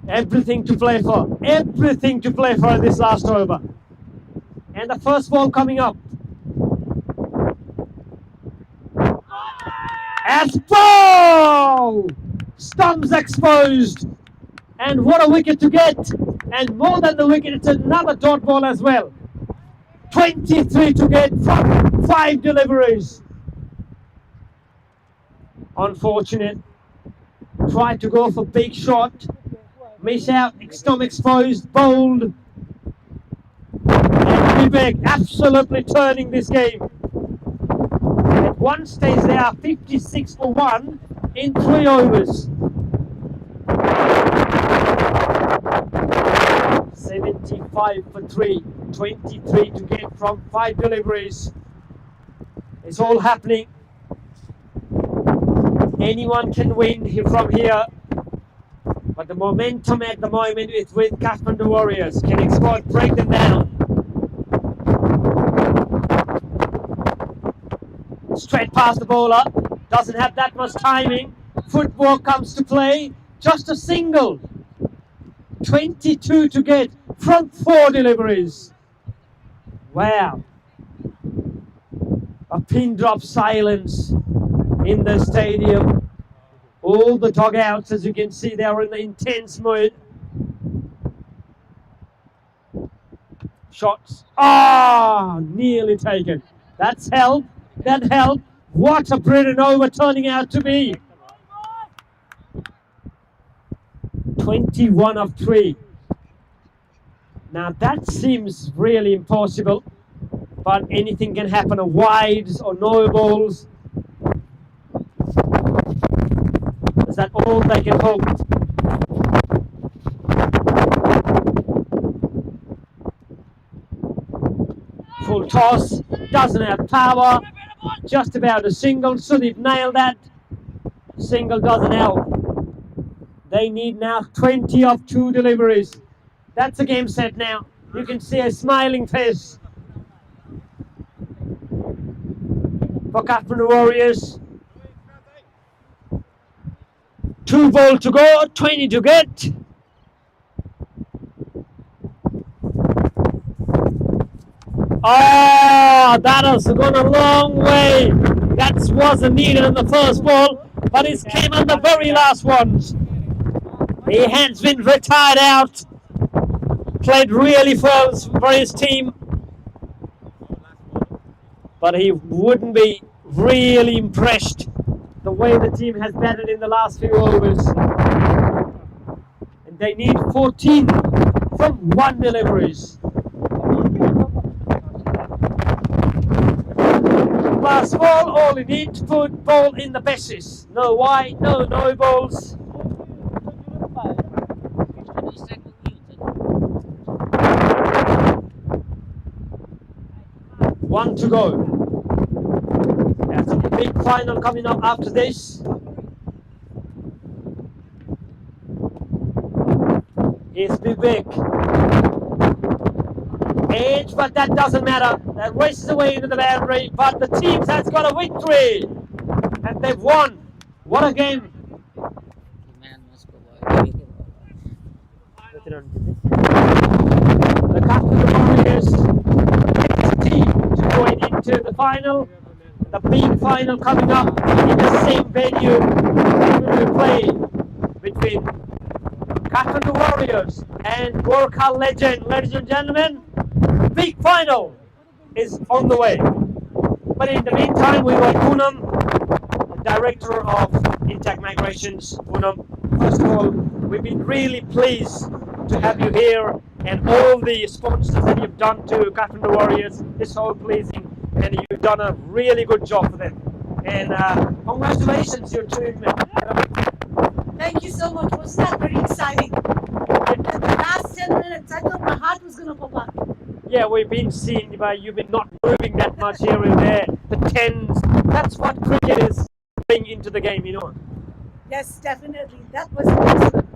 Everything to play for. Everything to play for in this last over. And the first ball coming up. As ball! Stumps exposed. And what a wicket to get. And more than the wicket, it's another dot ball as well. 23 to get from 5 deliveries. Unfortunate. Tried to go for big shot. Miss out, stump exposed, bowled. And Vivek absolutely turning this game. At one stage they are 56 for 1 in 3 overs. 75 for 3, 23 to get from 5 deliveries. It's all happening. Anyone can win from here. But the momentum at the moment is with Kathmandu Warriors. Can Export break them down? Straight past the bowler. Doesn't have that much timing. Footwork comes to play. Just a single. 22 to get from 4 deliveries. Wow. A pin drop silence in the stadium. All the dugouts, as you can see, they are in the intense mood. Shots. Ah, nearly taken. That's help. That help. What a brilliant over turning out to be. 21 of 3. Now that seems really impossible, but anything can happen. A wides or no balls. Is that all they can hope? Full toss, doesn't have power, just about a single. Sudeep nailed that. Single doesn't help. They need now 20 of 2 deliveries. That's a game set now. You can see a smiling face for Kathmandu Warriors. 2 balls to go, 20 to get. Oh, that has gone a long way. That wasn't needed in the first ball, but it came on the very last ones. He has been retired out. Played really well for his team, but he wouldn't be really impressed the way the team has batted in the last few overs. And they need 14 from 1 deliveries. Last ball, all you need to put ball in the bases. No wide, no balls. 1 to go. There's a big final coming up after this. It's Vivek. Edge, but that doesn't matter. That races away into the boundary, but the team has got a victory. And they've won. What a game. The Kathmandu Warriors, the next team to going into the final. The big final coming up in the same venue. We will play between Kathmandu Warriors and Gurkha legend. Ladies and gentlemen, the big final is on the way. But in the meantime, we got Poonam, Director of Intact Migrations. Poonam, first of all, we've been really pleased to have you here, and all the sponsors that you've done to Kathmandu Warriors is so pleasing, and you've done a really good job for them. And congratulations, you're doing Thank you so much. Wasn't that very exciting? In the last 10 minutes, I thought my heart was going to pop up. Yeah, we've been seeing, but you've been not moving that much here and there. The tens, that's what cricket is bring into the game, you know. Yes, definitely. That was excellent.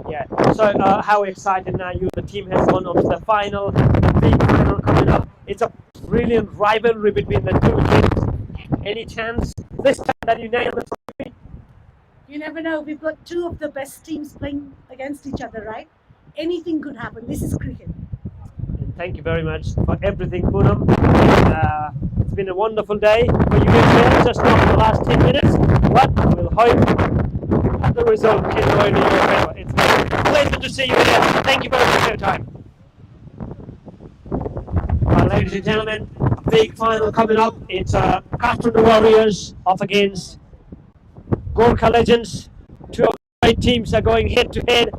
Yeah. So, how excited now you? The team has gone on to the final, the big final coming up. It's a brilliant rivalry between the two teams. Any chance this time that you nail the trophy? You never know. We've got 2 of the best teams playing against each other, right? Anything could happen. This is cricket. And thank you very much for everything, Poonam. It's been a wonderful day for you here, just not in the last 10 minutes, but we'll hope that the result can go in your favor. It's been a pleasure to see you here. Thank you very much for your time. Ladies and gentlemen, a big final coming up. It's Kathmandu Warriors off against Gurkha Legends. 2 of the great teams are going head to head.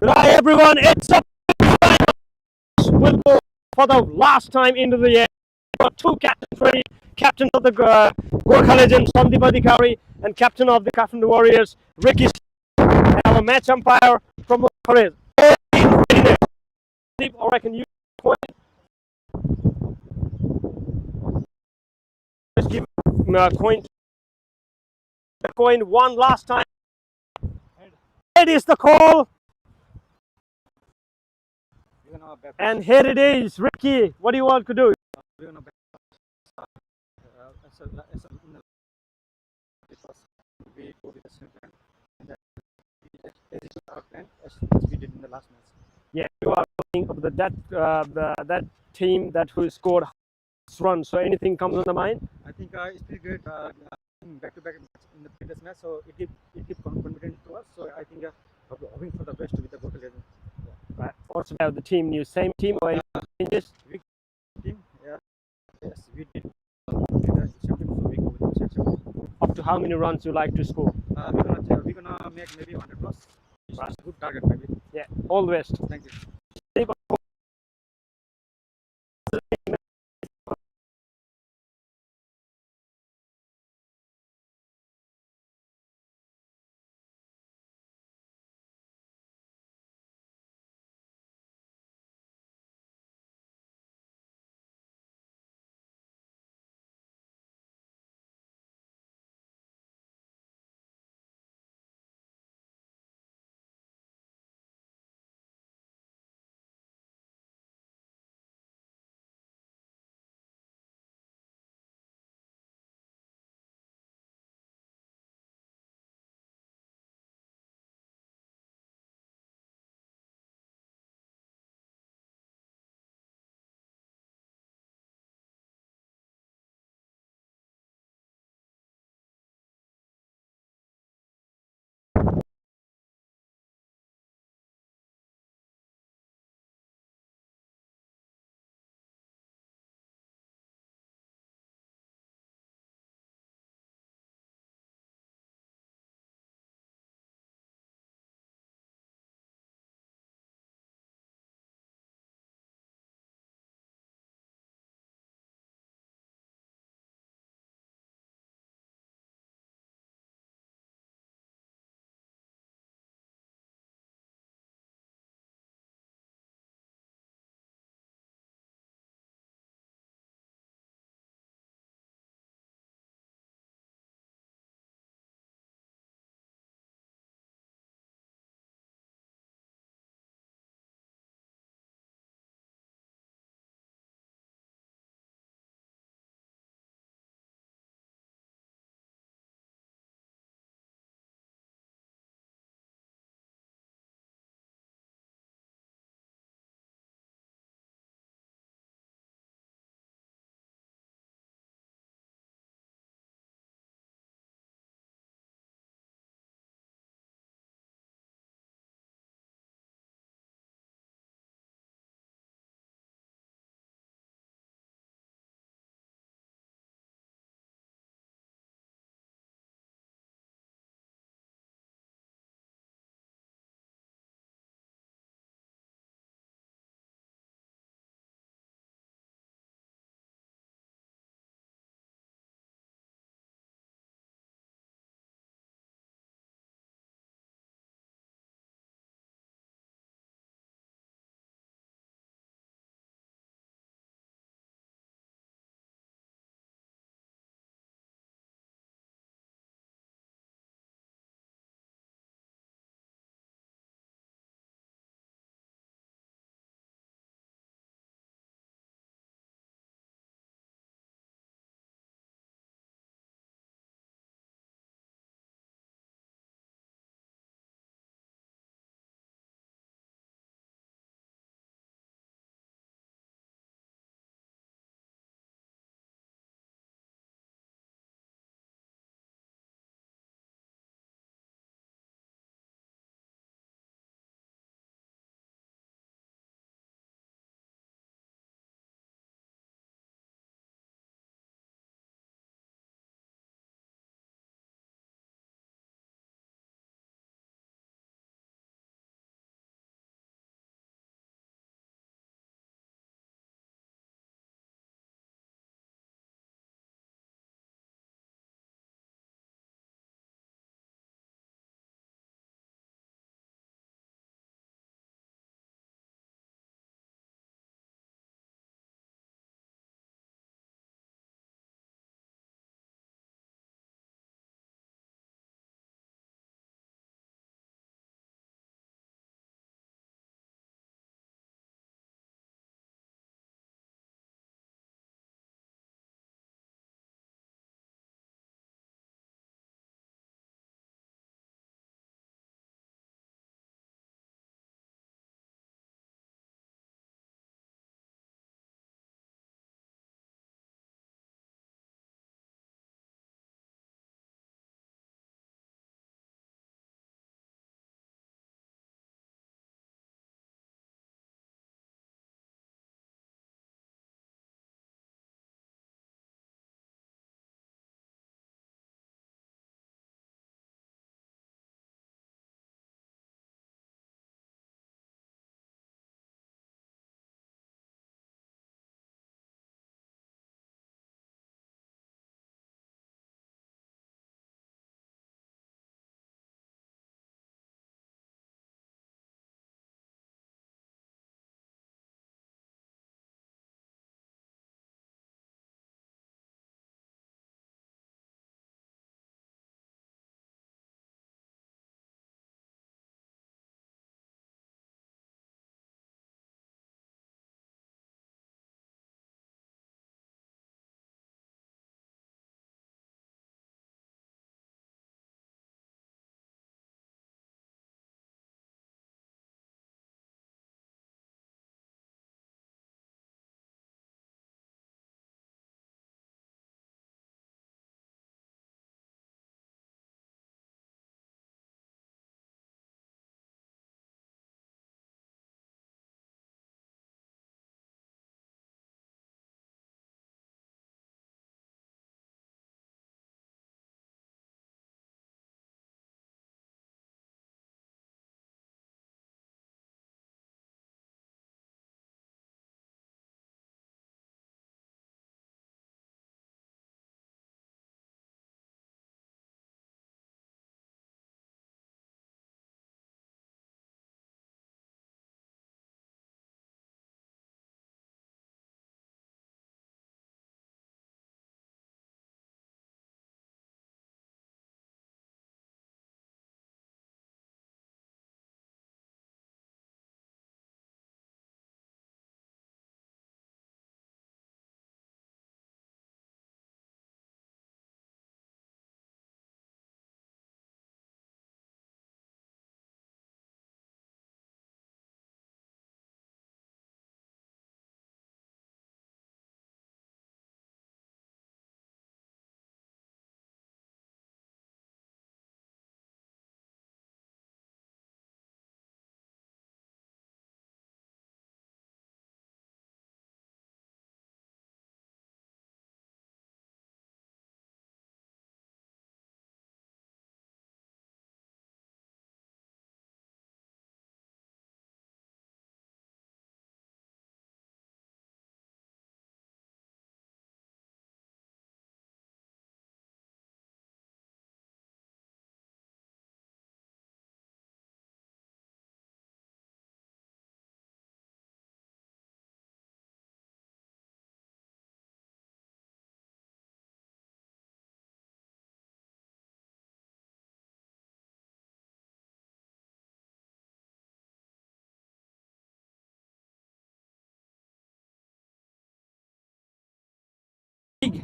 Right, everyone, it's up. We'll go for the last time into the air. Got two captains ready. Captain of the Gurkha Legends, Sandeep Adhikari, and captain of the Kathmandu Warriors, Ricky. And our match umpire from Korea. Or I can use the coin. Just give coin. The coin one last time. It is the call. And here it is, Ricky. What do you want to do? Yeah, you are playing of that team that who scored runs. So anything comes on the mind? I think it's pretty good. Back-to-back in the previous match, so it keep confident to us. So I think hoping for the best with the Gurkha Legends. Right. What's about the team? New same team or any changes? Team, yeah, yes, we did the champion, so we go with the champion. Up to how many runs you like to score? We're gonna make maybe 100 plus. It's a good target, maybe. Yeah, all the best. Thank you.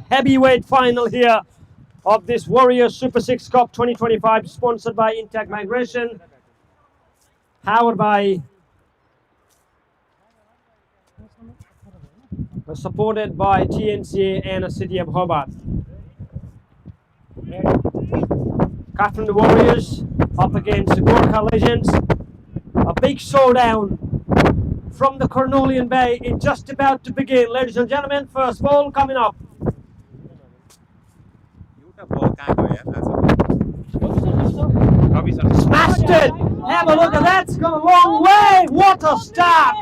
heavyweight final here of this Warriors Super 6 Cup 2025, sponsored by Intact Migration, powered by, supported by TNCA and the City of Hobart. Kathmandu Warriors up against the Gurkha Legends. A big showdown from the Cornelian Bay is just about to begin. Ladies and gentlemen, first ball coming up. Smashed it! Have a look at that, it's gone a long way! What a start!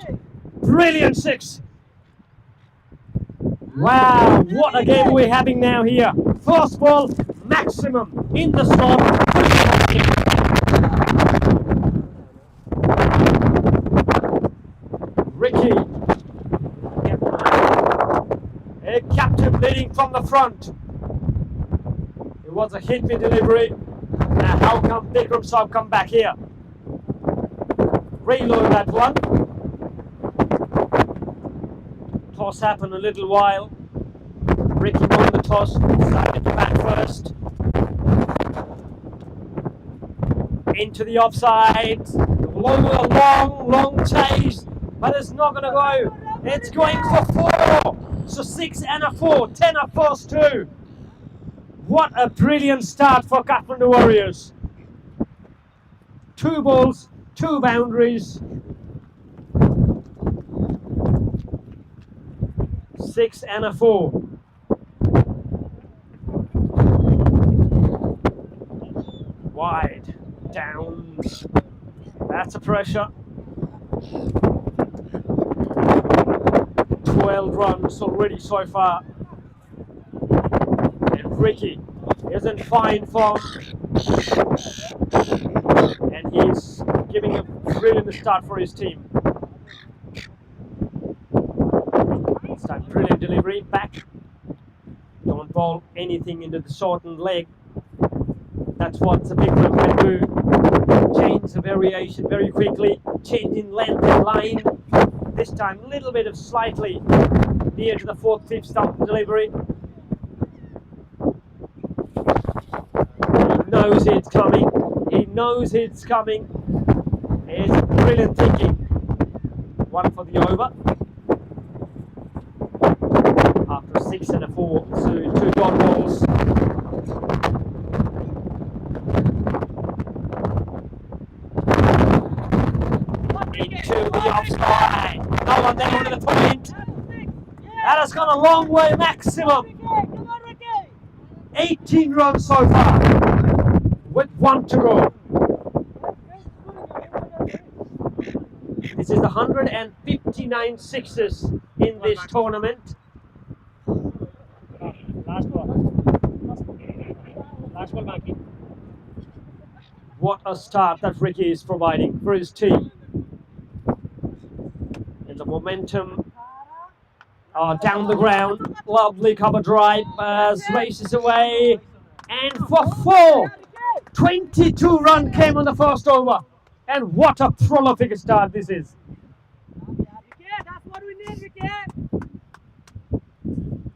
Brilliant six! Wow, what a game we're having now here. First ball, maximum in the slot. Ricky, a captain leading from the front. It was a hit with delivery. Now how come Bikram Saab come back here? Reload that one. Toss happened a little while. Ricky won the toss, decided to bat first. Into the offside. Long chase, but it's not going to go. It's going for 4. So 6 and a 4, 10 up first 2. What a brilliant start for Kathmandu Warriors. 2 balls, 2 boundaries. 6 and a 4. Wide, down. That's a pressure. 12 runs already so far. And Ricky is in fine form. And he's giving a brilliant start for his team. This time, brilliant delivery, back. Don't bowl anything into the shortened leg. That's what the big club can do. Change the variation very quickly, change in length and line. This time, a little bit of slightly near to the 4th, 5th stump delivery. He knows it's coming. He knows it's coming. It's brilliant thinking. 1 for the over. After 6 and a 4, so 2 dot balls. Into the offside. No one down to the point. That has gone a long way, maximum. 18 runs so far, with 1 to go. This is the 159 sixes in this tournament. Last ball. What a start that Ricky is providing for his team. And the momentum down the ground. Lovely cover drive as races away. And for 4, 22 run came on the first over. And what a prolific start this is. That's what we need,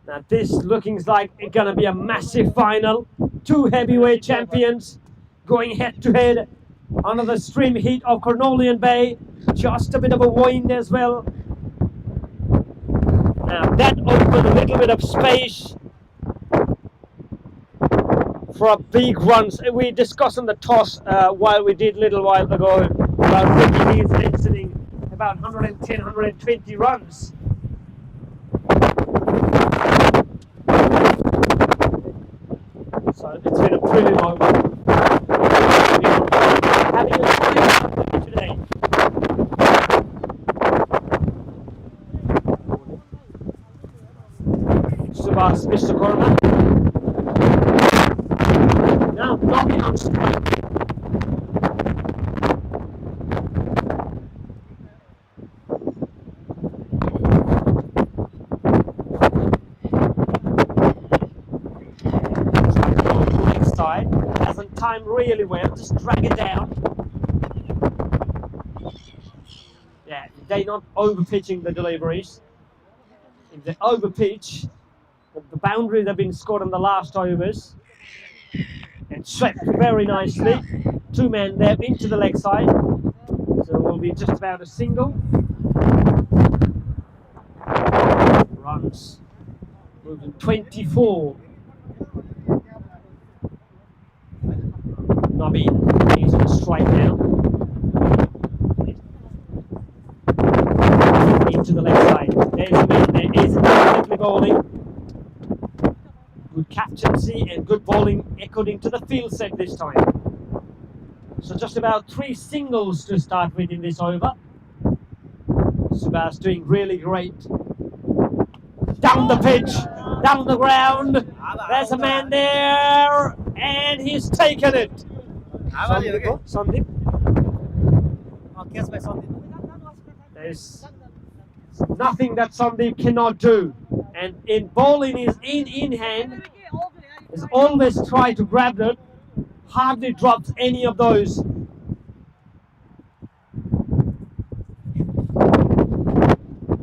Now this looking like it's gonna be a massive final. 2 heavyweight champions going head to head under the stream heat of Cornelian Bay. Just a bit of a wind as well. Now that opened a little bit of space for a big runs. We discussed on the toss while we did a little while ago about Ricky Lee's exiting about 110, 120 runs. So it's been a brilliant moment. Having a great today. Subhas Mr. Corner. Now knocking on strike. Next side hasn't timed really well. Just drag it down. Yeah, they're not over pitching the deliveries. If they over pitch, The boundaries have been scored in the last overs. And swept very nicely. 2 men there into the leg side. So it will be just about a single. Runs. Moving 24. Nobby needs to strike now. Into the leg side. There's a man there. Is perfectly bowling. Good captaincy and good bowling echoing to the field set this time. So just about 3 singles to start with in this over. Subhash doing really great. Down the pitch, down the ground. There's a man there, and he's taken it. Sandeep. There's nothing that Sandeep cannot do. And in bowling is in hand, is always try to grab it, hardly drops any of those.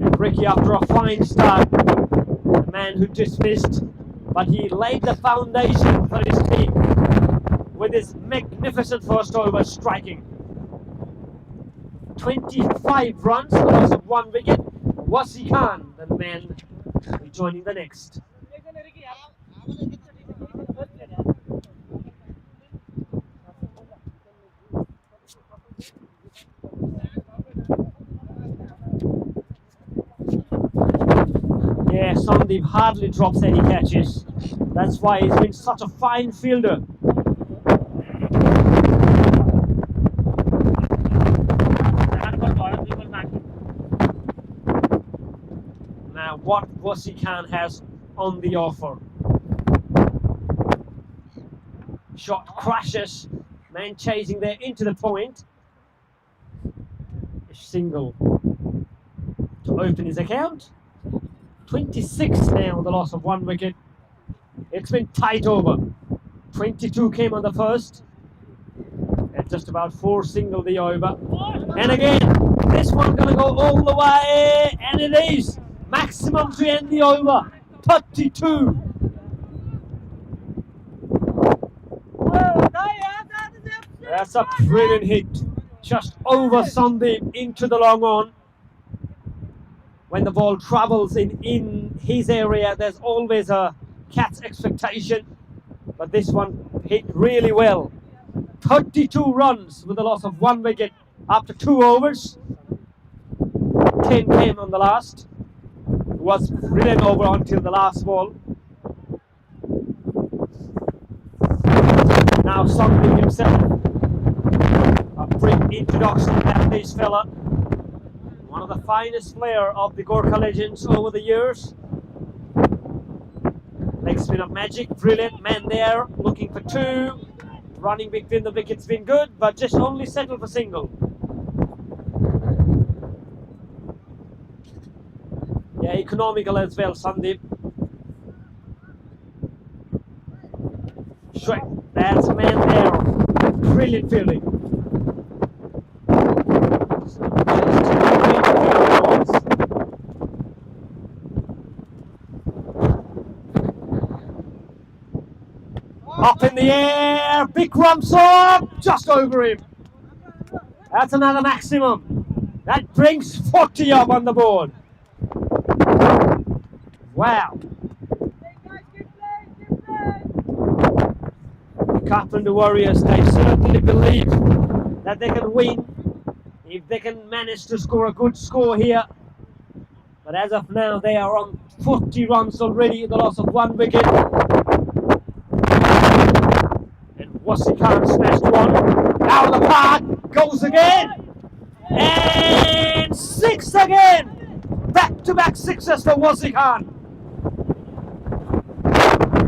And Ricky, after a fine start, the man who dismissed, but he laid the foundation for his team with his magnificent first over striking. 25 runs, the loss of 1 wicket. Wasi Khan, the man joining the next. Yeah, Sandeep hardly drops any catches. That's why he's been such a fine fielder. Now, what Wasi Khan has on the offer? Shot crashes, man chasing there into the point. A single to open his account. 26 now, the loss of 1 wicket. It's been tight over. 22 came on the first. And just about 4 single the over. And again, this one gonna go all the way, and it is. Maximum to end the over. 32. That's a brilliant hit. Just over Sandeep into the long on. When the ball travels in his area, there's always a cat's expectation. But this one hit really well. 32 runs with a loss of 1 wicket after 2 overs. 10 came on the last. It was brilliant over until the last ball. Now Sandeep himself. A brief introduction at this fella. One of the finest player of the Gurkha legends over the years. Leg spin of magic, brilliant man there, looking for 2. Running between the wickets been good, but just only settled for single. Yeah, economical as well, Sandeep. Shrek, that's a man there. Brilliant fielding. Up in the air, big rumps up, just over him. That's another maximum. That brings 40 up on the board. Wow. The Kathmandu Warriors, they certainly believe that they can win if they can manage to score a good score here. But as of now, they are on 40 runs already, the loss of 1 wicket. And Wasi Khan smashed one. Out of the park, goes again. And 6 again. Back-to-back sixes for Wasi Khan.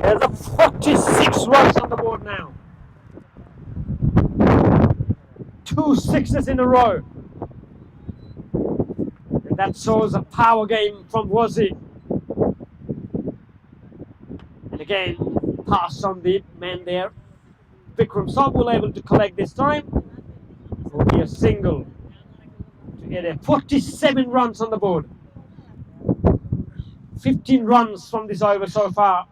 There's a 46 runs on the board now. 2 sixes in a row. And that shows a power game from Wasi. And again, pass on the man there. Vikram Sabul able to collect this time. It will be a single to get a 47 runs on the board. 15 runs from this over so far.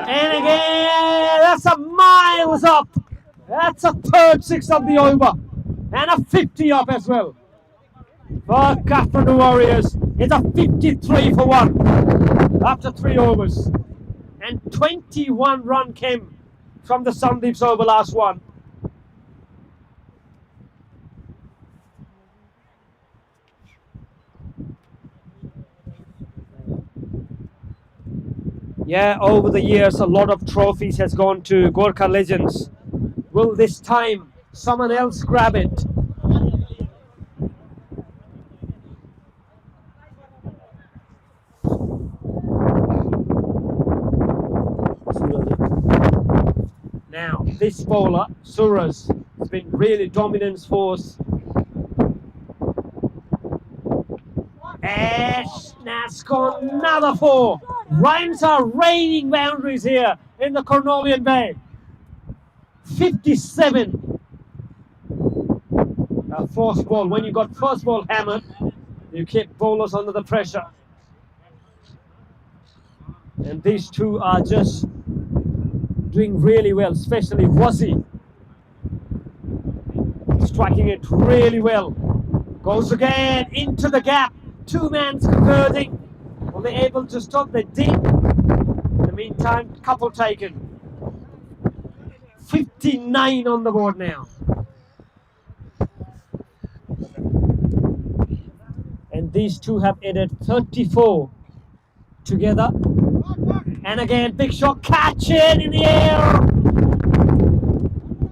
And again, that's a miles up. That's a third six of the over. And a 50 up as well. For Kathmandu Warriors, it's a 53 for 1 after 3 overs. And 21 run came from the Sandeep's over last one. Yeah, over the years, a lot of trophies has gone to Gurkha legends. Will this time someone else grab it? Now, this bowler, Suraj, has been really dominant force. And that's got another 4. Runs are raining boundaries here in the Cornelian Bay. 57. Fourth ball. When you got first ball hammered, you keep bowlers under the pressure. And these two are just doing really well, especially Wazzy. Striking it really well. Goes again into the gap. 2 men converting. Were they able to stop? They did. In the meantime, couple taken. 59 on the board now. And these two have added 34 together. And again, big shot, catch it in the air.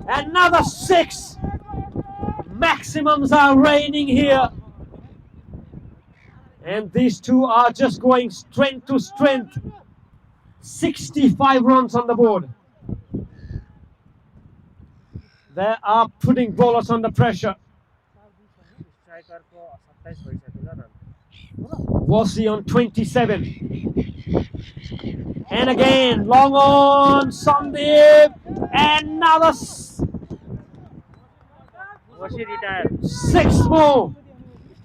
Another 6. Maximums are raining here. And these two are just going strength to strength. 65 runs on the board. They are putting bowlers under pressure. Wasi on 27. And again, long on, Sandeep. Another 6 more.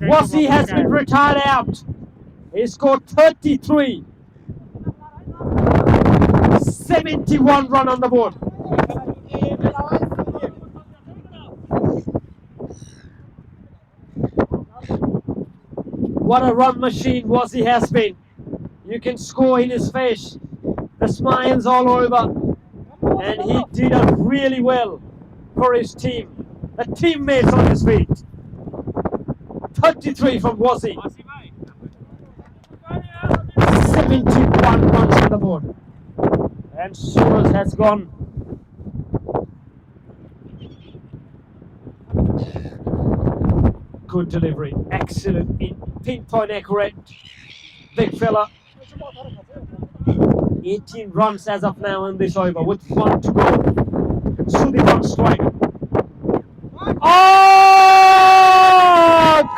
Wasi has been retired out. He scored 33. 71 run on the board. What a run machine Wasi has been. You can score in his face. The smiles all over. And he did it really well for his team. The teammates on his feet. 33 from Wasi. 71 runs on the board. And Suraj has gone. Good delivery. Excellent. Pinpoint accurate. Big fella. 18 runs as of now in this over with 1 to go. Sudeep on strike. Oh,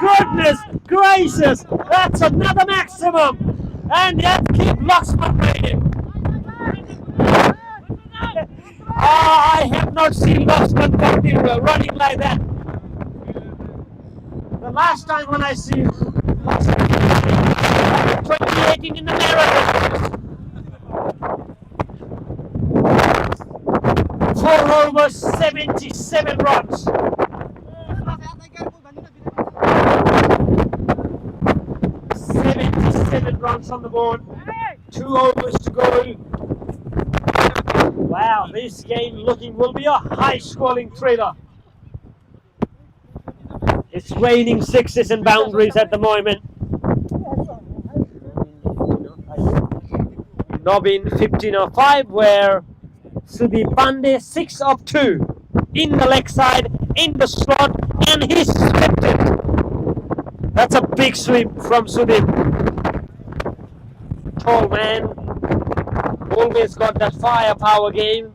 goodness gracious. That's another maximum. And yet keep Luxman waiting. I have not seen Luxman running like that. The last time when I see Luxman 2018 in the marathon. 4 overs, 77 runs. 77 runs on the board. 2 overs to go. Wow, this game will be a high-scoring thriller. It's raining 6s and boundaries at the moment. Nobin 15 of 5, where Sudeep Pandey 6 of 2 in the leg side, in the slot, and he's swept it. That's a big sweep from Sudeep. Tall man, always got that firepower game.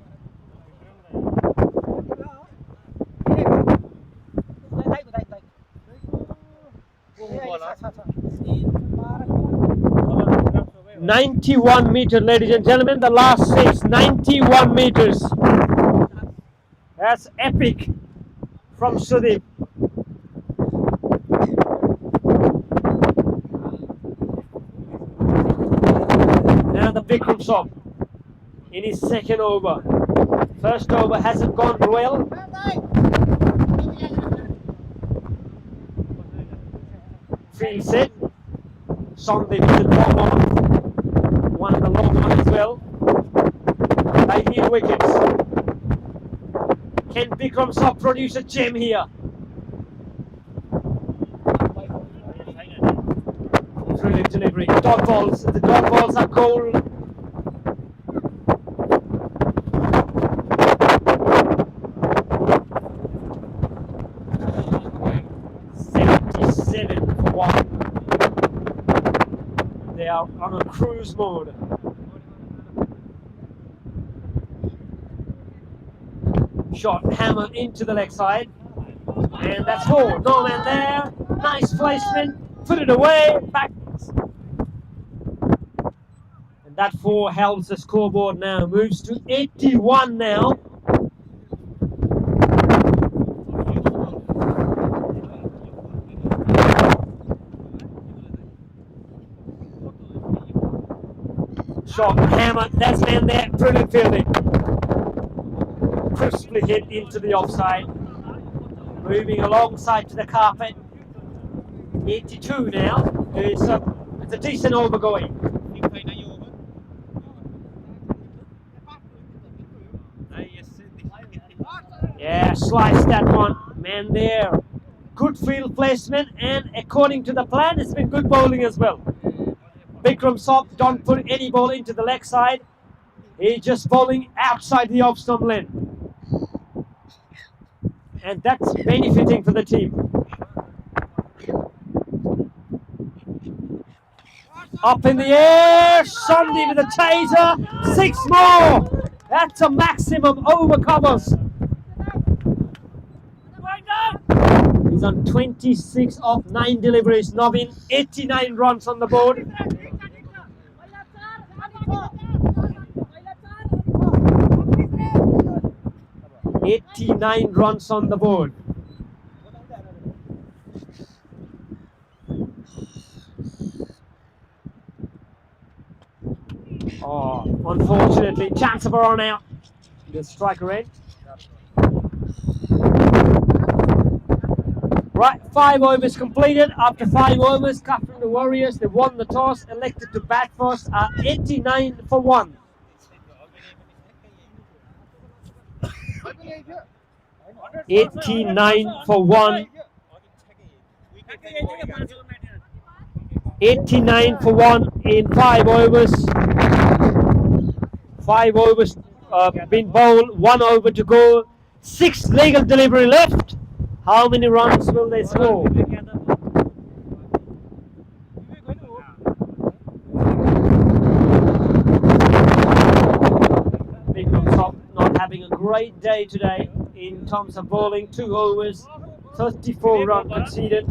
.91 meters, ladies and gentlemen. The last 6, 91 meters. That's epic from Sudeep. now the Bikram Shop in his second over. First over hasn't gone well. Field set. Sandeep with the long one. One of the long one as well. They need wickets. Can Bikram Shop produce a gem here? Brilliant delivery. Dot balls. The dot balls are cold. They are on a cruise mode. Shot hammered into the leg side. And that's 4. No man there. Nice placement. Put it away. Back. And that 4 helps the scoreboard now. Moves to 81 now. Shot hammered, that's man there, brilliant fielding. Crisply hit into the offside. Moving alongside to the carpet. 82 now. It's a decent over going. Yeah, sliced that one. Man there. Good field placement, and according to the plan, it's been good bowling as well. Bikram Shop don't put any ball into the leg side. He's just bowling outside the off stump length. And that's benefiting for the team. Up in the air, Sandeep with a chaser, 6 more. That's a maximum over covers. He's on 26 of 9 deliveries. Navin, 89 runs on the board. 89 runs on the board. Oh, unfortunately, chance of a run out. The striker end. Right, 5 overs completed. After 5 overs, Kathmandu Warriors, they won the toss, elected to bat first, are 89 for 1. $89 for 1. 89 for 1 in 5 overs. 5 overs been bowled, 1 over to go. 6 legal delivery left. How many runs will they score? Bikram Shop not having a great day today in terms of bowling. 2 overs, 34 runs conceded.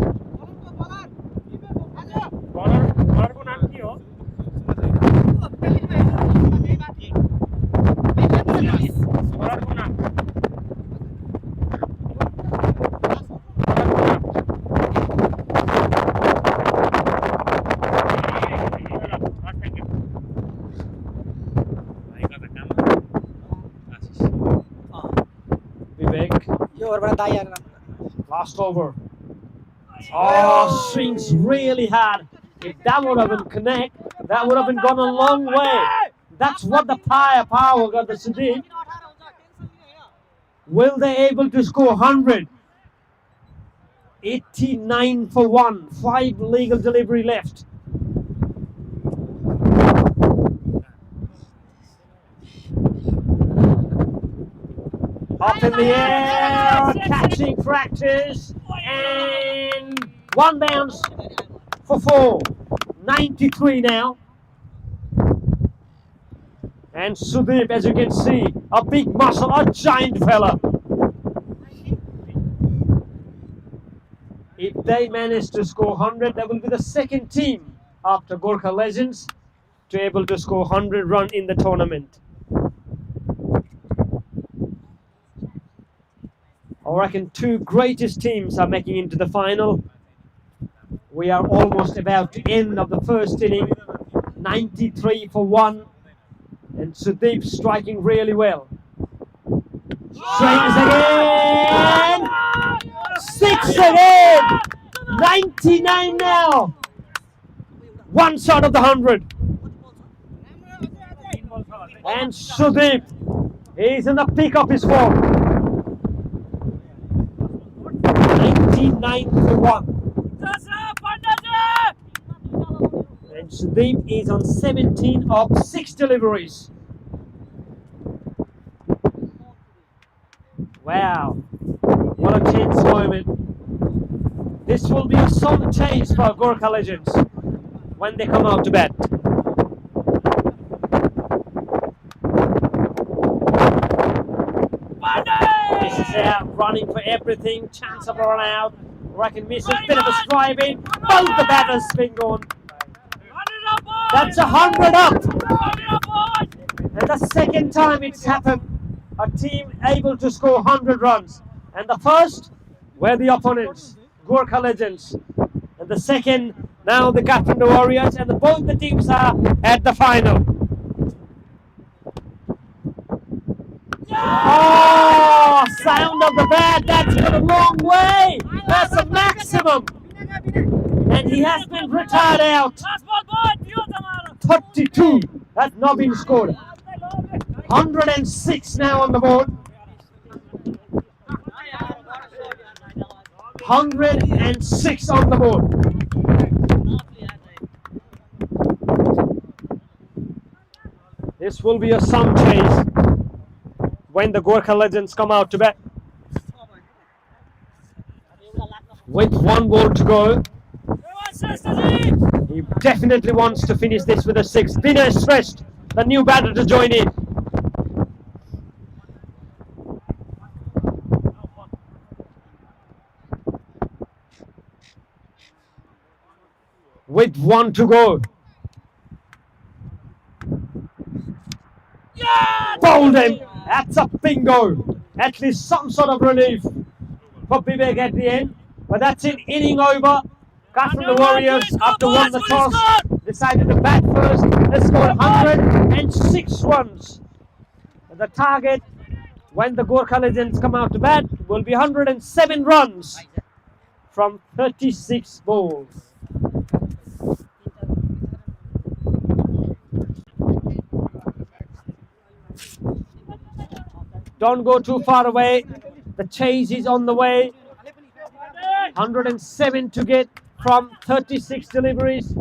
Last over. Oh, swings really hard. If that would have been connect, that would have been gone a long way. That's what the power got the Sudeep. Will they able to score 100? 89 for 1. 5 legal delivery left. Up in the air, catching practice, and 1 bounce for 4. 93 now. And Sudeep, as you can see, a big muscle, a giant fella. If they manage to score 100, they will be the second team after Gurkha Legends to able to score 100 run in the tournament. I reckon 2 greatest teams are making into the final. We are almost about to end of the first inning. 93 for 1. And Sudeep striking really well. Swings again! 6 again! 99 now! One shot of the 100. And Sudeep is in the peak of his form. 99 for 1. And Sudeep is on 17 of 6 deliveries. Wow, what a tense moment. This will be a solid chase for Gurkha Legends when they come out to bat. This is out, running for everything, chance of a run out. Reckon misses, bit of a strike in. Both the batters spin gone. That's 100 up. And the second time it's happened, a team able to score 100 runs. And the first were the opponents, Gurkha Legends. And the second, now the Kathmandu Warriors, and both the teams are at the final. Oh, sound of the bat, that's gone a long way. That's a maximum. And he has been retired out. 32, that's not been scored. 106 now on the board. 106 on the board. This will be a sum chase when the Gurkha Legends come out to bat. With 1 ball to go, he definitely wants to finish this with a 6. Vinay Shrestha, the new batter to join in. With 1 to go. Bowled him. That's a bingo. At least some sort of relief for Vivek at the end. But that's an inning over. Kathmandu Warriors, after won the toss, decided to bat first. They scored 106 runs. The target when the Gurkha Legends come out to bat will be 107 runs from 36 balls. Don't go too far away. The chase is on the way. 107 to get from 36 deliveries.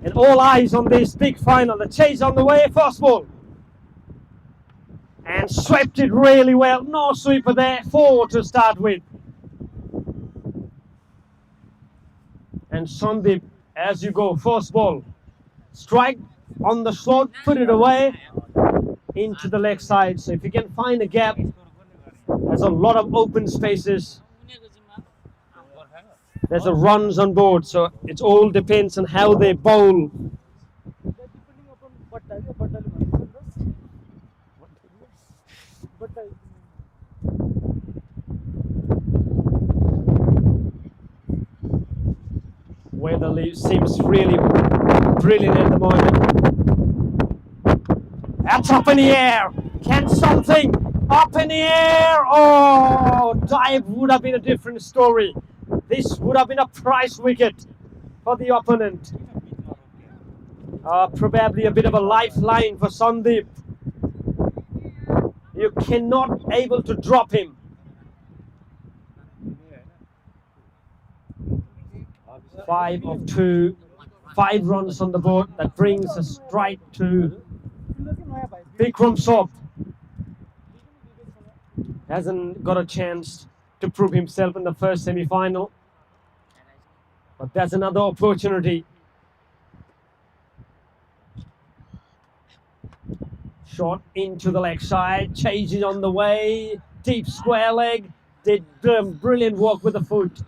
And all eyes on this big final. The chase on the way, first ball. And swept it really well. No sweeper there, 4 to start with. And Sandeep, as you go, first ball. Strike on the slot, put it away into the leg side. So if you can find a gap, there's a lot of open spaces. There's a runs on board, so it all depends on how they bowl. Weatherly seems really brilliant at the moment. That's up in the air. Can something up in the air? Oh, dive would have been a different story. This would have been a prize wicket for the opponent. Probably a bit of a lifeline for Sandeep. You cannot able to drop him. Five of 2, 5 runs on the board. That brings a strike to Bikram Sop. Hasn't got a chance to prove himself in the first semi-final, but that's another opportunity. Shot into the leg side, chases on the way, deep square leg, did brilliant work with the foot.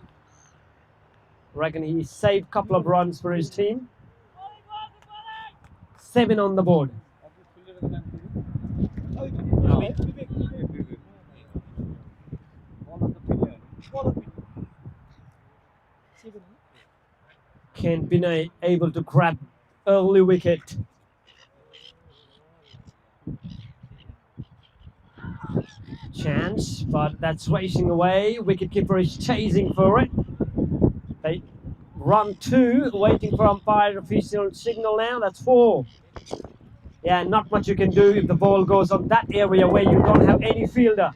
I reckon he saved a couple of runs for his team. 7 on the board. Can Binay able to grab early wicket? Chance, but that's racing away. Wicketkeeper is chasing for it. They run 2, waiting for umpire official signal now. That's 4. Yeah, not much you can do if the ball goes on that area where you don't have any fielder.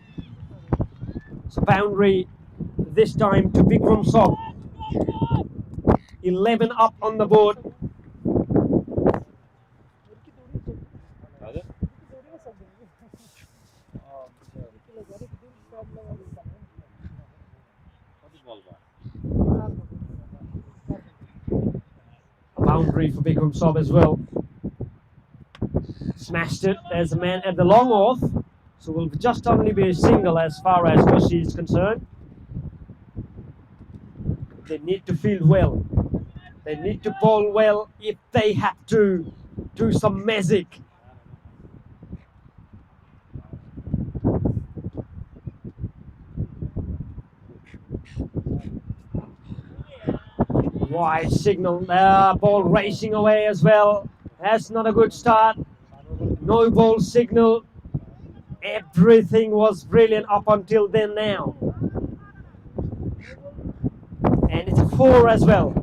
So boundary this time to Bikram Sop. 11 up on the board. Boundary for Bikram Sop as well. Smashed it. There's a man at the long off, so will just only be a single as far as Joshi is concerned. They need to field well. They need to bowl well if they have to do some magic. Wide signal, ball racing away as well. That's not a good start. No ball signal. Everything was brilliant up until then now. And it's a 4 as well.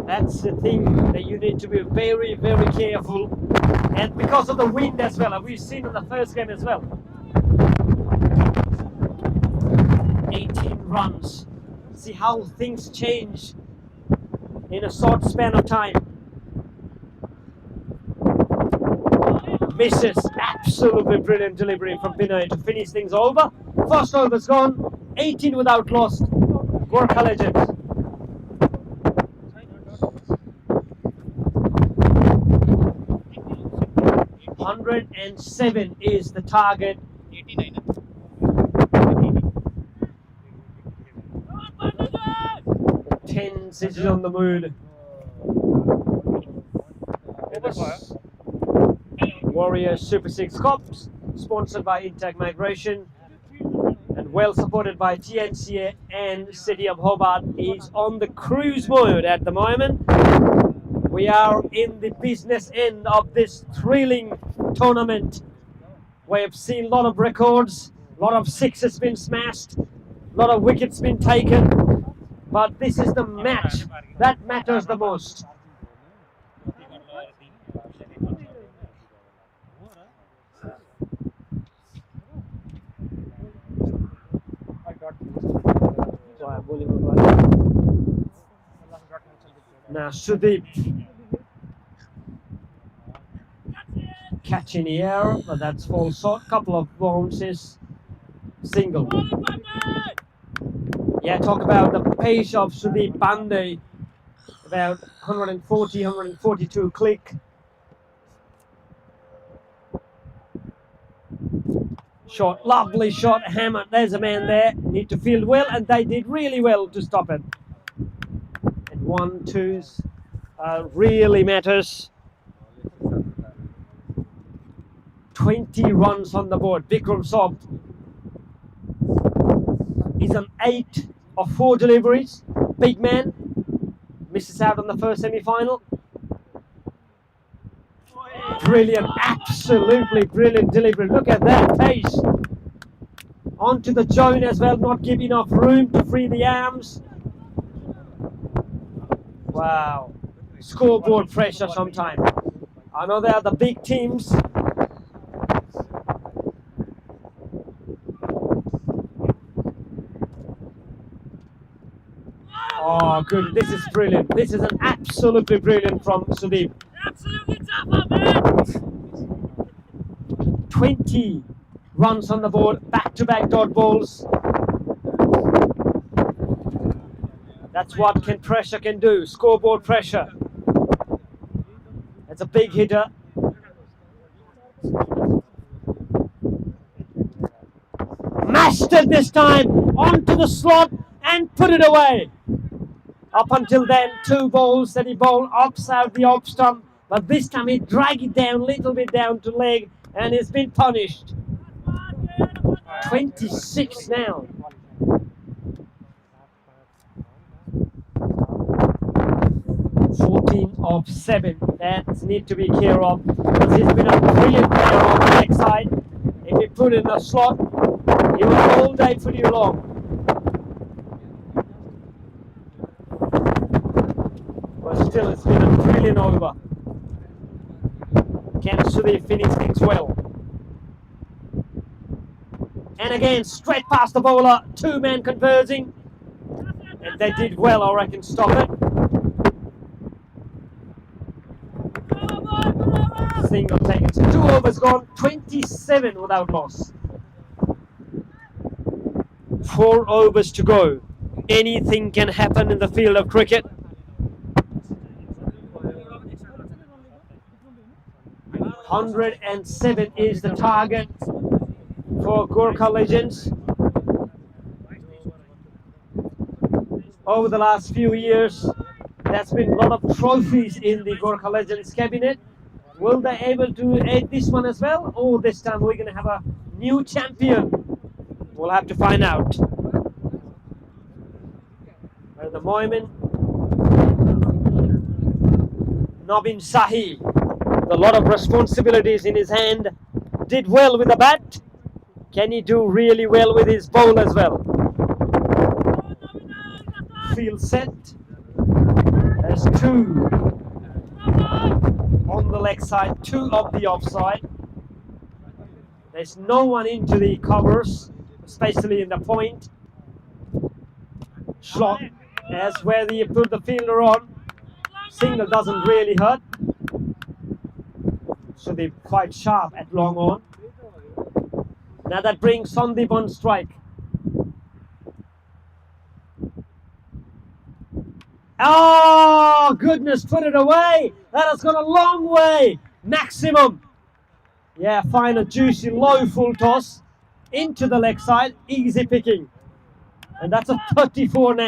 That's the thing that you need to be very, very careful. And because of the wind as well, we've seen in the first game as well. 18 runs. See how things change in a short span of time. Misses. Absolutely brilliant delivery from Binay to finish things over. First over's gone. 18 without loss. Gurkha legends. $107 is the target. 10 is on the mood. Warrior Super 6 Cops, sponsored by Intact Migration and well supported by TNCA and City of Hobart, is on the cruise mode at the moment. We are in the business end of this thrilling tournament. We have seen a lot of records, a lot of sixes been smashed, a lot of wickets been taken, but this is the match that matters the most. Now Sudeep catch in the air, but that's false shot. Couple of bounces, single. Yeah, talk about the pace of Sudeep Pandey. About 140, 142 click. Shot, lovely shot, hammered. There's a man there. Need to field well, and they did really well to stop it. And 1-2s really matters. 20 runs on the board. Vikram Saab is on 8 of 4 deliveries. Big man misses out on the first semi-final. Brilliant, absolutely brilliant delivery. Look at that pace. Onto the zone as well, not giving enough room to free the arms. Wow. Scoreboard pressure sometimes. I know they are the big teams. Oh, good. This is brilliant. This is an absolutely brilliant from Sudeep. Absolutely tough, man. 20 runs on the board, back-to-back dot balls. That's what pressure can do, scoreboard pressure. That's a big hitter. Mashed it this time, onto the slot and put it away. Up until then, 2 balls that he bowled, opts out the off stump, but this time he dragged it down, a little bit down to leg, and he's been punished. 26 now. Of 7 that need to be care of, because he's been a brilliant player on the leg side. If he put in the slot, he will all day pretty long. But still, it's been a brilliant over. Can Sudeep finish things well? And again, straight past the bowler, 2-man converging, and they did well, I reckon, stop it. Single taken, so 2 overs gone, 27 without loss. 4 overs to go. Anything can happen in the field of cricket. 107 is the target for Gurkha Legends. Over the last few years, there's been a lot of trophies in the Gurkha Legends cabinet. Will they able to aid this one as well? Or this time we're going to have a new champion? We'll have to find out. At the moment, Navin Sahi, with a lot of responsibilities in his hand, did well with the bat. Can he do really well with his bowl as well? Field set. There's 2 on the leg side, 2 of the offside. There's no one into the covers, especially in the point. Slot, that's where you put the fielder on. Single doesn't really hurt. So they're quite sharp at long on. Now that brings Sandeep on strike. Oh, goodness, put it away. That has gone a long way. Maximum. Yeah, find a juicy low full toss into the leg side. Easy picking. And that's a 34 now.